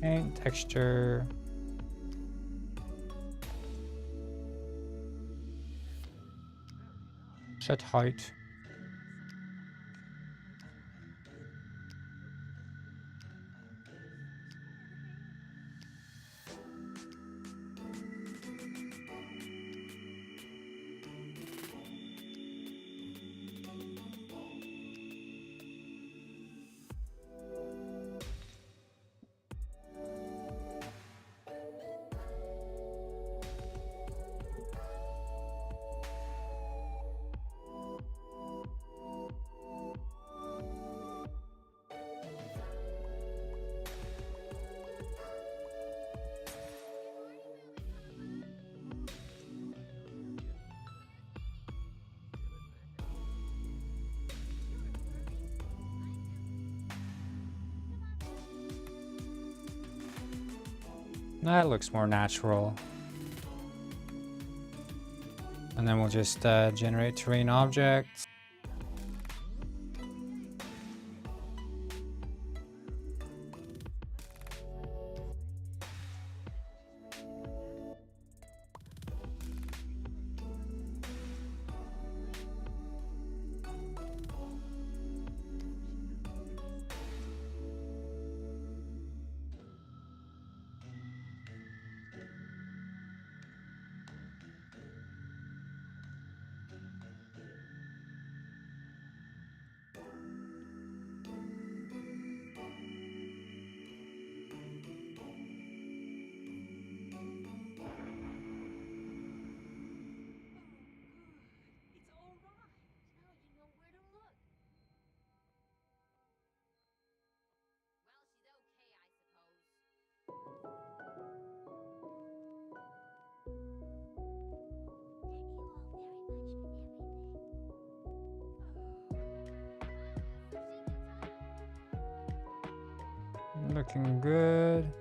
Paint, texture. Set height. That looks more natural. And then we'll just generate terrain objects. Looking good.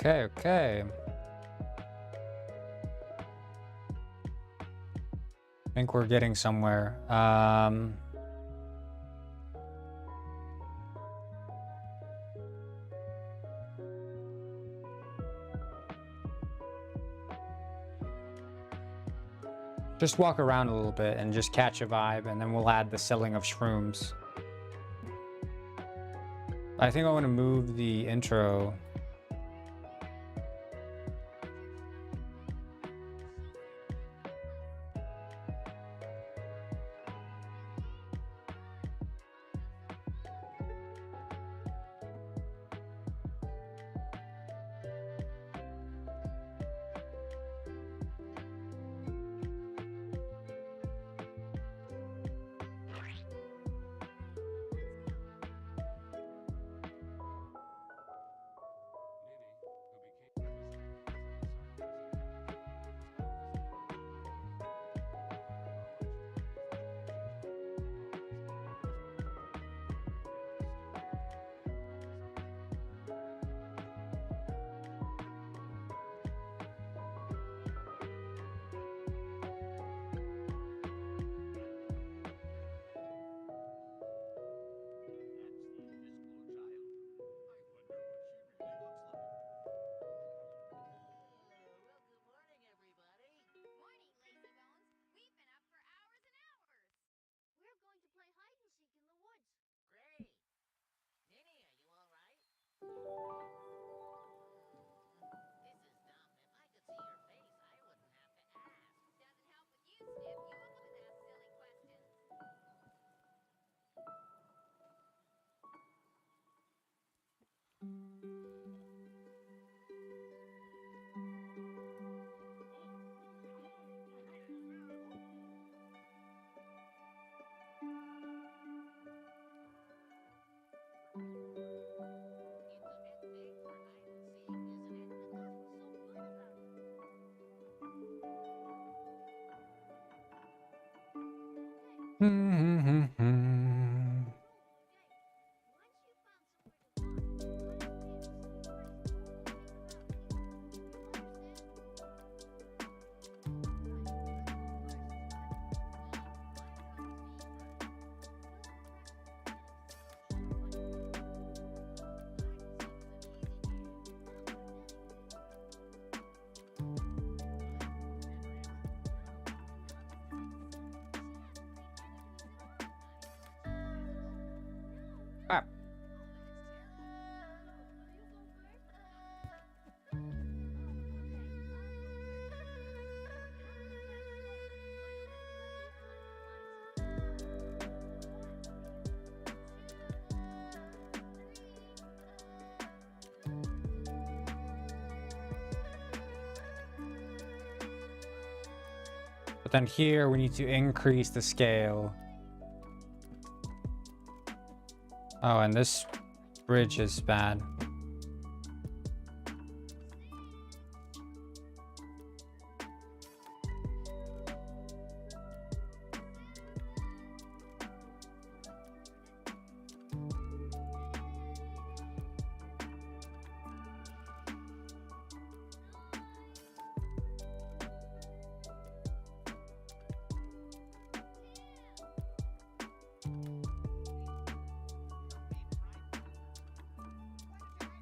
Okay. I think we're getting somewhere. Just walk around a little bit and just catch a vibe, and then we'll add the selling of shrooms. I think I want to move the intro. But then here we need to increase the scale. Oh, and this bridge is bad.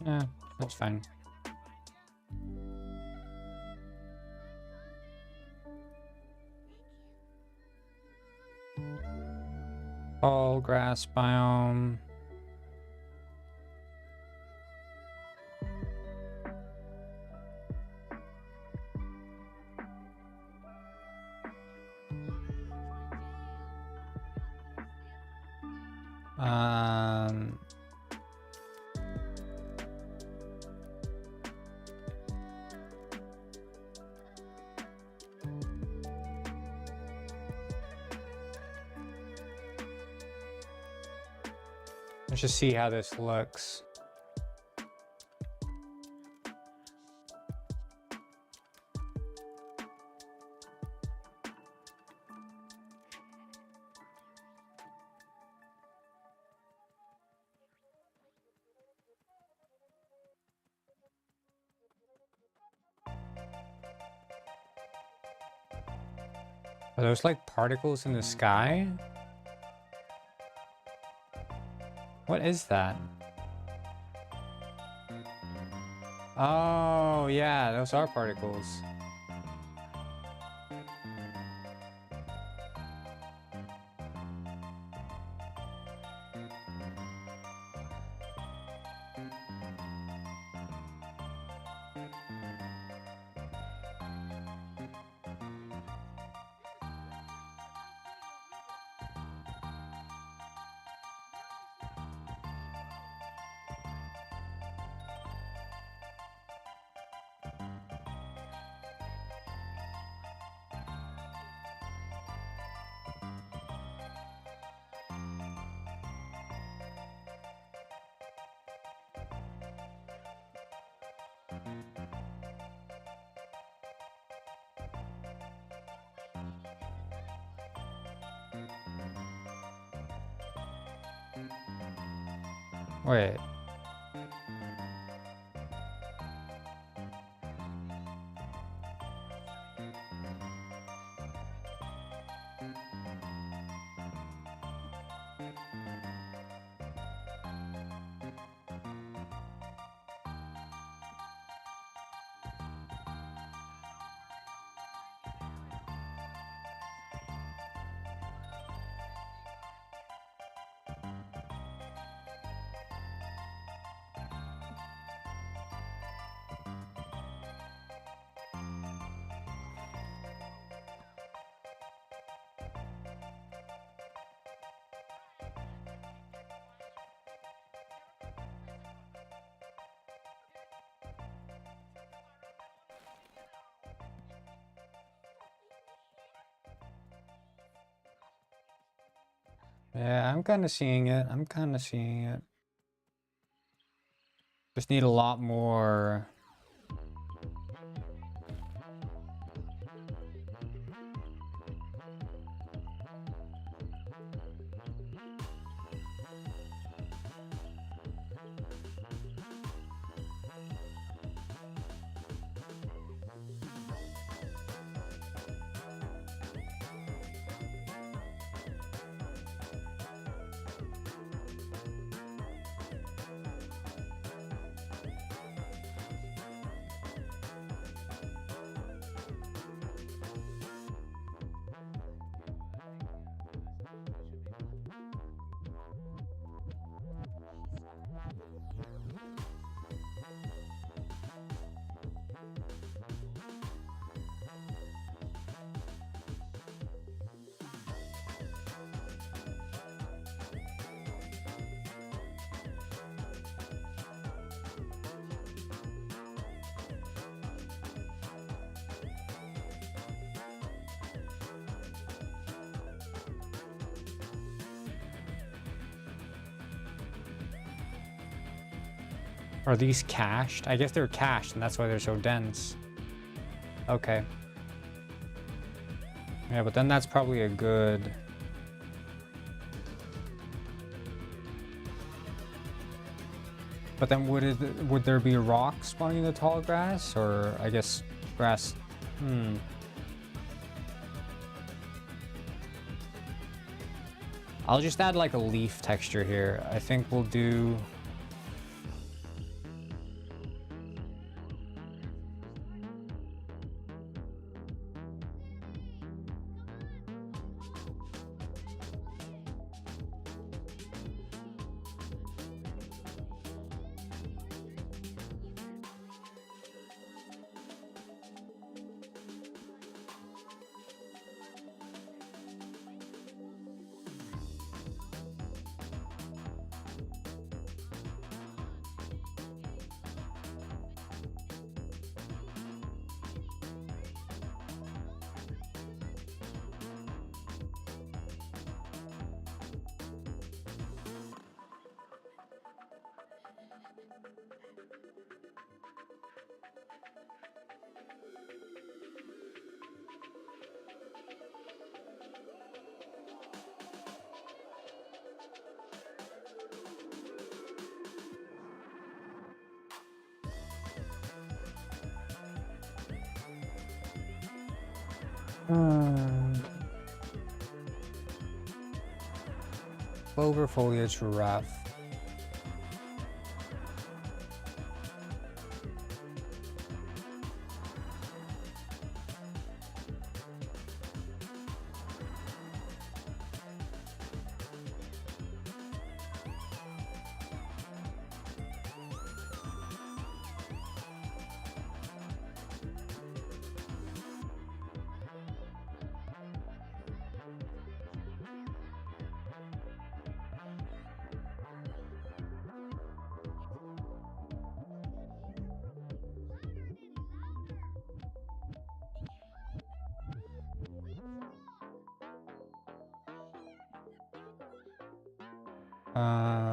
Yeah, that's fine. Tall grass biome. Um... Let's just see how this looks. Are those like particles in the sky? What is that? Oh, yeah, those are particles. Wait. Yeah, I'm kind of seeing it. I'm kind of seeing it. Just need a lot more. Are these cached? I guess they're cached, and that's why they're so dense. Okay. Yeah, but then that's probably a good... But then would there be rocks spawning in the tall grass? Or I guess grass... I'll just add like a leaf texture here. I think we'll do... Clover foliage rough.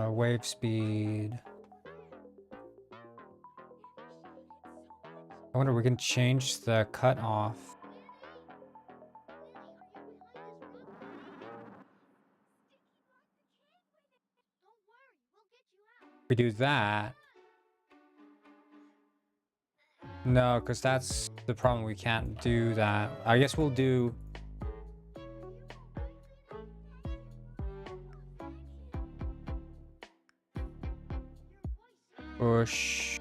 Wave speed. I wonder if we can change the cutoff. We do that. No, because that's the problem. We can't do that. I guess we'll do. Push.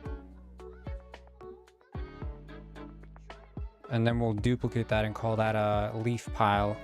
And then we'll duplicate that and call that a leaf pile.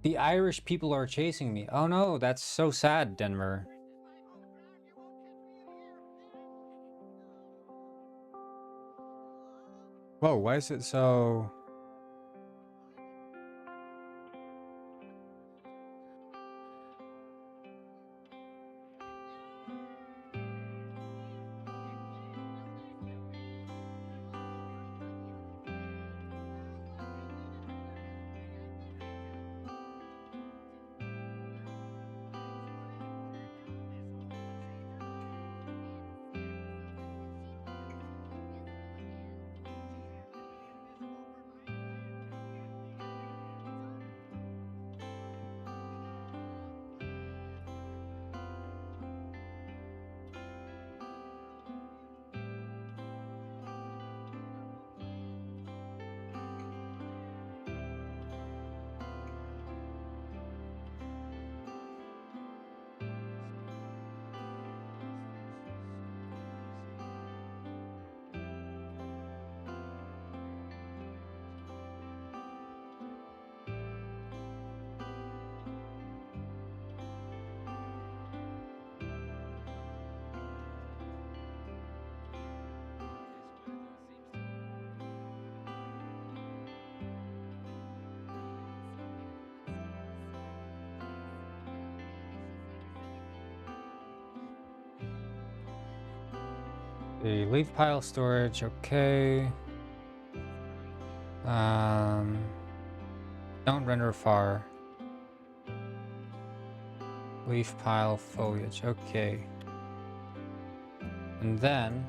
The Irish people are chasing me. Oh no, that's so sad, Denver. Whoa, why is it so... The leaf pile storage, okay. Don't render far. Leaf pile, foliage. Okay. And then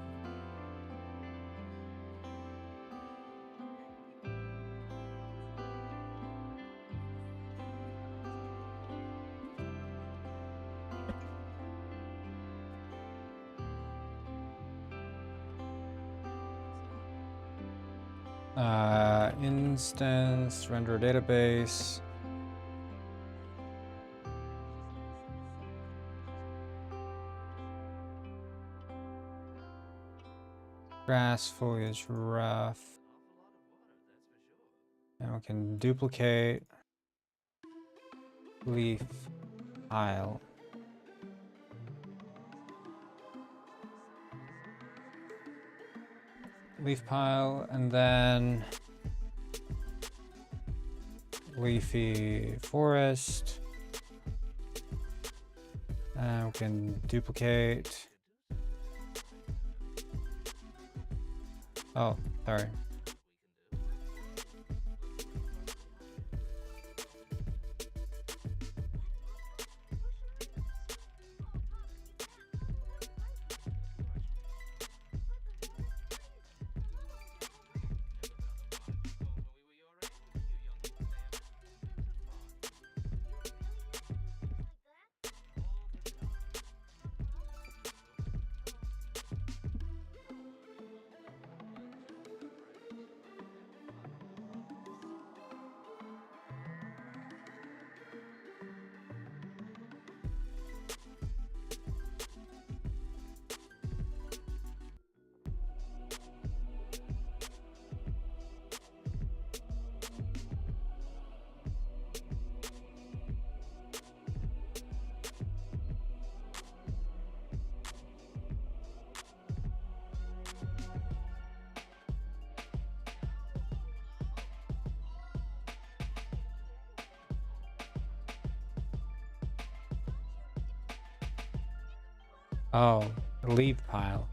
instance, render a database. Grass, foliage, rough. And we can duplicate leaf pile. Leaf pile, and then leafy forest. And we can duplicate. Oh, sorry. Oh, leaf pile.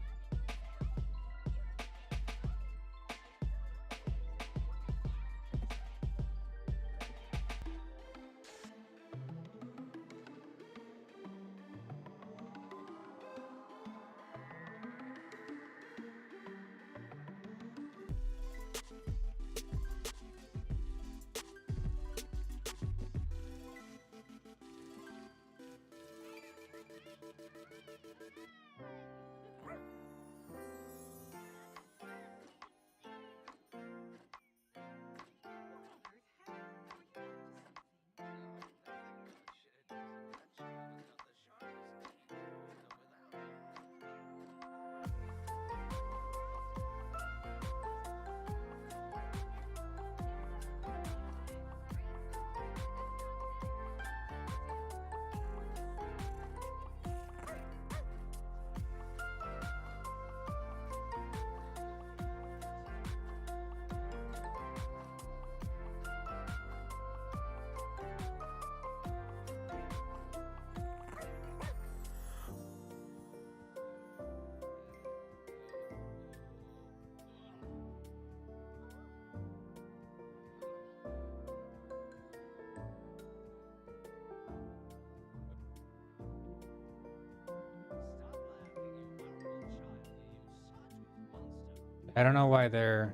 I don't know why they're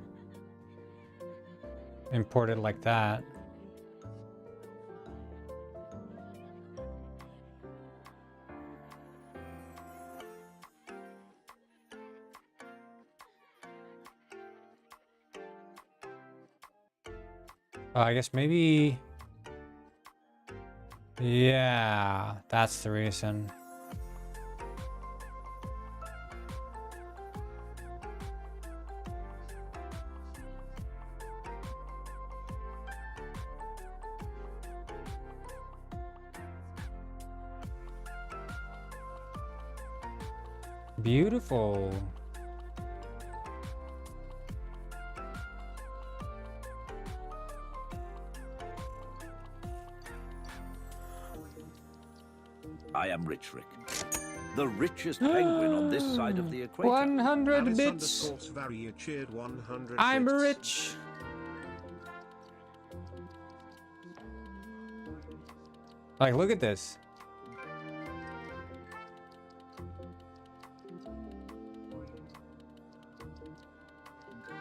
imported like that. I guess maybe... Yeah, that's the reason. Beautiful. I am Rich Rick, the richest penguin on this side of the equator. 100 bits. Cheered 100 I'm bits. rich. Like, look at this.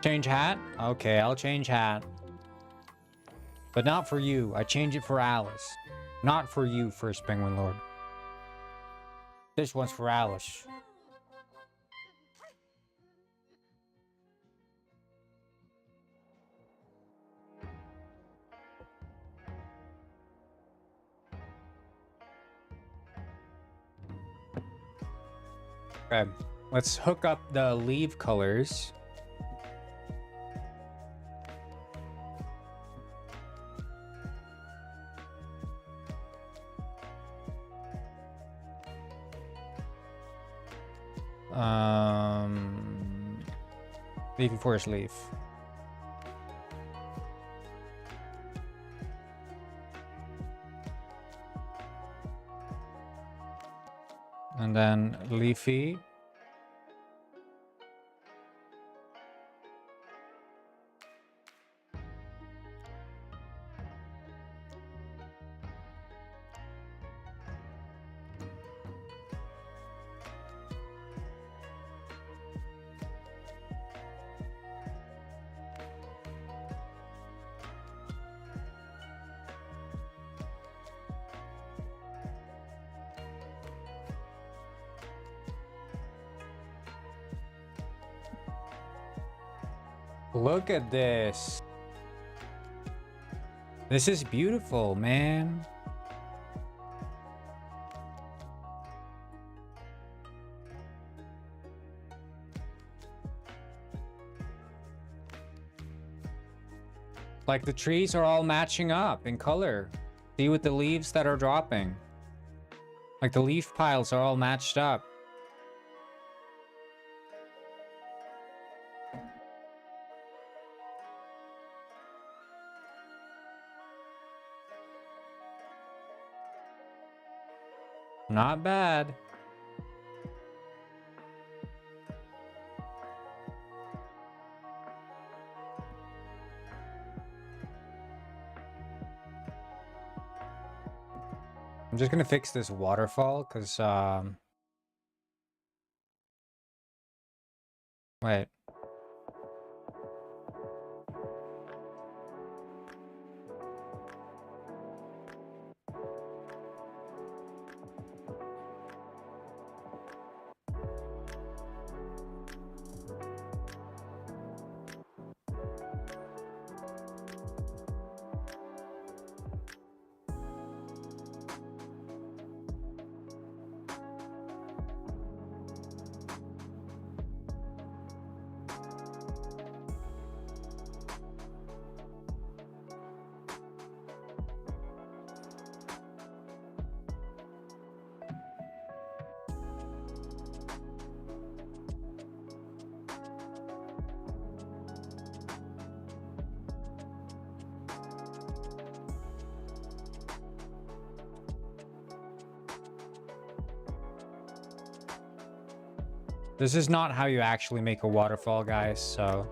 Change hat? Okay, I'll change hat. But not for you. I change it for Alice. Not for you, First Penguin Lord. This one's for Alice. Okay, let's hook up the leaf colors. Leafy forest leaf. And then leafy. Look at this. This is beautiful, man. Like the trees are all matching up in color. See with the leaves that are dropping. Like the leaf piles are all matched up. Not bad. I'm just gonna fix this waterfall because wait. This is not how you actually make a waterfall, guys, so...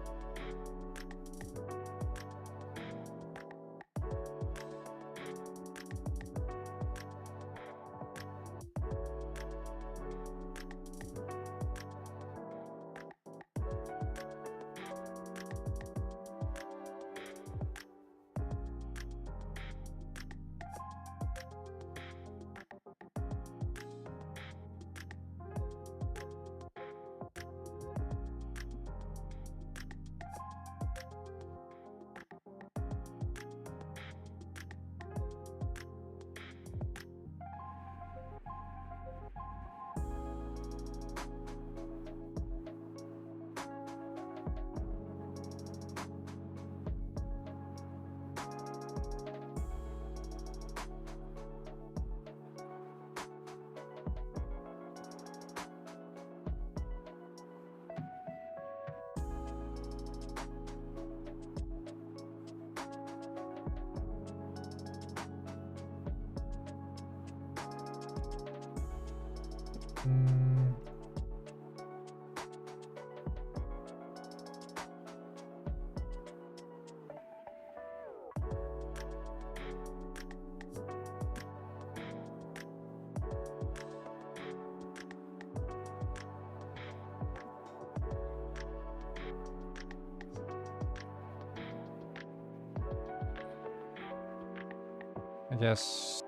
I guess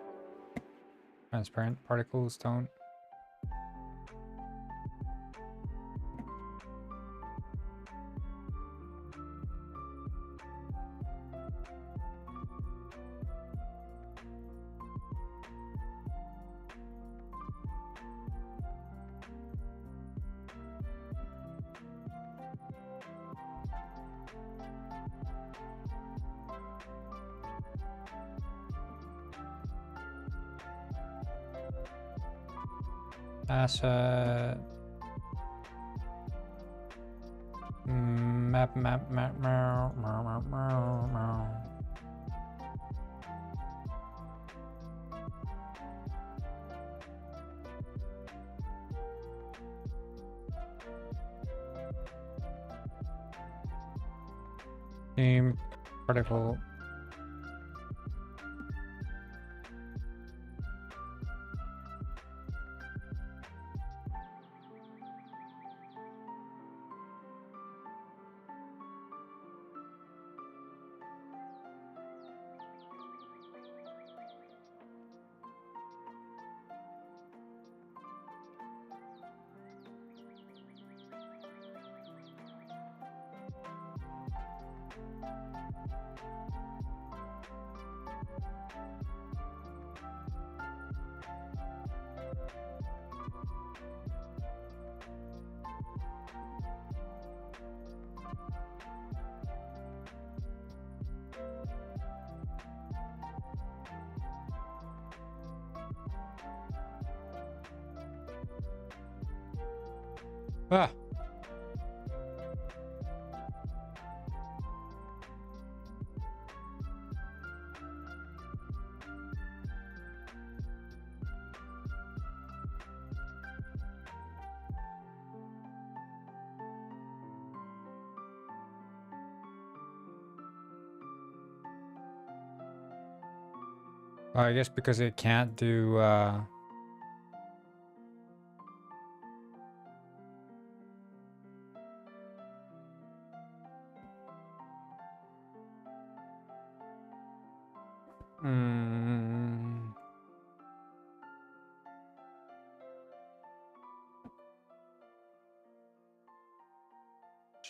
transparent particles don't. Asset. Map. Team particle. Ah. I guess because it can't do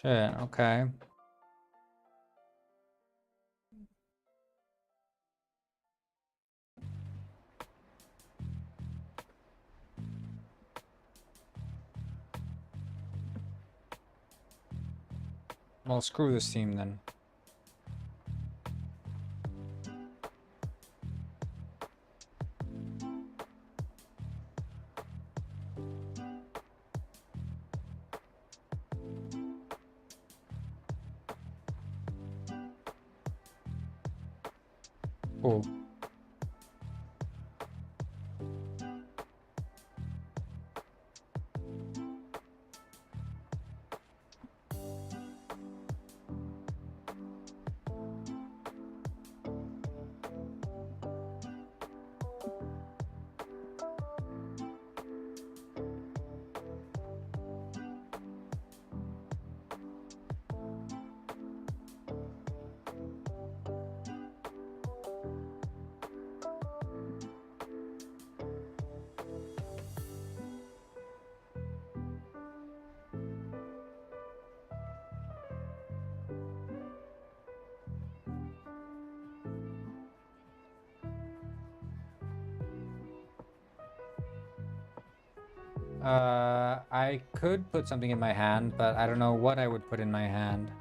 shit, okay. Well, screw this team then. Cool. I could put something in my hand, but I don't know what I would put in my hand.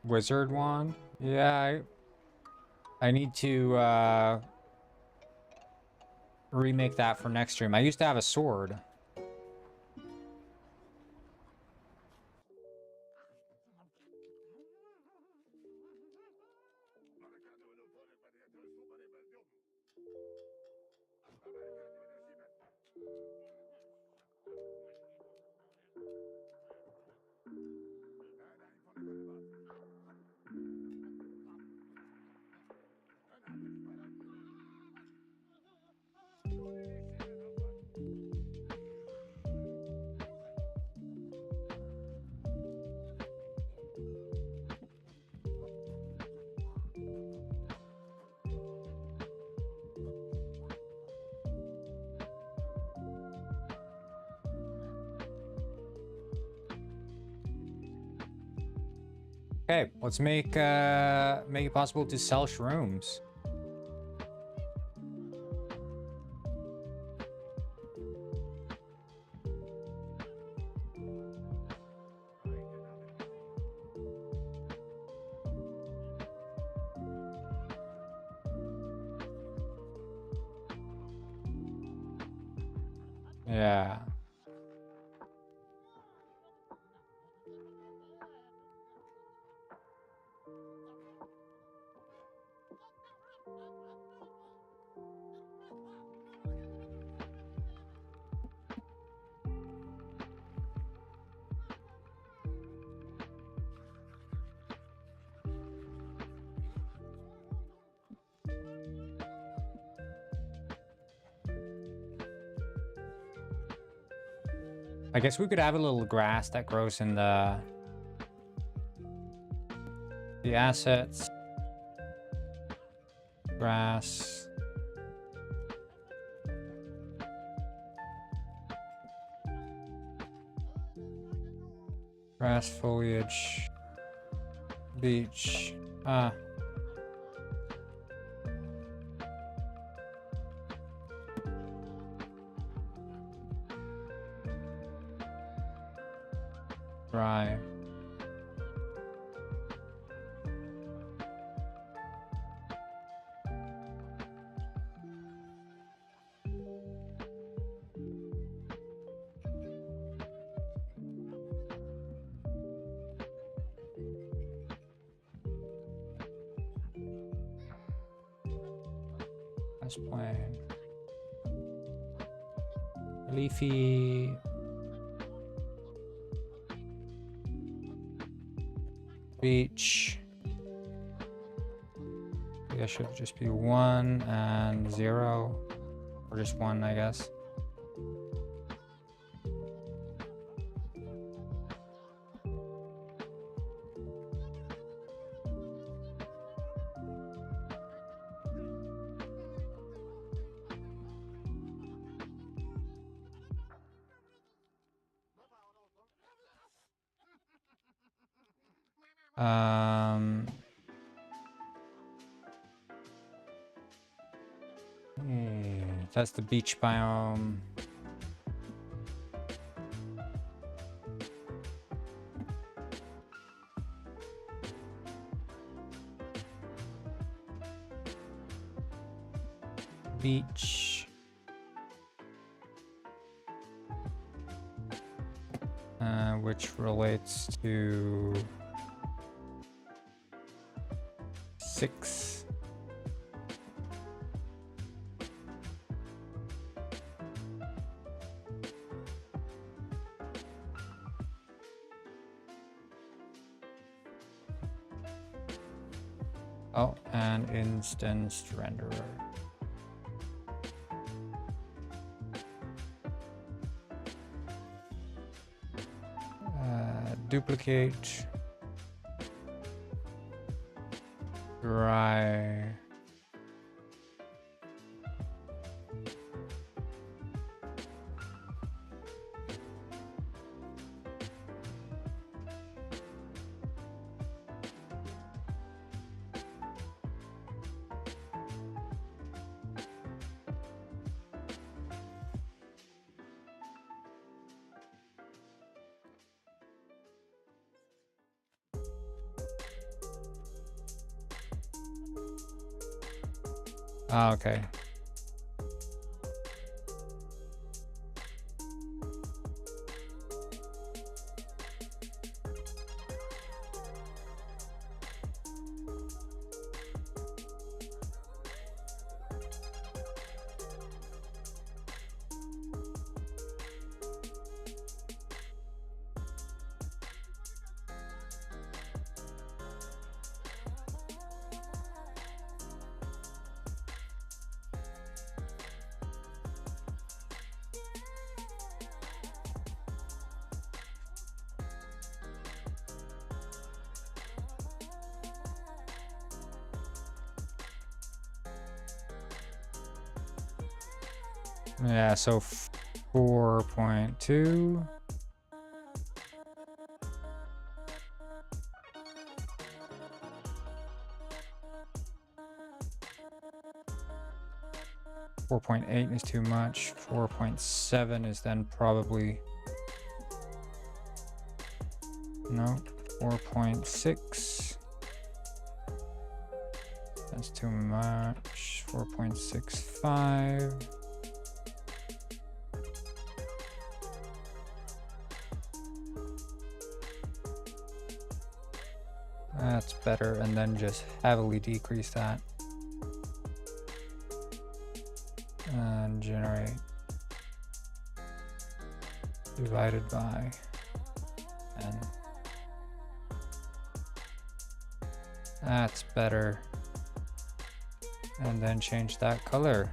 Wizard wand? Yeah, I need to remake that for next stream. I used to have a sword. Okay, let's make it possible to sell shrooms. Yeah. I guess we could have a little grass that grows in the assets. Grass. Grass, foliage. Beach. Ah. Dry. That's plain. Leafy. Beach. I guess should just be 1 and 0, or just 1, I guess. That's the beach biome. Beach. Which relates to 6. Oh, and instanced renderer. Duplicate. Dry. Ah, okay. Yeah, so 4.2. 4.8 is too much. 4.7 is then probably... No, 4.6. That's too much. 4.65. That's better, and then just heavily decrease that. And generate. Divided by n. That's better. And then change that color.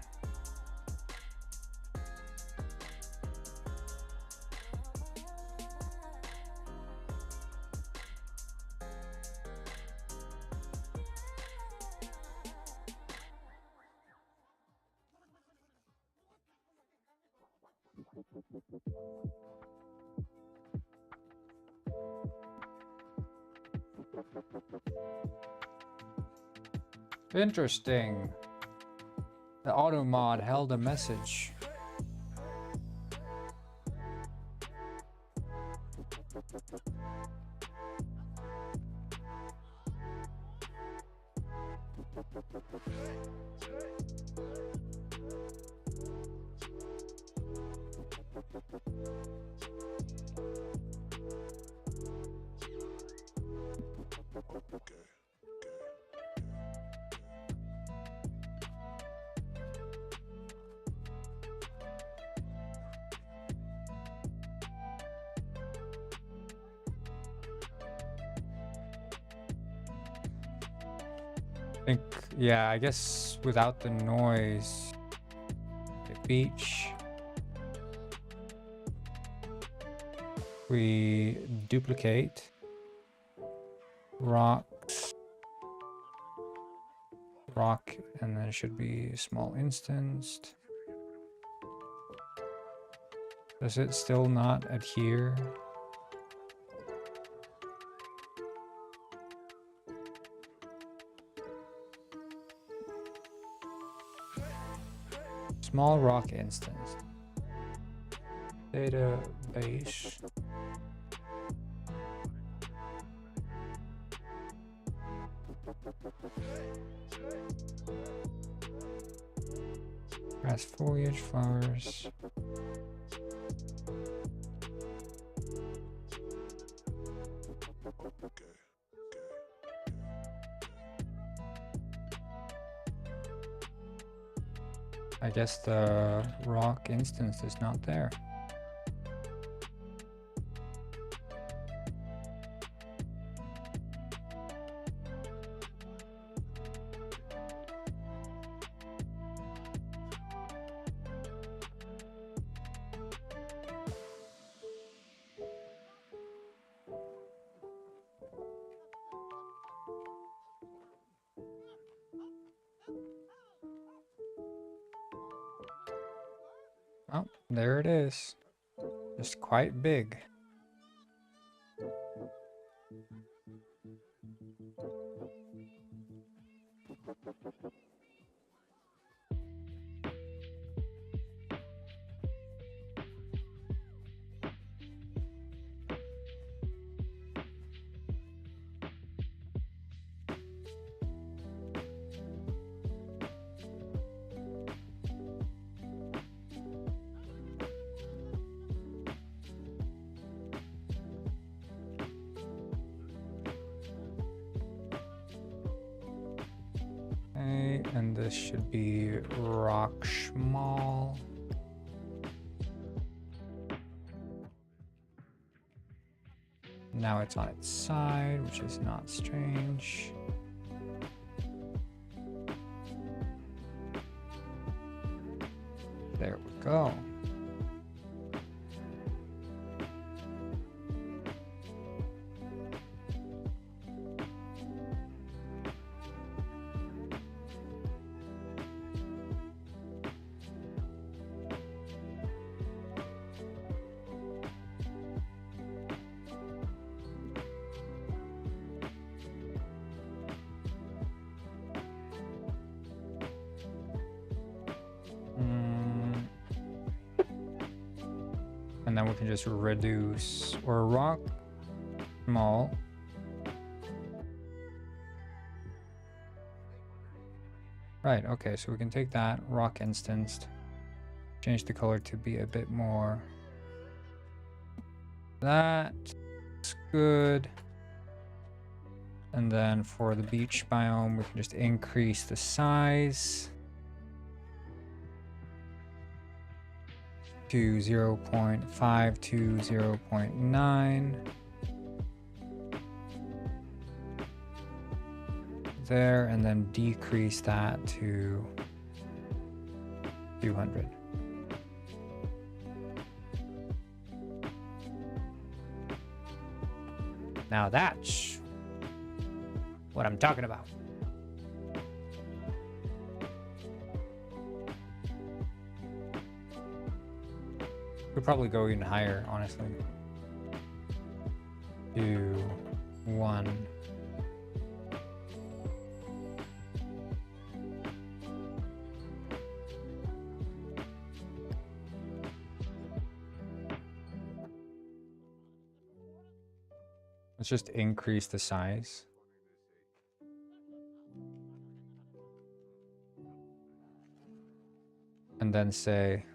Interesting. The auto mod held a message. Yeah, I guess without the noise, the beach, we duplicate rocks, rock, and then it should be small instanced. Does it still not adhere? Small rock instance. Database. Grass, foliage, flowers. I guess the rock instance is not there. Oh, there it is. Just quite big. And this should be rock schmal. Now it's on its side, which is not strange. There we go. And then we can just reduce or rock small. Right, okay, so we can take that, rock instanced, change the color to be a bit more. That's good. And then for the beach biome, we can just increase the size to 0.5 to 0.9. There, and then decrease that to 200. Now that's what I'm talking about. Could probably go even higher, honestly. 2, 1. Let's just increase the size. And then say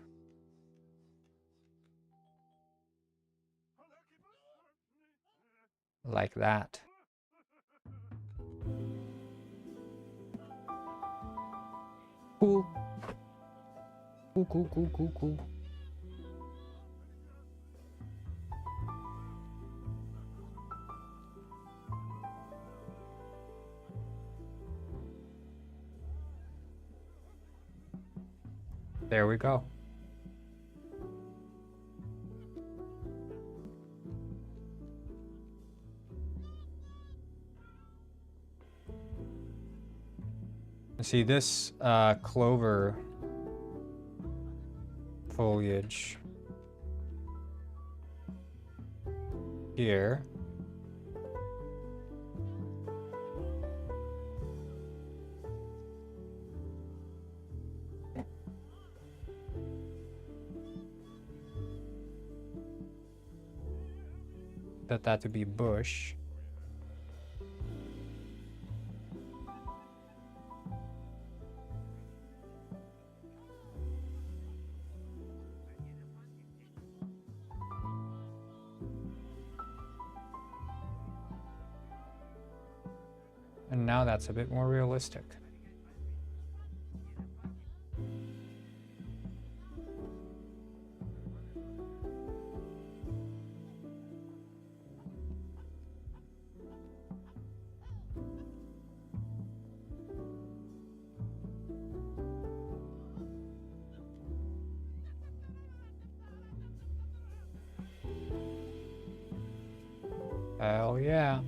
like that. Cool. Cool. There we go. See this clover foliage here. Set that to be bush. And now that's a bit more realistic. Hell yeah.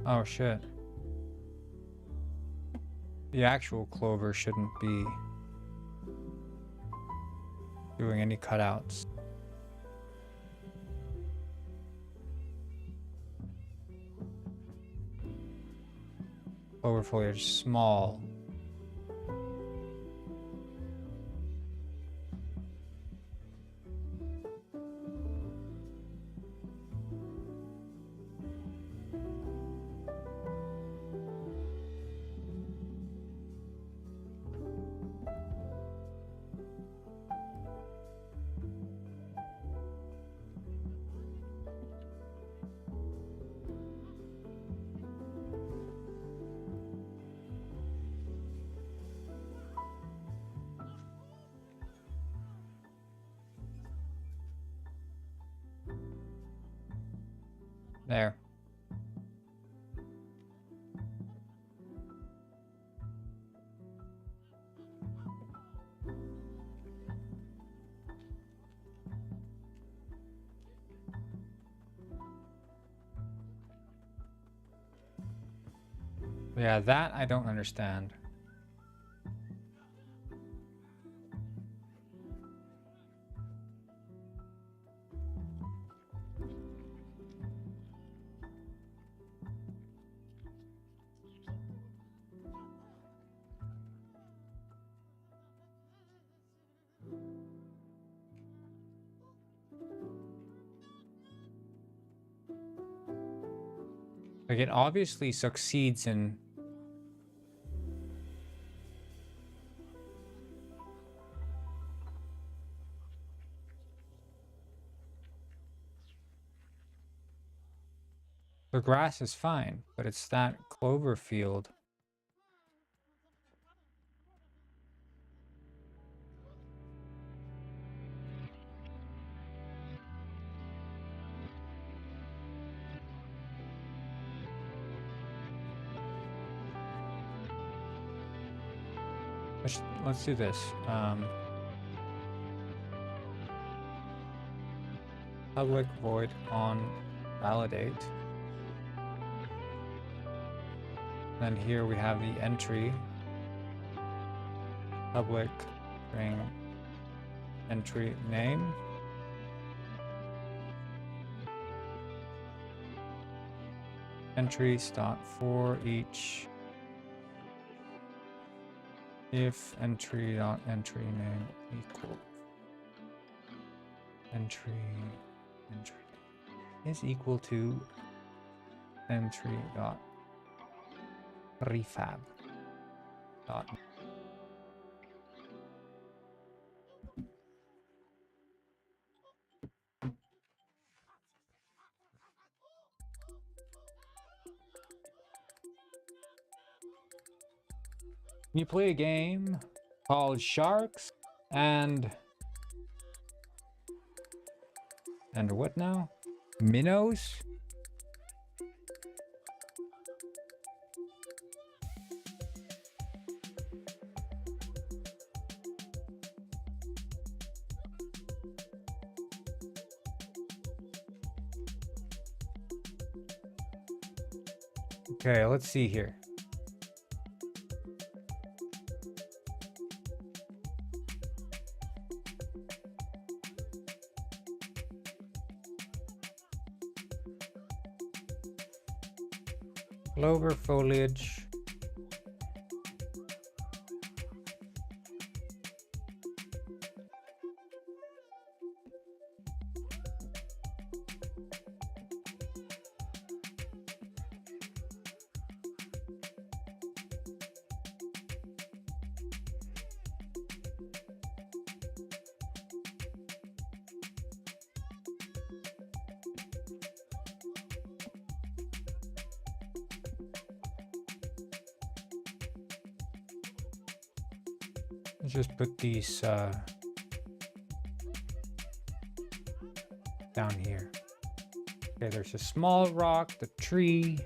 Oh shit. The actual clover shouldn't be doing any cutouts. Clover foliage small. There. Yeah, that I don't understand. Like, it obviously succeeds in... The grass is fine, but it's that clover field. Let's do this. Public void on validate. Then here we have the entry. Public string entry name. Entries dot for each. If entry dot entry name equal entry is equal to entry dot prefab dot you play a game called Sharks and what now? Minnows? Okay, let's see here. Clover foliage. Let's just put these down here. Okay, there's a small rock, the tree.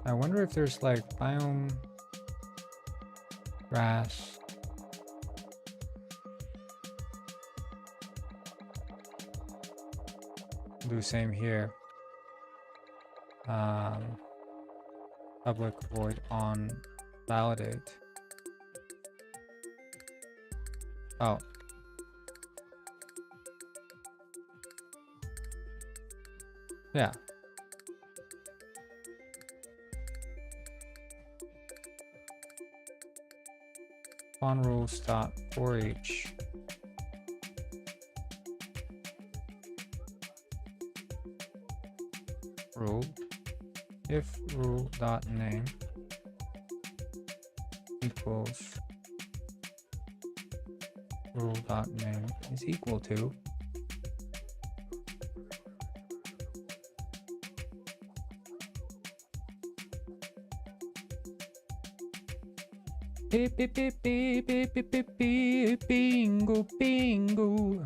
I wonder if there's like biome grass. Do same here. Public void on validate. Oh. Yeah. Spawn rules dot for each. Rule. If rule dot name equals rule dot name is equal to beep beep beep beep beep beep beep beep bingo bingo.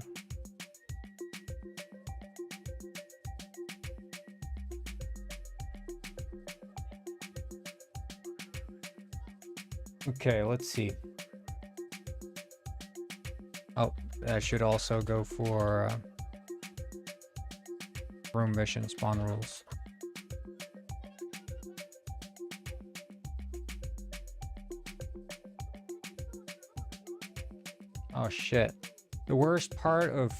Okay, let's see. Oh, that should also go for room mission spawn rules. Oh shit. The worst part of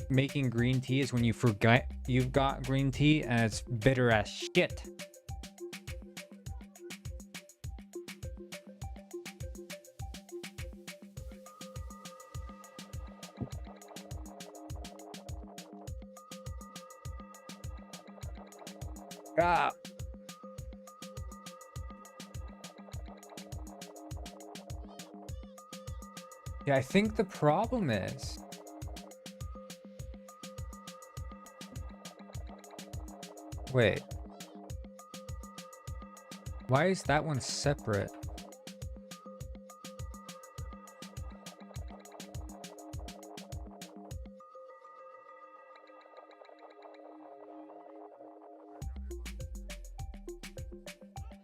making green tea is when you forget you've got green tea and it's bitter as shit. Ah. Yeah, I think the problem is wait. Why is that one separate?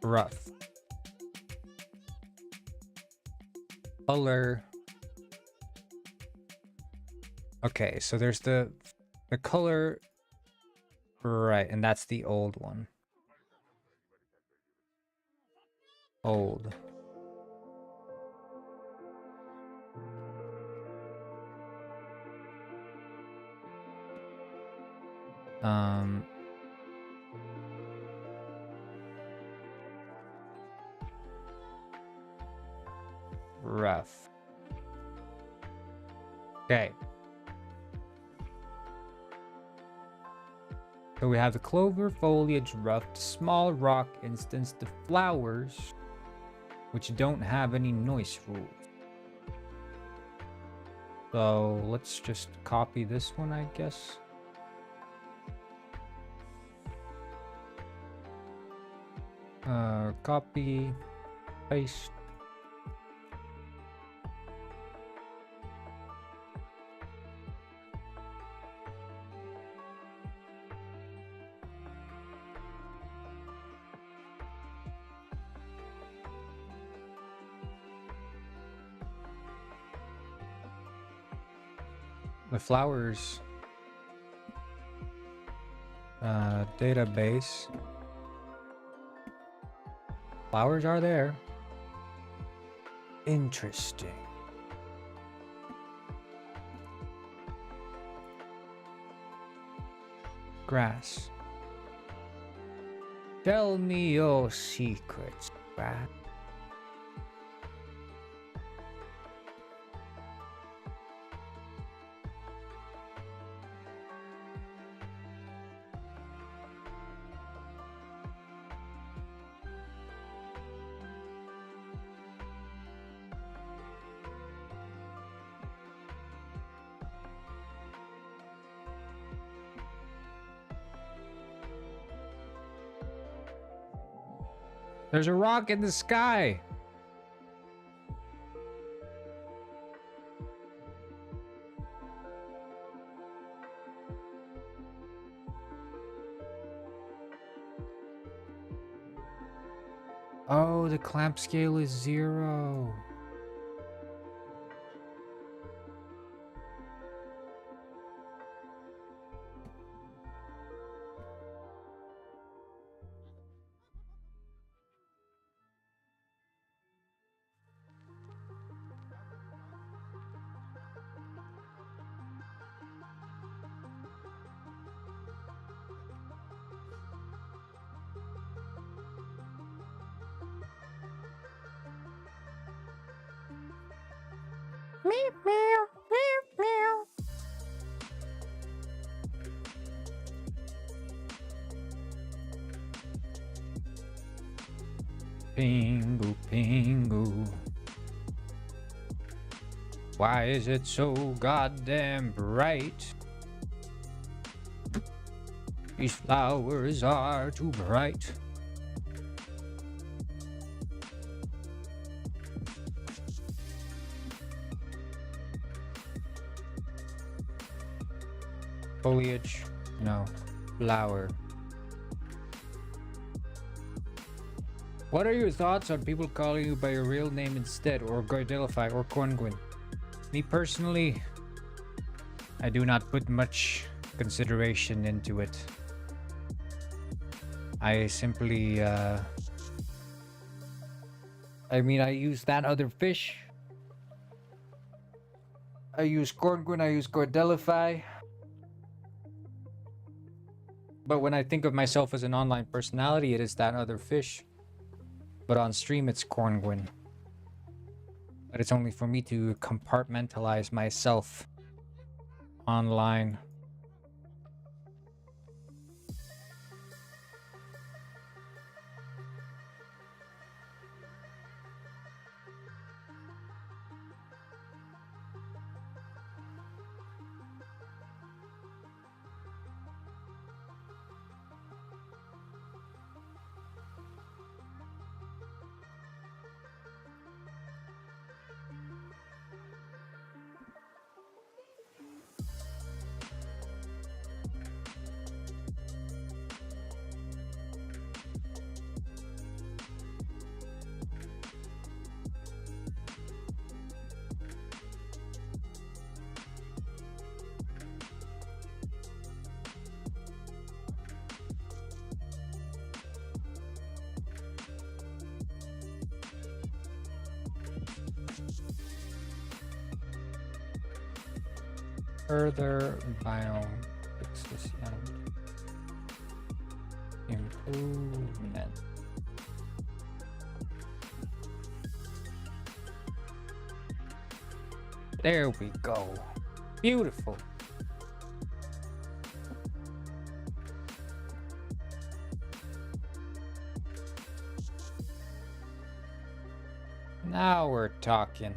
Rough. Color. Okay, so there's the color, right, and that's the old one. Old. Rough. Okay. So we have the clover foliage rough, small rock instance, the flowers, which don't have any noise rules. So let's just copy this one, I guess. Copy, paste. The flowers database. Flowers are there. Interesting. Grass. Tell me your secrets, grass. There's a rock in the sky. Oh, the clamp scale is 0. Meow, meow, meow, meow. Pingu, pingu. Why is it so goddamn bright? These flowers are too bright. Foliage, no. Flower. What are your thoughts on people calling you by your real name instead, or Gardelify or Corngwyn? Me personally, I do not put much consideration into it. I simply, I use that other fish. I use Corngrin, I use Cordelify. But when I think of myself as an online personality, it is that other fish. But on stream, it's Corngrin. But it's only for me to compartmentalize myself online. Further biome improvement. There we go. Beautiful. Now we're talking.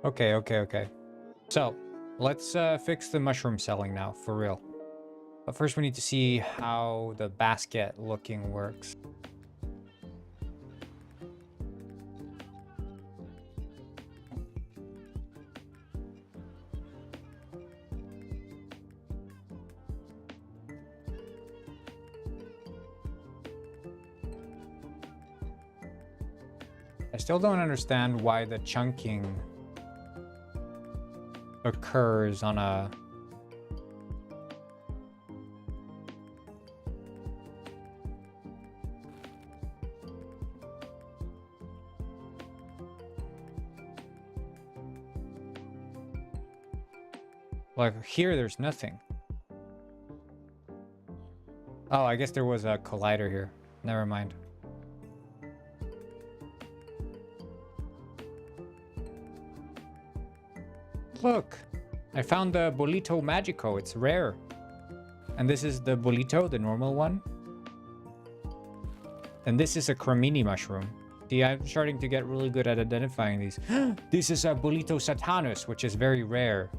Okay. So, let's fix the mushroom selling now, for real. But first we need to see how the basket looking works. I still don't understand why the chunking occurs on a like here there's nothing. Oh, I guess there was a collider here. Never mind. Look, I found the Bolito Magico. It's rare. And this is the Bolito, the normal one. And this is a Cremini mushroom. See, I'm starting to get really good at identifying these. This is a Bolito Satanus, which is very rare.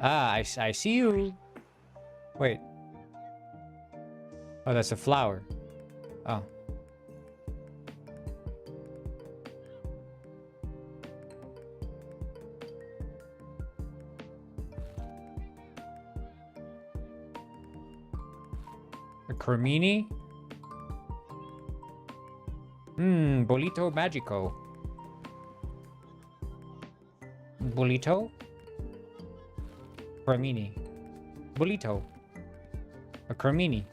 Ah, I see you. Wait. Oh, that's a flower. Oh. A Cremini? Bolito Magico. Bolito? Cremini. Bolito. A Cremini.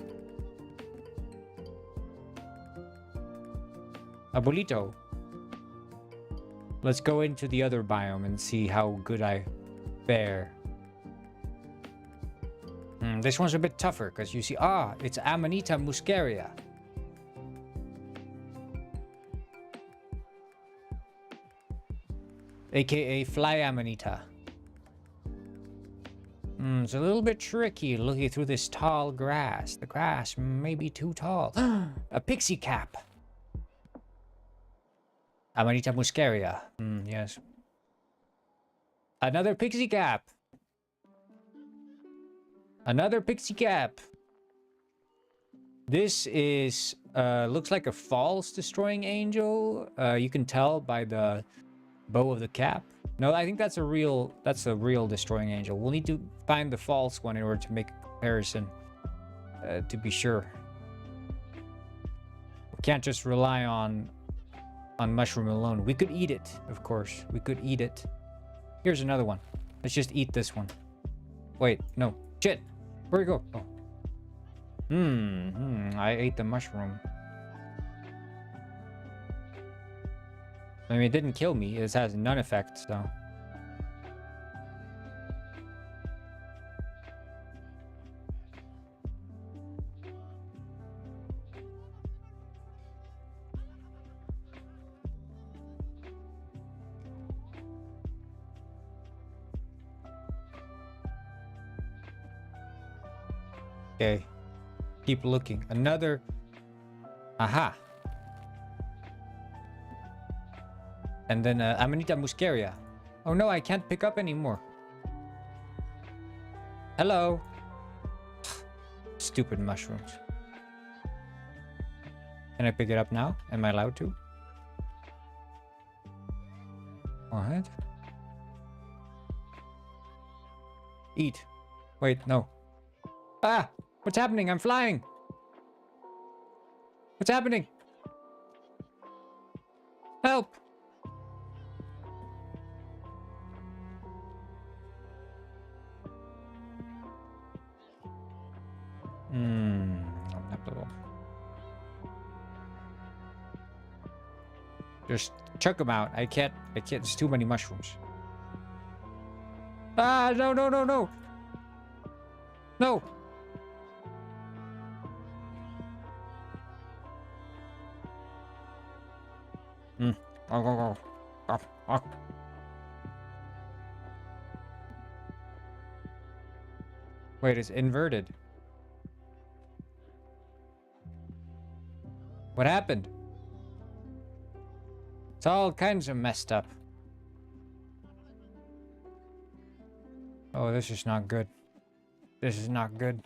A Bolito. Let's go into the other biome and see how good I fare. This one's a bit tougher because you see, it's Amanita muscaria. AKA fly Amanita. It's a little bit tricky looking through this tall grass. The grass may be too tall. A pixie cap. Amanita muscaria. Yes. Another pixie cap. Another pixie cap. This is looks like a false destroying angel. You can tell by the bow of the cap. No, I think that's a real destroying angel. We'll need to find the false one in order to make a comparison to be sure. can't just rely on mushroom alone. We could eat it, of course. We could eat it. Here's another one. Let's just eat this one. Wait, no. Shit. Where'd it go? Oh. I ate the mushroom. I mean, it didn't kill me. It has none effect, so. Okay. Keep looking. Another. Aha. And then Amanita muscaria. Oh no, I can't pick up anymore. Hello. Stupid mushrooms. Can I pick it up now? Am I allowed to? What? Eat. Wait, no. Ah! What's happening? I'm flying! What's happening? Help! Just chuck them out. I can't, there's too many mushrooms. Ah, no, no, no, no! No! Go, go, go. Go, go. Wait, it's inverted. What happened? It's all kinds of messed up. Oh, this is not good. This is not good.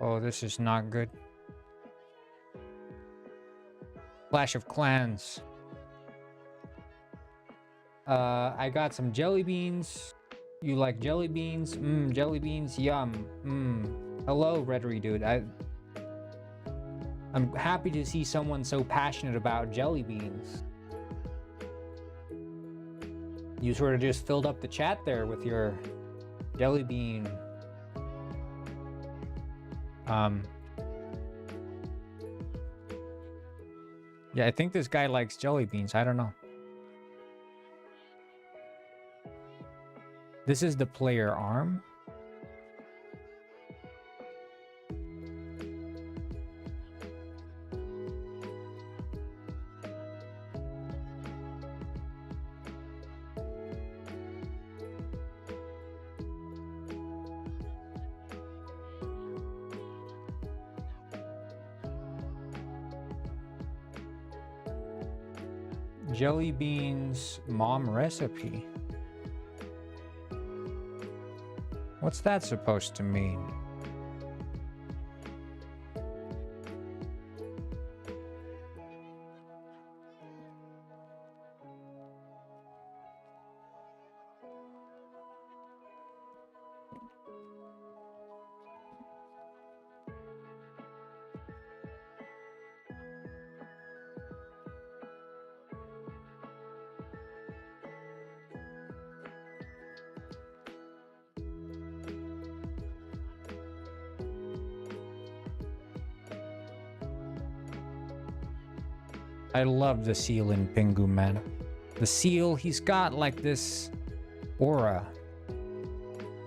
Oh, this is not good. Clash of Clans. I got some jelly beans. You like jelly beans? Jelly beans, yum. Hello, Reddery dude. I'm happy to see someone so passionate about jelly beans. You sort of just filled up the chat there with your jelly bean. Yeah, I think this guy likes jelly beans. I don't know. This is the player arm. Jelly beans mom recipe. What's that supposed to mean? I love the seal in Pingu, man. The seal, he's got like this aura,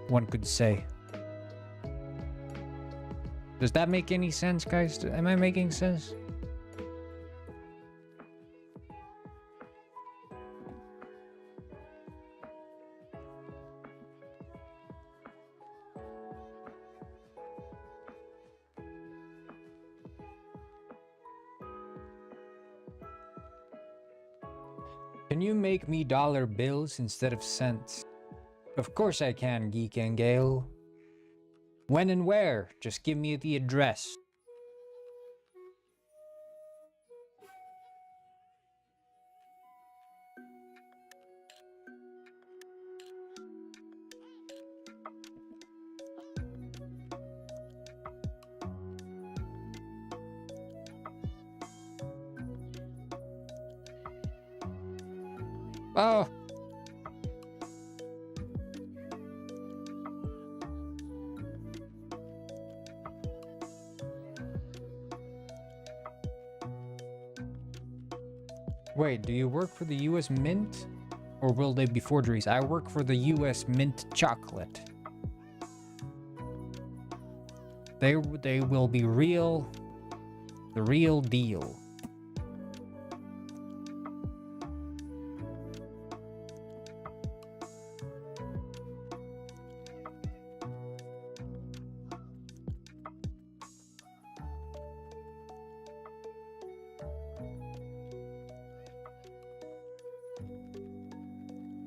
one could say. Does that make any sense, guys? Am I making sense? Can you make me dollar bills instead of cents? Of course I can, Geek and Gale. When and where? Just give me the address. Oh. Wait, do you work for the US Mint? Or will they be forgeries? I work for the US Mint chocolate. They will be real. The real deal.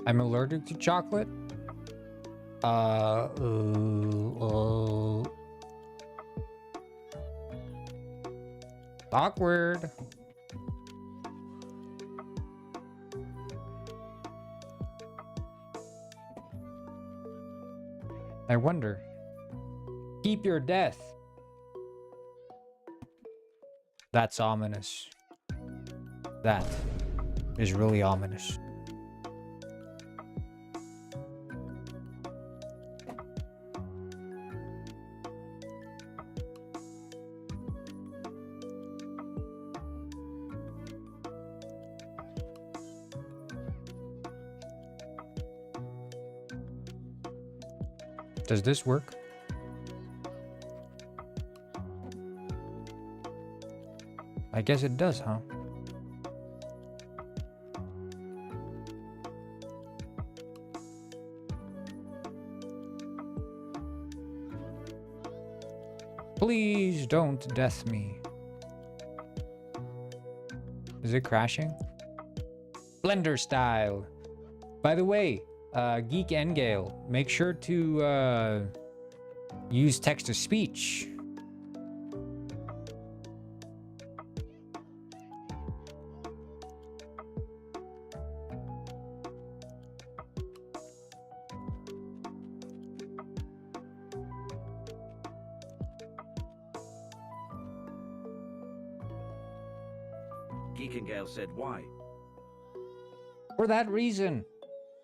I'm allergic to chocolate. Awkward. I wonder. Keep your death. That's ominous. That is really ominous. Does this work? I guess it does, huh? Please don't death me. Is it crashing? Blender style. By the way, Geek Engale, make sure to use text-to-speech. Geekengale said why. For that reason.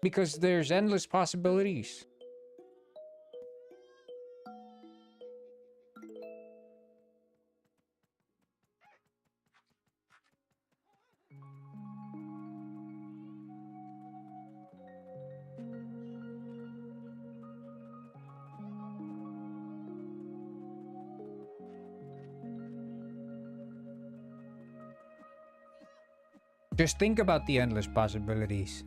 Because there's endless possibilities. Just think about the endless possibilities.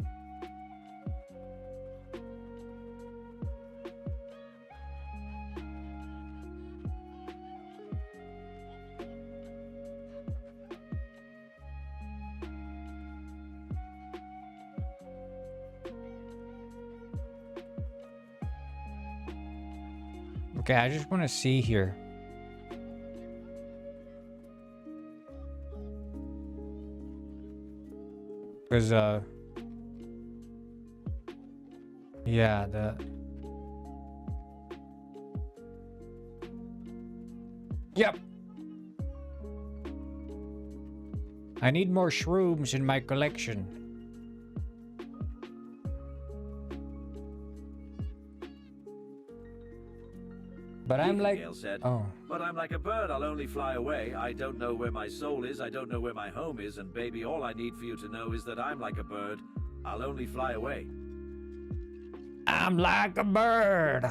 Okay, I just want to see here. Because, yeah, Yep. I need more shrooms in my collection. But I'm like, said, oh. But I'm like a bird, I'll only fly away. I don't know where my soul is, I don't know where my home is, and baby, all I need for you to know is that I'm like a bird, I'll only fly away. I'm like a bird.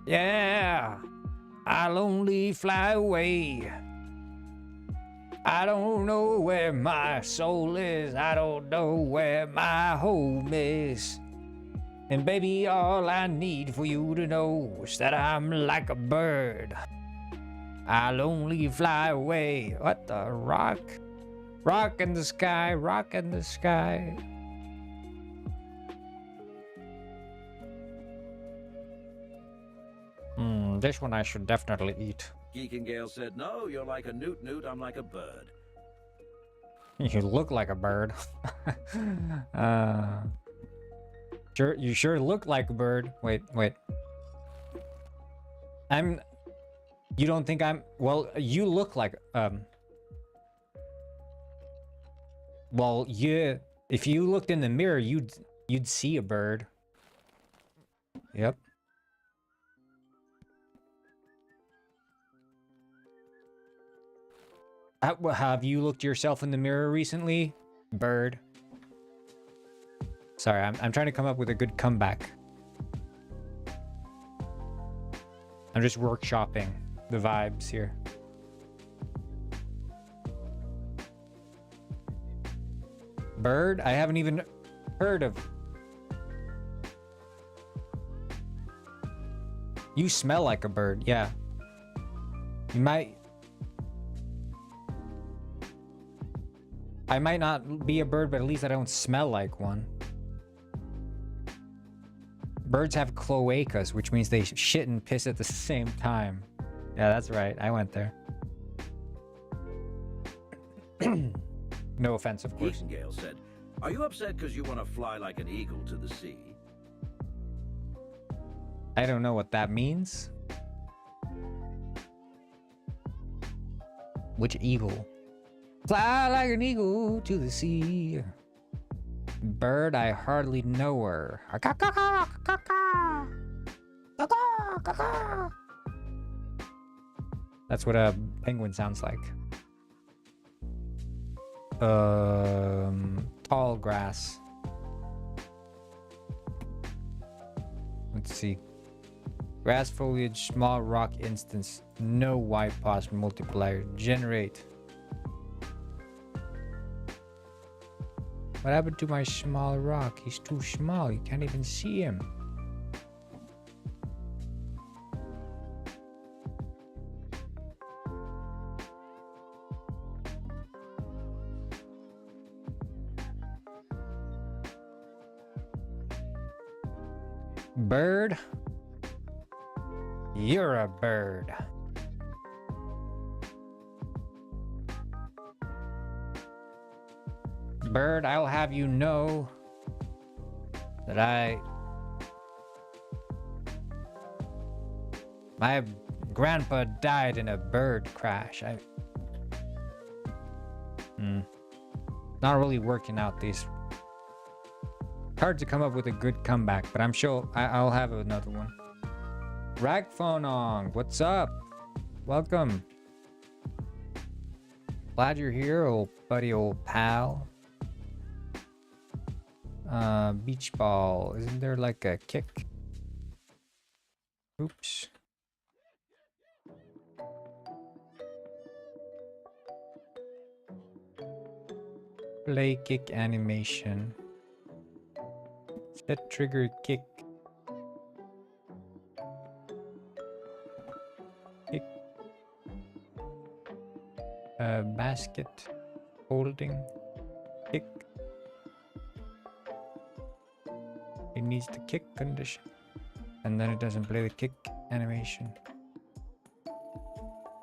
Yeah. I'll only fly away. I don't know where my soul is. I don't know where my home is. And baby, all I need for you to know is that I'm like a bird. I'll only fly away. What the rock? Rock in the sky, rock in the sky. This one I should definitely eat. Geekengale said, no, you're like a newt, I'm like a bird. You look like a bird. Sure, you sure look like a bird. Wait. You don't think I'm... Well, you look like... Well, if you looked in the mirror, you'd you'd see a bird. Yep. Have you looked yourself in the mirror recently, bird? Sorry, I'm trying to come up with a good comeback. I'm just workshopping the vibes here. Bird? I haven't even heard of. You smell like a bird, yeah. You might. I might not be a bird, but at least I don't smell like one. Birds have cloacas, which means they shit and piss at the same time. Yeah, that's right. I went there. No offense, of course. Heatengale said, "Are you upset because you want to fly like an eagle to the sea?" I don't know what that means. Which eagle? Fly like an eagle to the sea. Bird, I hardly know her. That's what a penguin sounds like. Tall grass. Let's see. Grass foliage, small rock instance, no white pause multiplier. Generate. What happened to my small rock? He's too small. You can't even see him. Bird? You're a bird. Bird, I'll have you know that my grandpa died in a bird crash. Not really working out these. Hard to come up with a good comeback, but I'm sure I'll have another one. Ragphonong, what's up? Welcome. Glad you're here, old buddy, old pal. Beach ball. Isn't there like a kick? Oops. Play kick animation. Set trigger kick. Kick. Basket. Holding. Kick. It needs the kick condition. And then it doesn't play the kick animation.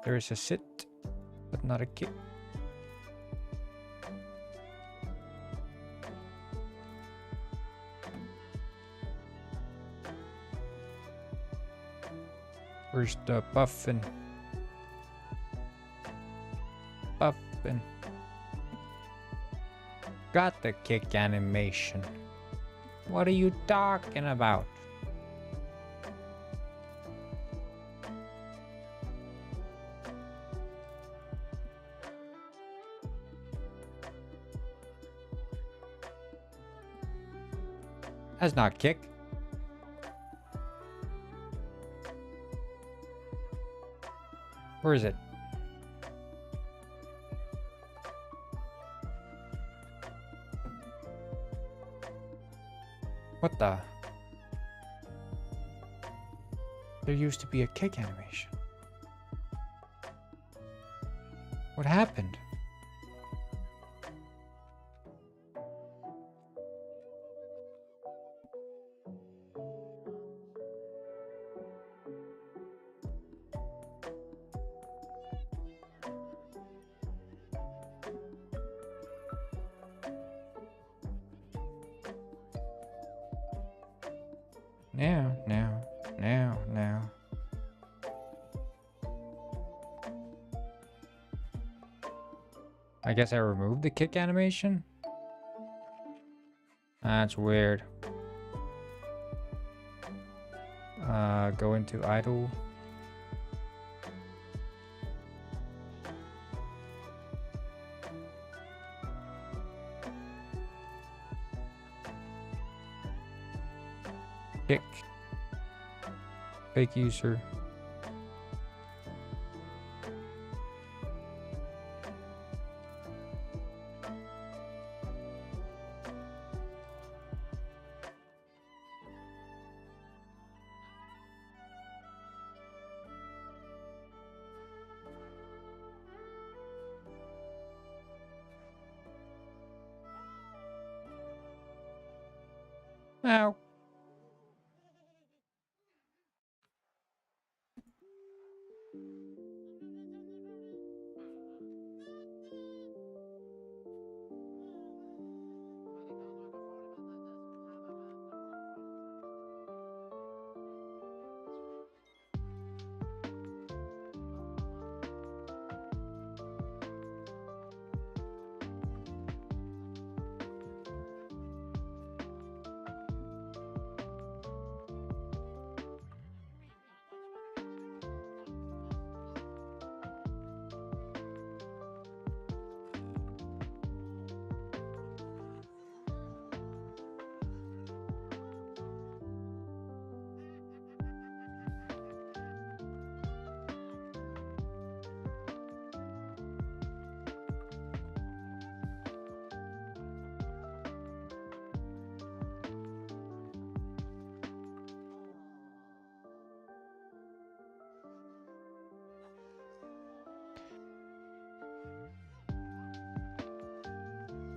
There is a sit, but not a kick. Where's the puffin? Puffin. Got the kick animation. What are you talking about? That's not kick. Where is it? What the? There used to be a kick animation. What happened? Now. I guess I removed the kick animation. That's weird. Go into idle. Kick. Fake user. Ow.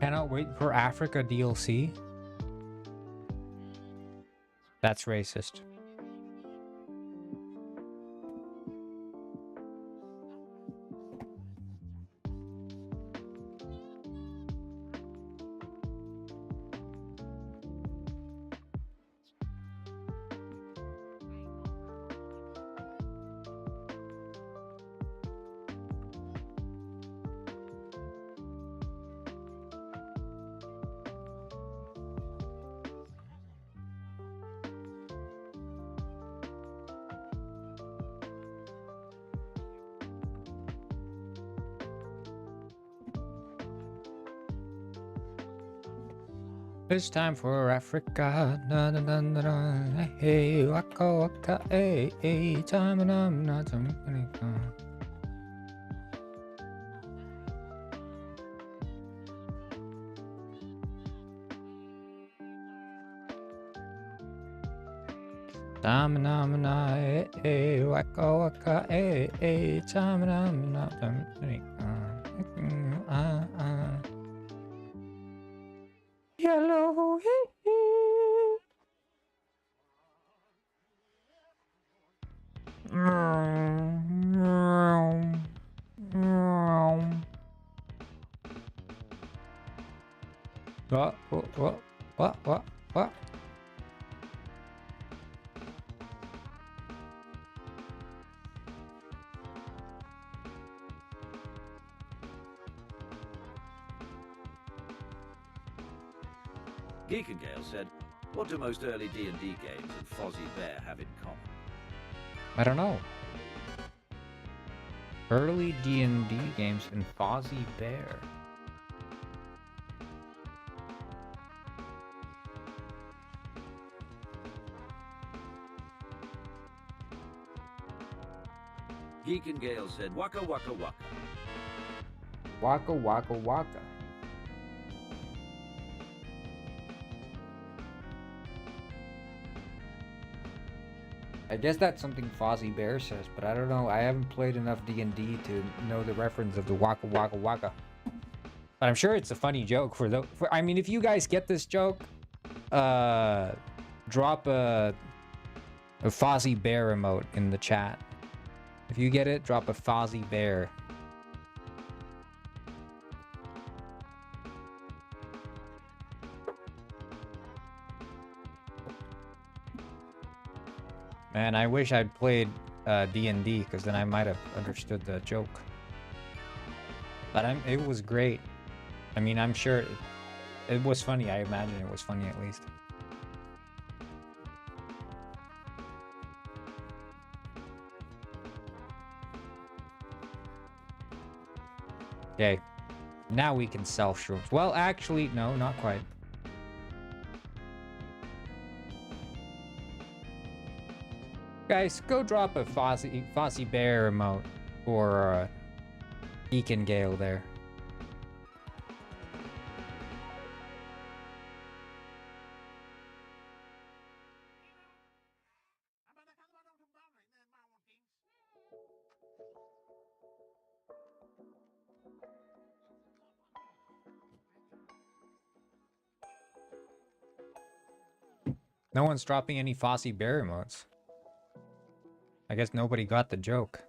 Cannot wait for Africa DLC. That's racist. It's time for Africa. Na, na, na, na, na. Hey, waka waka, hey, hey, time and I'm not. Tamana, hey, hey, waka waka, hey, hey, time and I'm not. Yellow. What? Geek and Gale said, what do most early D&D games and Fozzie Bear have in common? I don't know. Early D&D games and Fozzie Bear. Geek and Gale said, waka waka waka. Waka waka waka. I guess that's something Fozzie Bear says, but I don't know. I haven't played enough D&D to know the reference of the waka waka waka. But I'm sure it's a funny joke for the. I mean, if you guys get this joke, drop a Fozzie Bear emote in the chat. If you get it, drop a Fozzie Bear. Man, I wish I'd played D&D, because then I might have understood the joke. But it was great. I mean, I'm sure It was funny. I imagine it was funny at least. Okay. Now we can sell shrooms. Well, actually, no, not quite. Guys, go drop a Fozzie Bear emote for Deacon Gale there. No one's dropping any Fozzie Bear emotes. I guess nobody got the joke.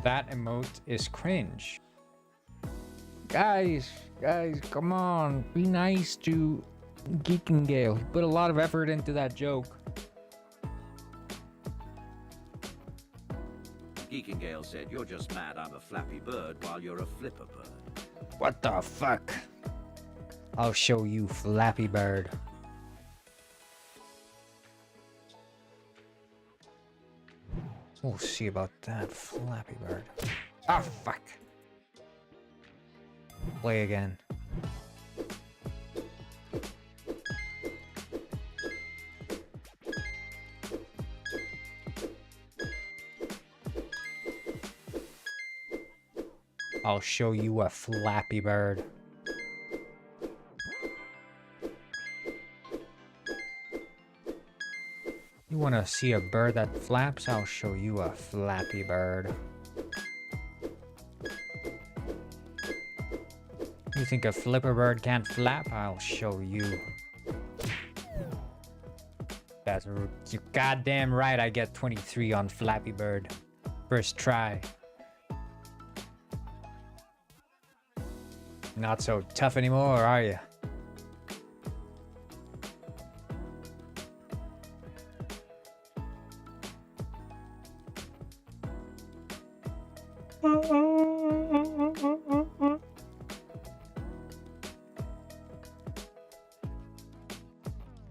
That emote is cringe. Guys, come on. Be nice to Geek and Gale. He put a lot of effort into that joke. Geek and Gale said, "You're just mad I'm a Flappy Bird while you're a Flipper Bird." What the fuck? I'll show you, Flappy Bird. We'll see about that, Flappy Bird. Ah, fuck. Play again. I'll show you a Flappy Bird. You wanna see a bird that flaps? I'll show you a Flappy Bird. You think a Flipper Bird can't flap? I'll show you. You're goddamn right, I get 23 on Flappy Bird. First try. Not so tough anymore, are you?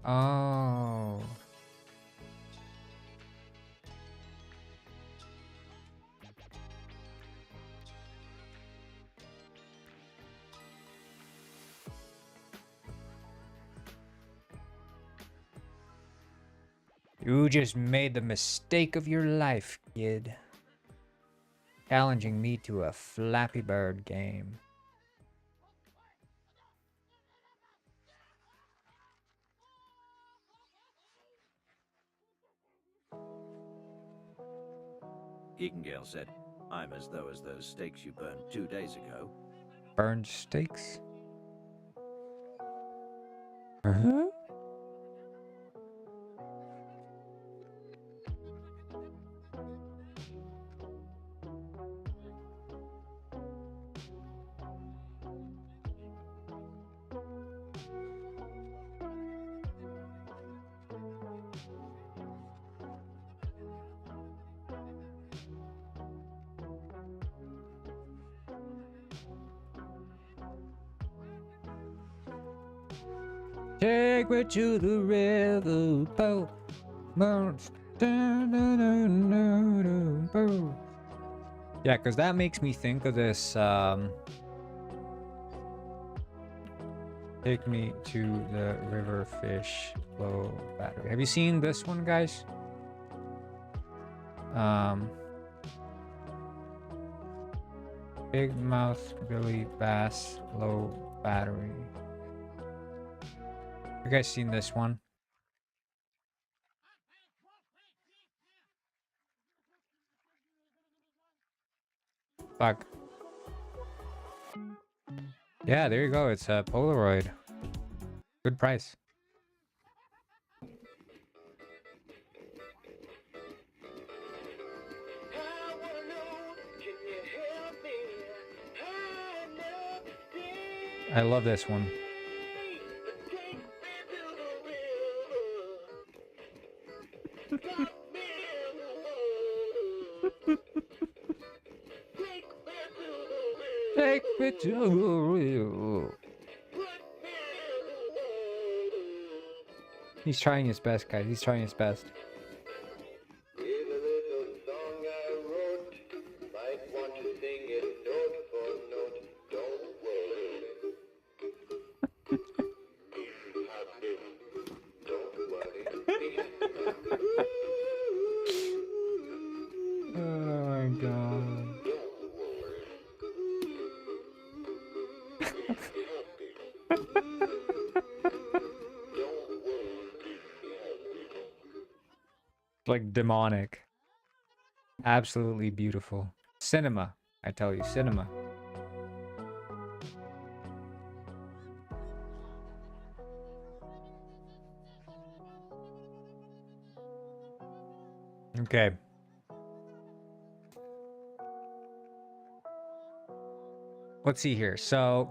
Oh. You just made the mistake of your life, kid. Challenging me to a Flappy Bird game. Geek and Gale said, "I'm as though as those steaks you burned 2 days ago." Burned steaks? Uh-huh. Take me to the river boat. Yeah, because that makes me think of this. Take me to the river fish low battery. Have you seen this one, guys? Big mouth Billy Bass low battery. You guys seen this one? Fuck. Yeah, there you go. It's a Polaroid. Good price. I love this one. Take me to you. He's trying his best, guys. He's trying his best. Oh my god. Like demonic. Absolutely beautiful. Cinema, I tell you, cinema. Okay. Let's see here. So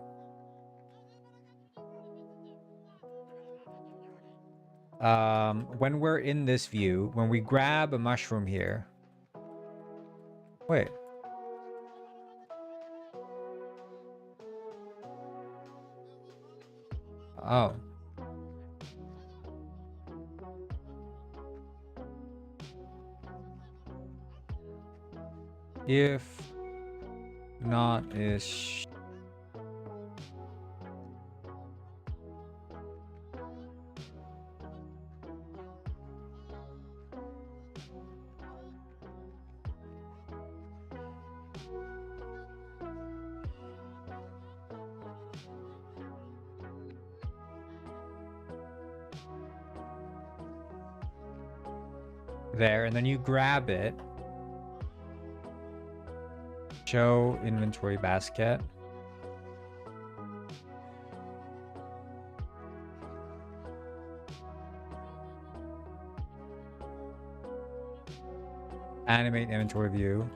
when we're in this view, when we grab a mushroom here. Wait. Oh. If not is there, and then you grab it. Show inventory basket. Animate inventory view.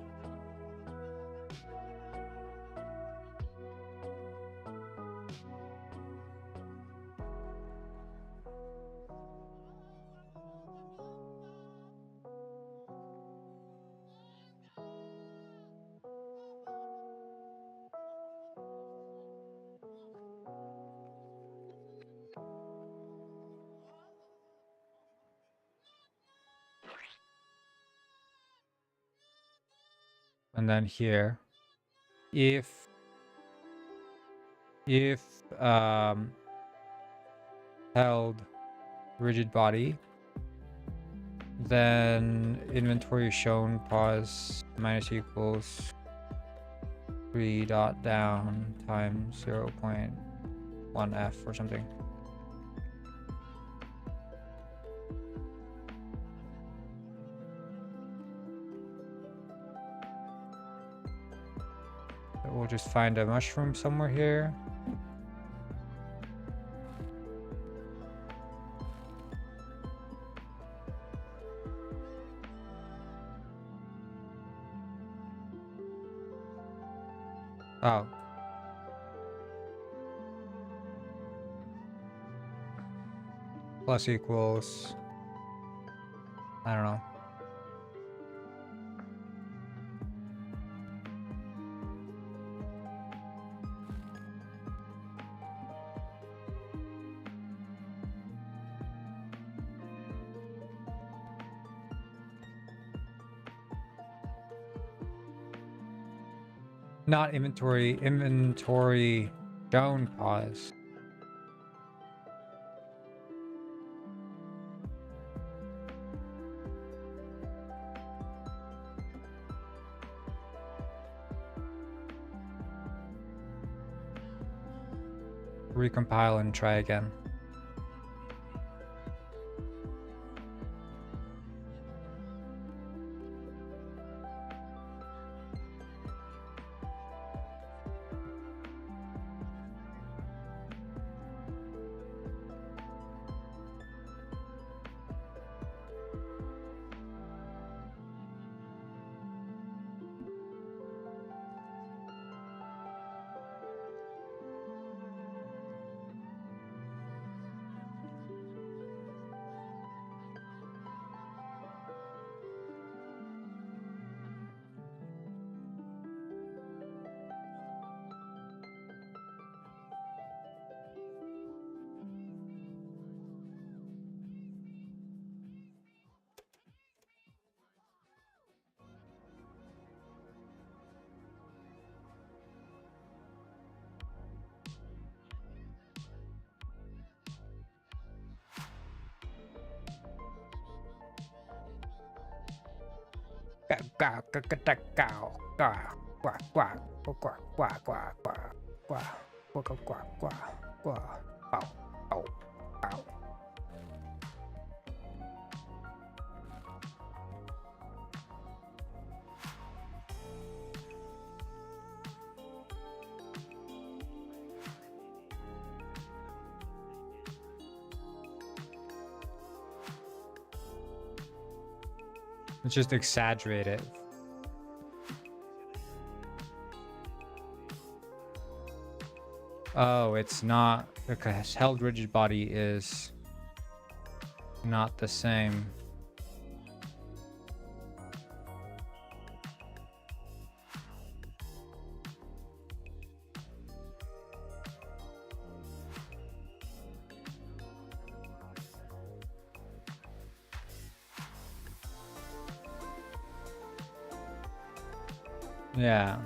And then here, if held rigid body, then inventory shown pause minus equals 3 dot down times 0.1 f or something. We'll just find a mushroom somewhere here. Oh. Plus equals, I don't know. Not inventory, inventory shown pause. Recompile and try again. Let's just exaggerate it. Oh, it's not, because held rigid body is not the same. Yeah.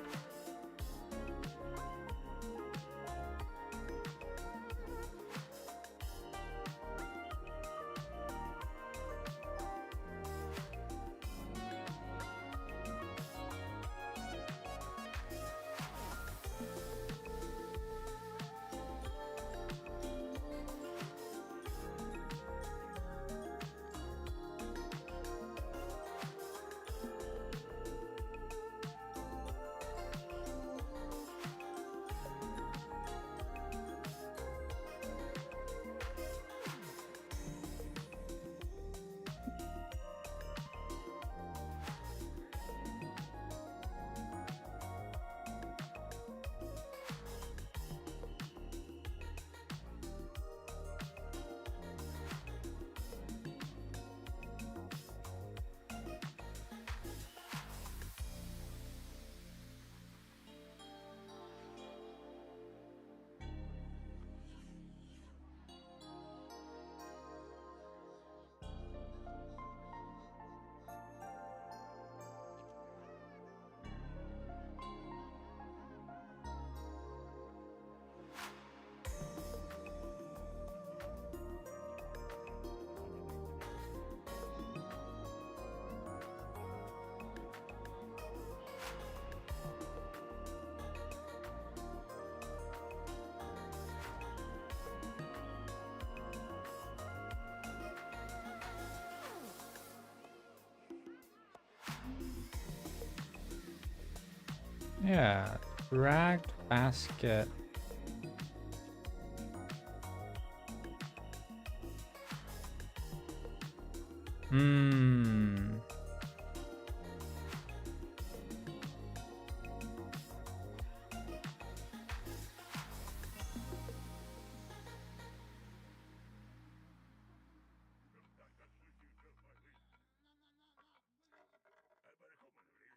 Yeah, dragged basket.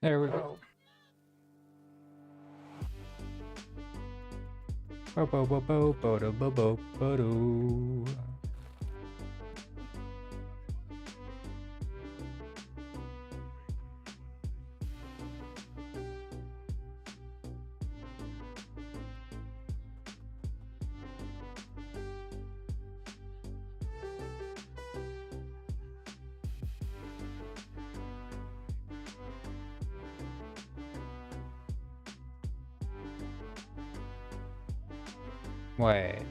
There we go. Bo bo bo bo bo do bo bo bo do. Wait,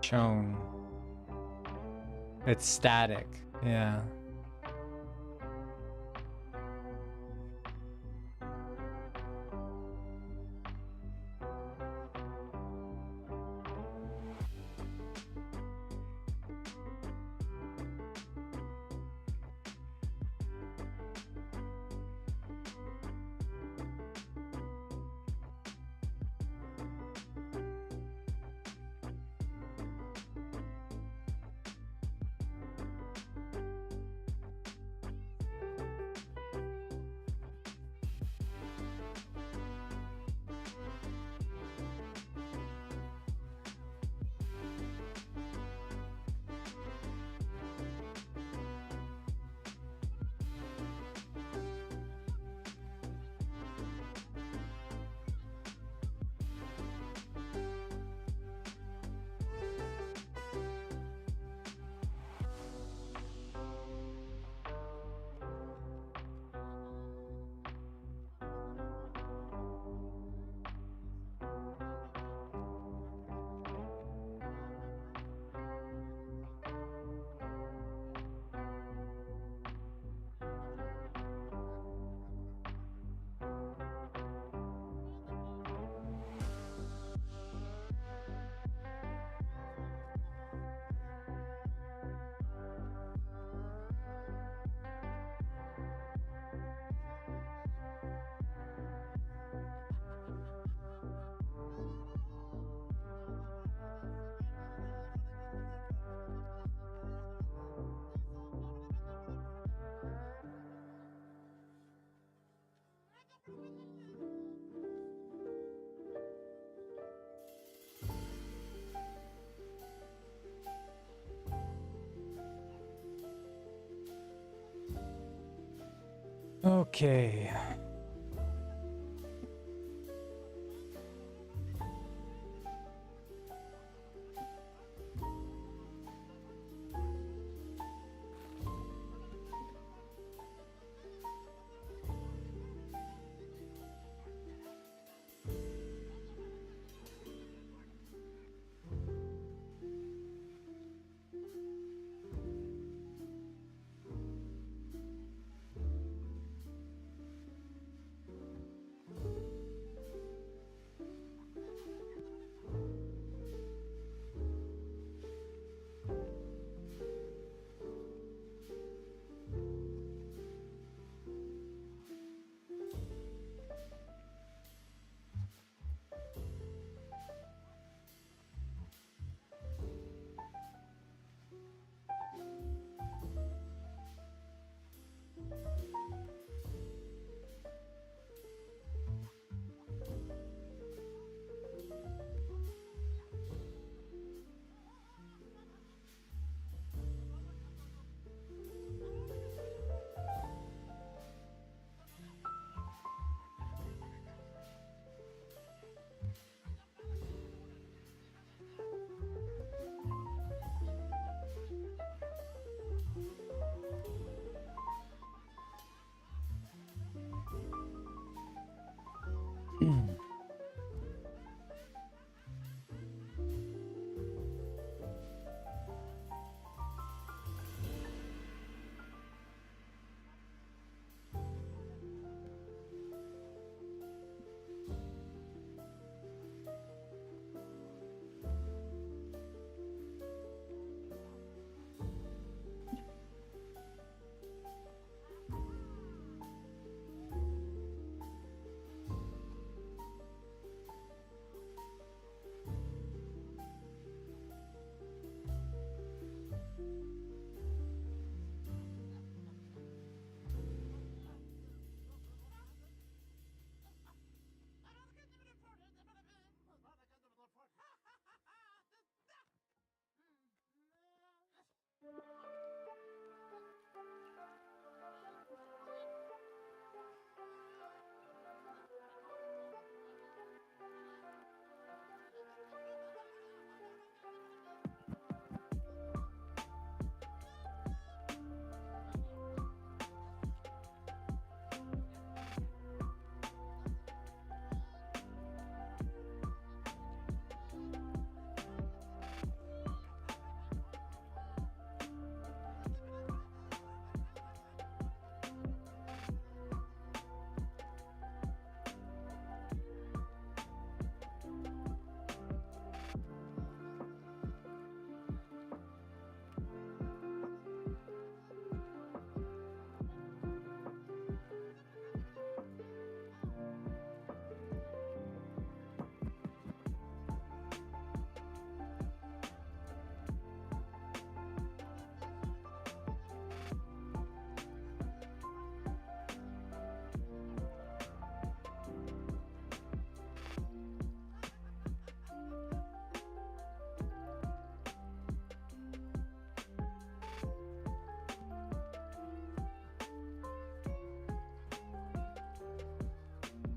shown. It's static, yeah. Okay.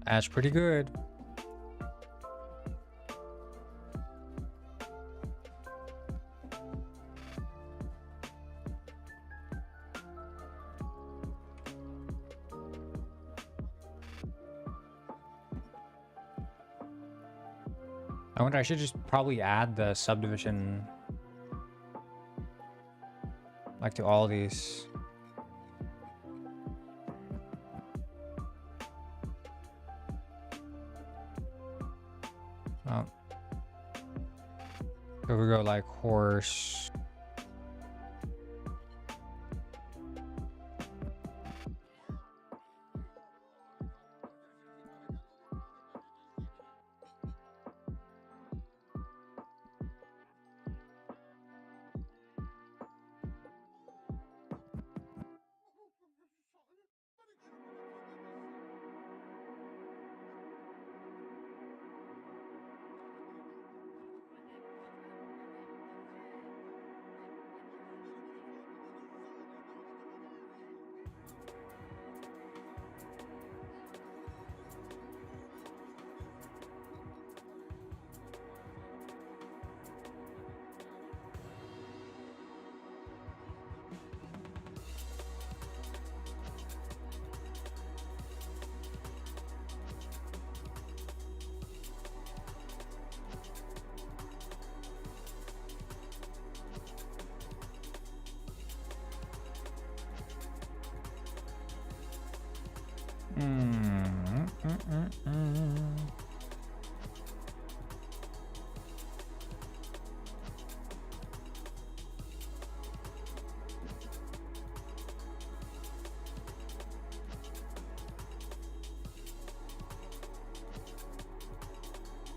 That's pretty good. I wonder, I should just probably add the subdivision like to all these. Oh. So we go like horse.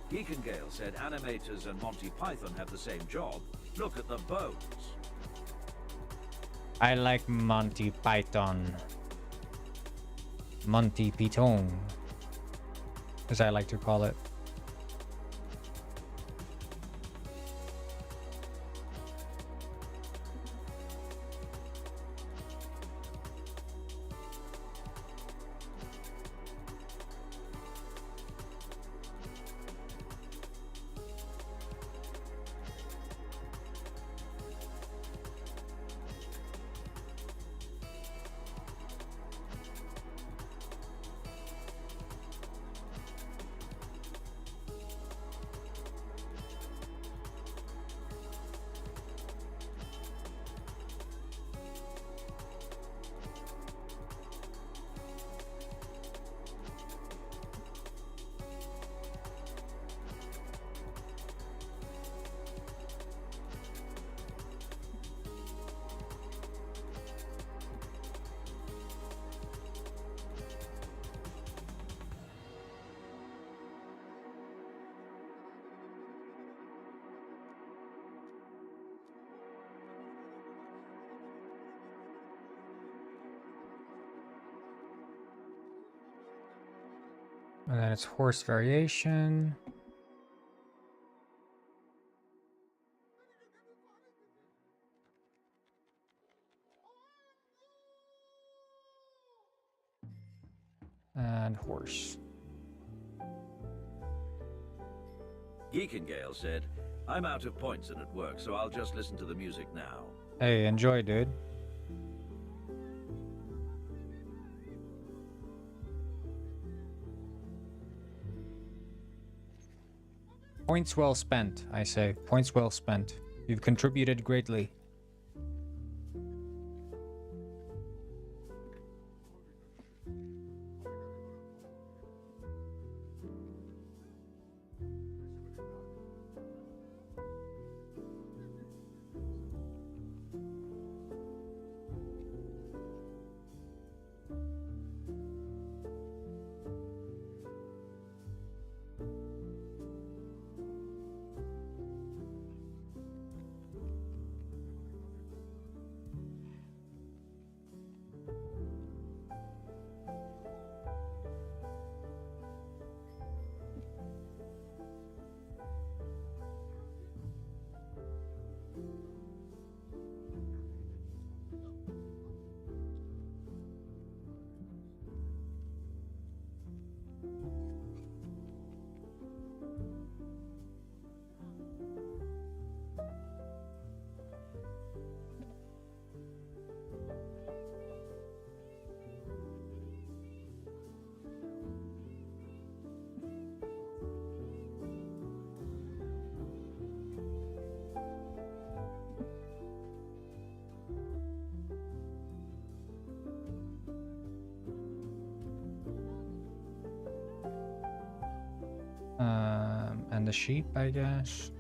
Geekengale said animators and Monty Python have the same job. Look at the bones. I like Monty Python. Monty Python, as I like to call it. And then it's horse variation. And horse. Geekengale said, I'm out of points and at work, so I'll just listen to the music now. Hey, enjoy, dude. Points well spent, I say. Points well spent. You've contributed greatly. And the sheep, I guess.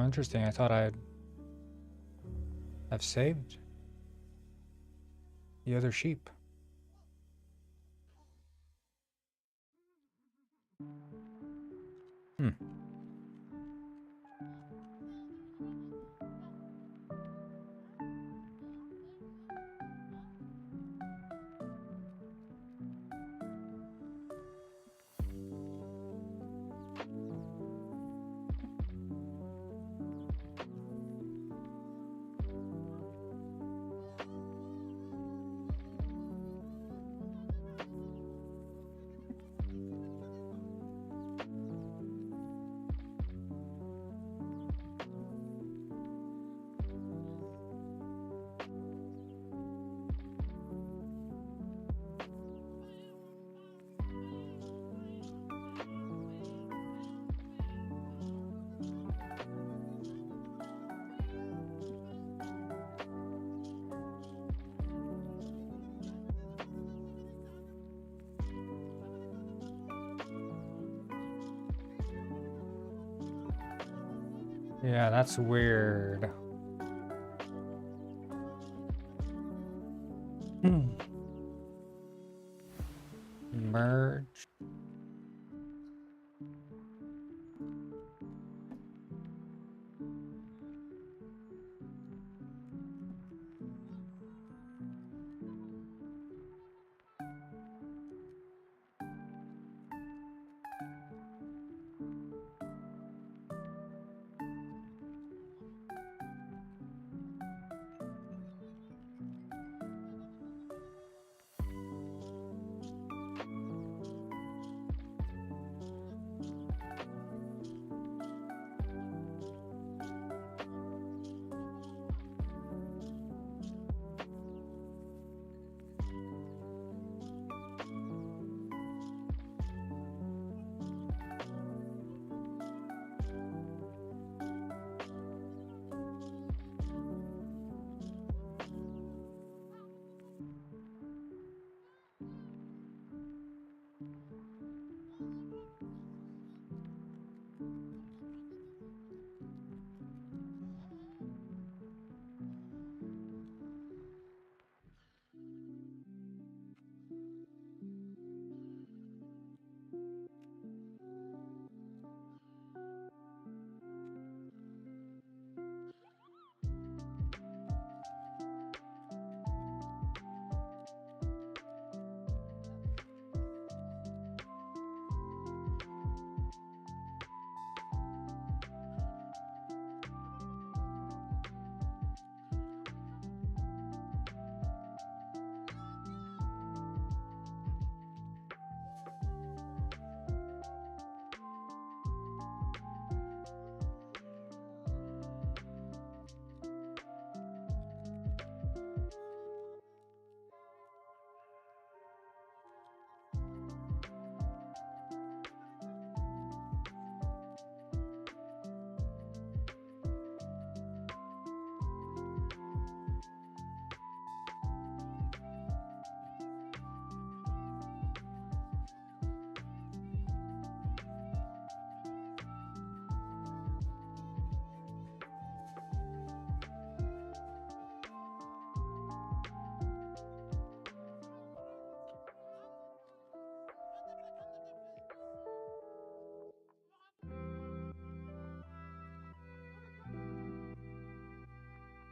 interesting. I thought I'd have saved the other sheep. Hmm. Yeah, that's weird. Merge.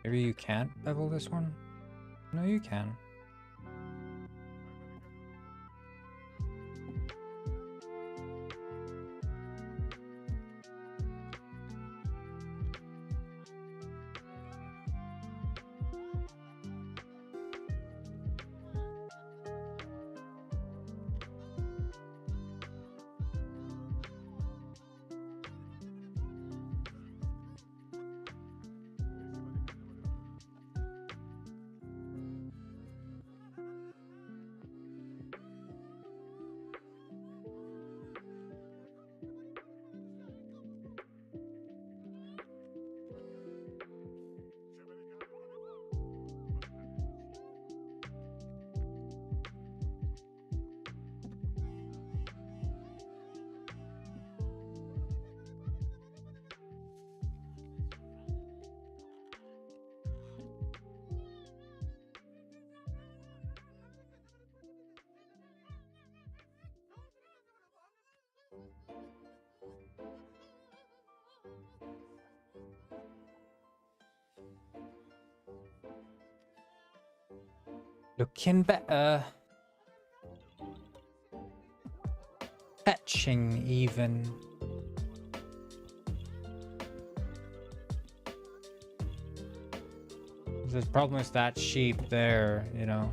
Maybe you can't bevel this one? No, you can. Looking better. Fetching even. The problem is that sheep there, you know.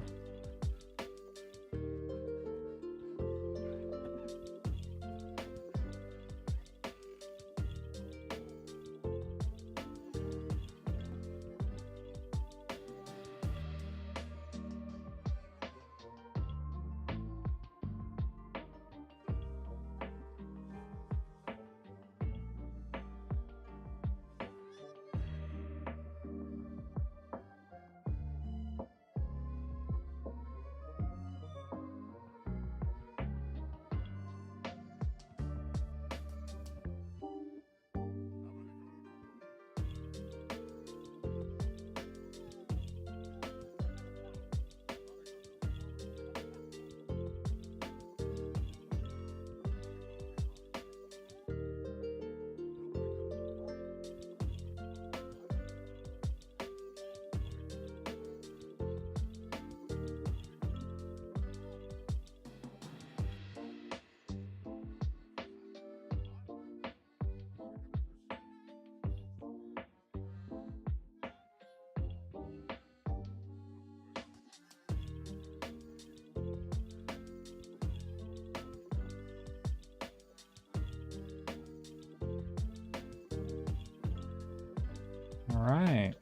All right.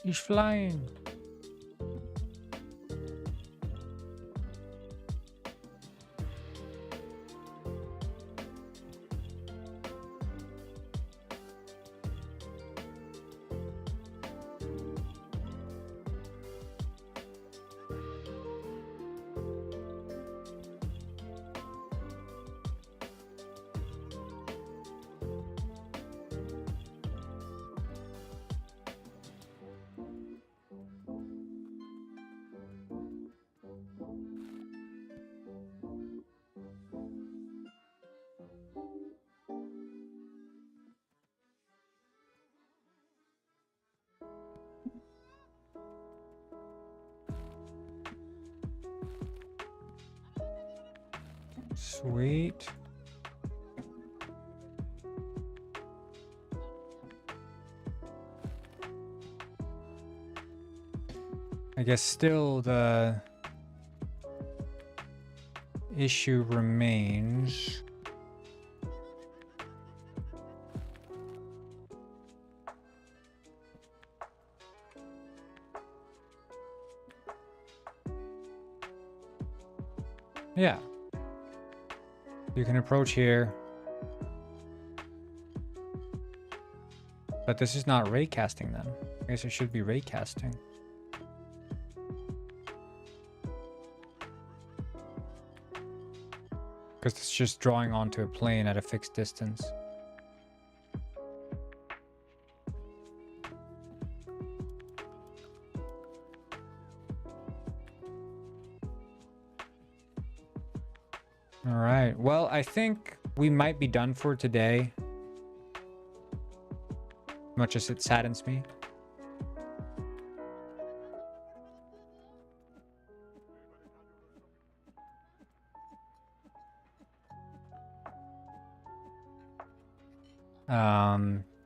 He's flying. Sweet. I guess still the issue remains. Yeah. You can approach here. But this is not raycasting then. I guess it should be raycasting. Because it's just drawing onto a plane at a fixed distance. All right. Well, I think we might be done for today. Much as it saddens me.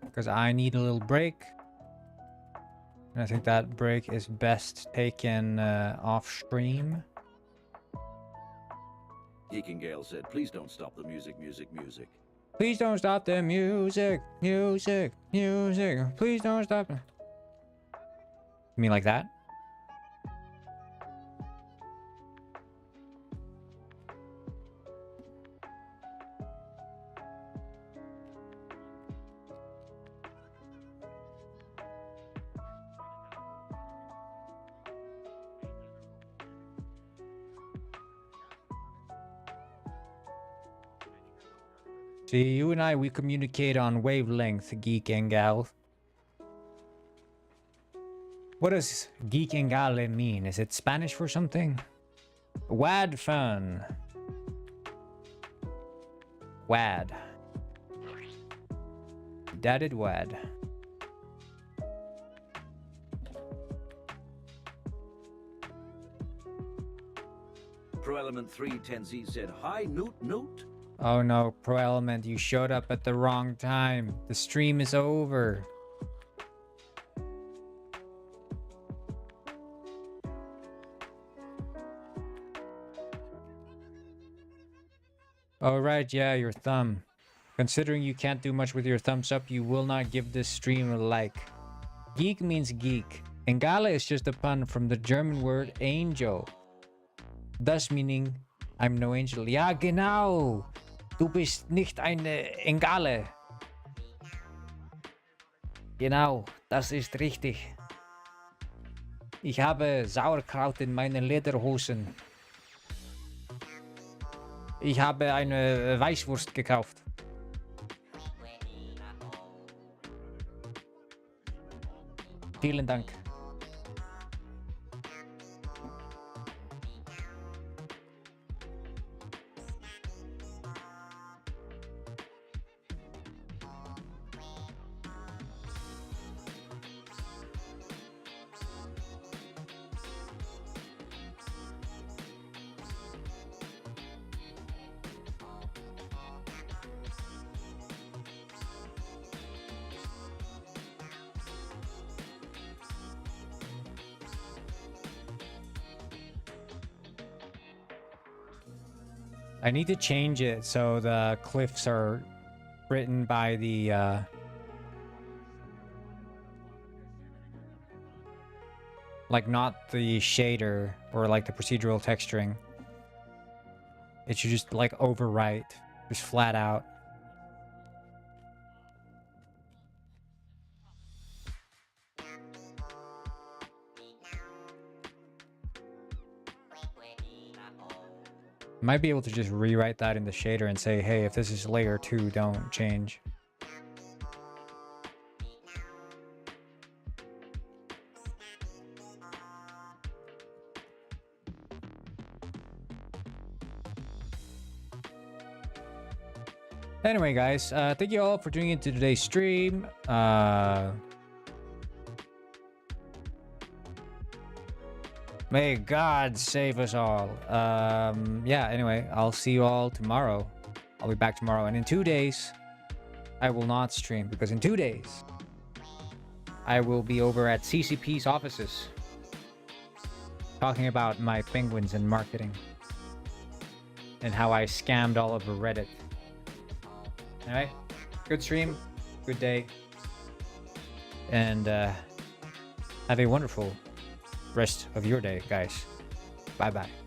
Because I need a little break. And I think that break is best taken off stream. Geekingale said, please don't stop the music, music, music. Please don't stop the music, music, music. Please don't stop it. You mean like that? See, you and I, we communicate on wavelength, Geek and Gal. What does Geek and Gal mean? Is it Spanish for something? Wad fun. Wad. Dadded wad. Pro Element 310Z said, "Hi, Newt Newt." Oh no, Pro Element, you showed up at the wrong time. The stream is over. Oh right, yeah, your thumb. Considering you can't do much with your thumbs up, you will not give this stream a like. Geek means geek. Engale is just a pun from the German word angel, thus meaning I'm no angel. Ja, genau. Du bist nicht eine Engale. Genau, das ist richtig. Ich habe Sauerkraut in meinen Lederhosen. Ich habe eine Weißwurst gekauft. Vielen Dank. I need to change it so the cliffs are written by the like not the shader or like the procedural texturing. It should just like overwrite, just flat out. Might be able to just rewrite that in the shader and say, hey, if this is layer 2, don't change. Anyway, guys, thank you all for tuning into today's stream. May God save us all. Yeah, anyway, I'll see you all tomorrow. I'll be back tomorrow. And in 2 days, I will not stream because in 2 days, I will be over at CCP's offices talking about my penguins and marketing and how I scammed all over Reddit. Anyway, good stream, good day, and have a wonderful rest of your day, guys. Bye bye.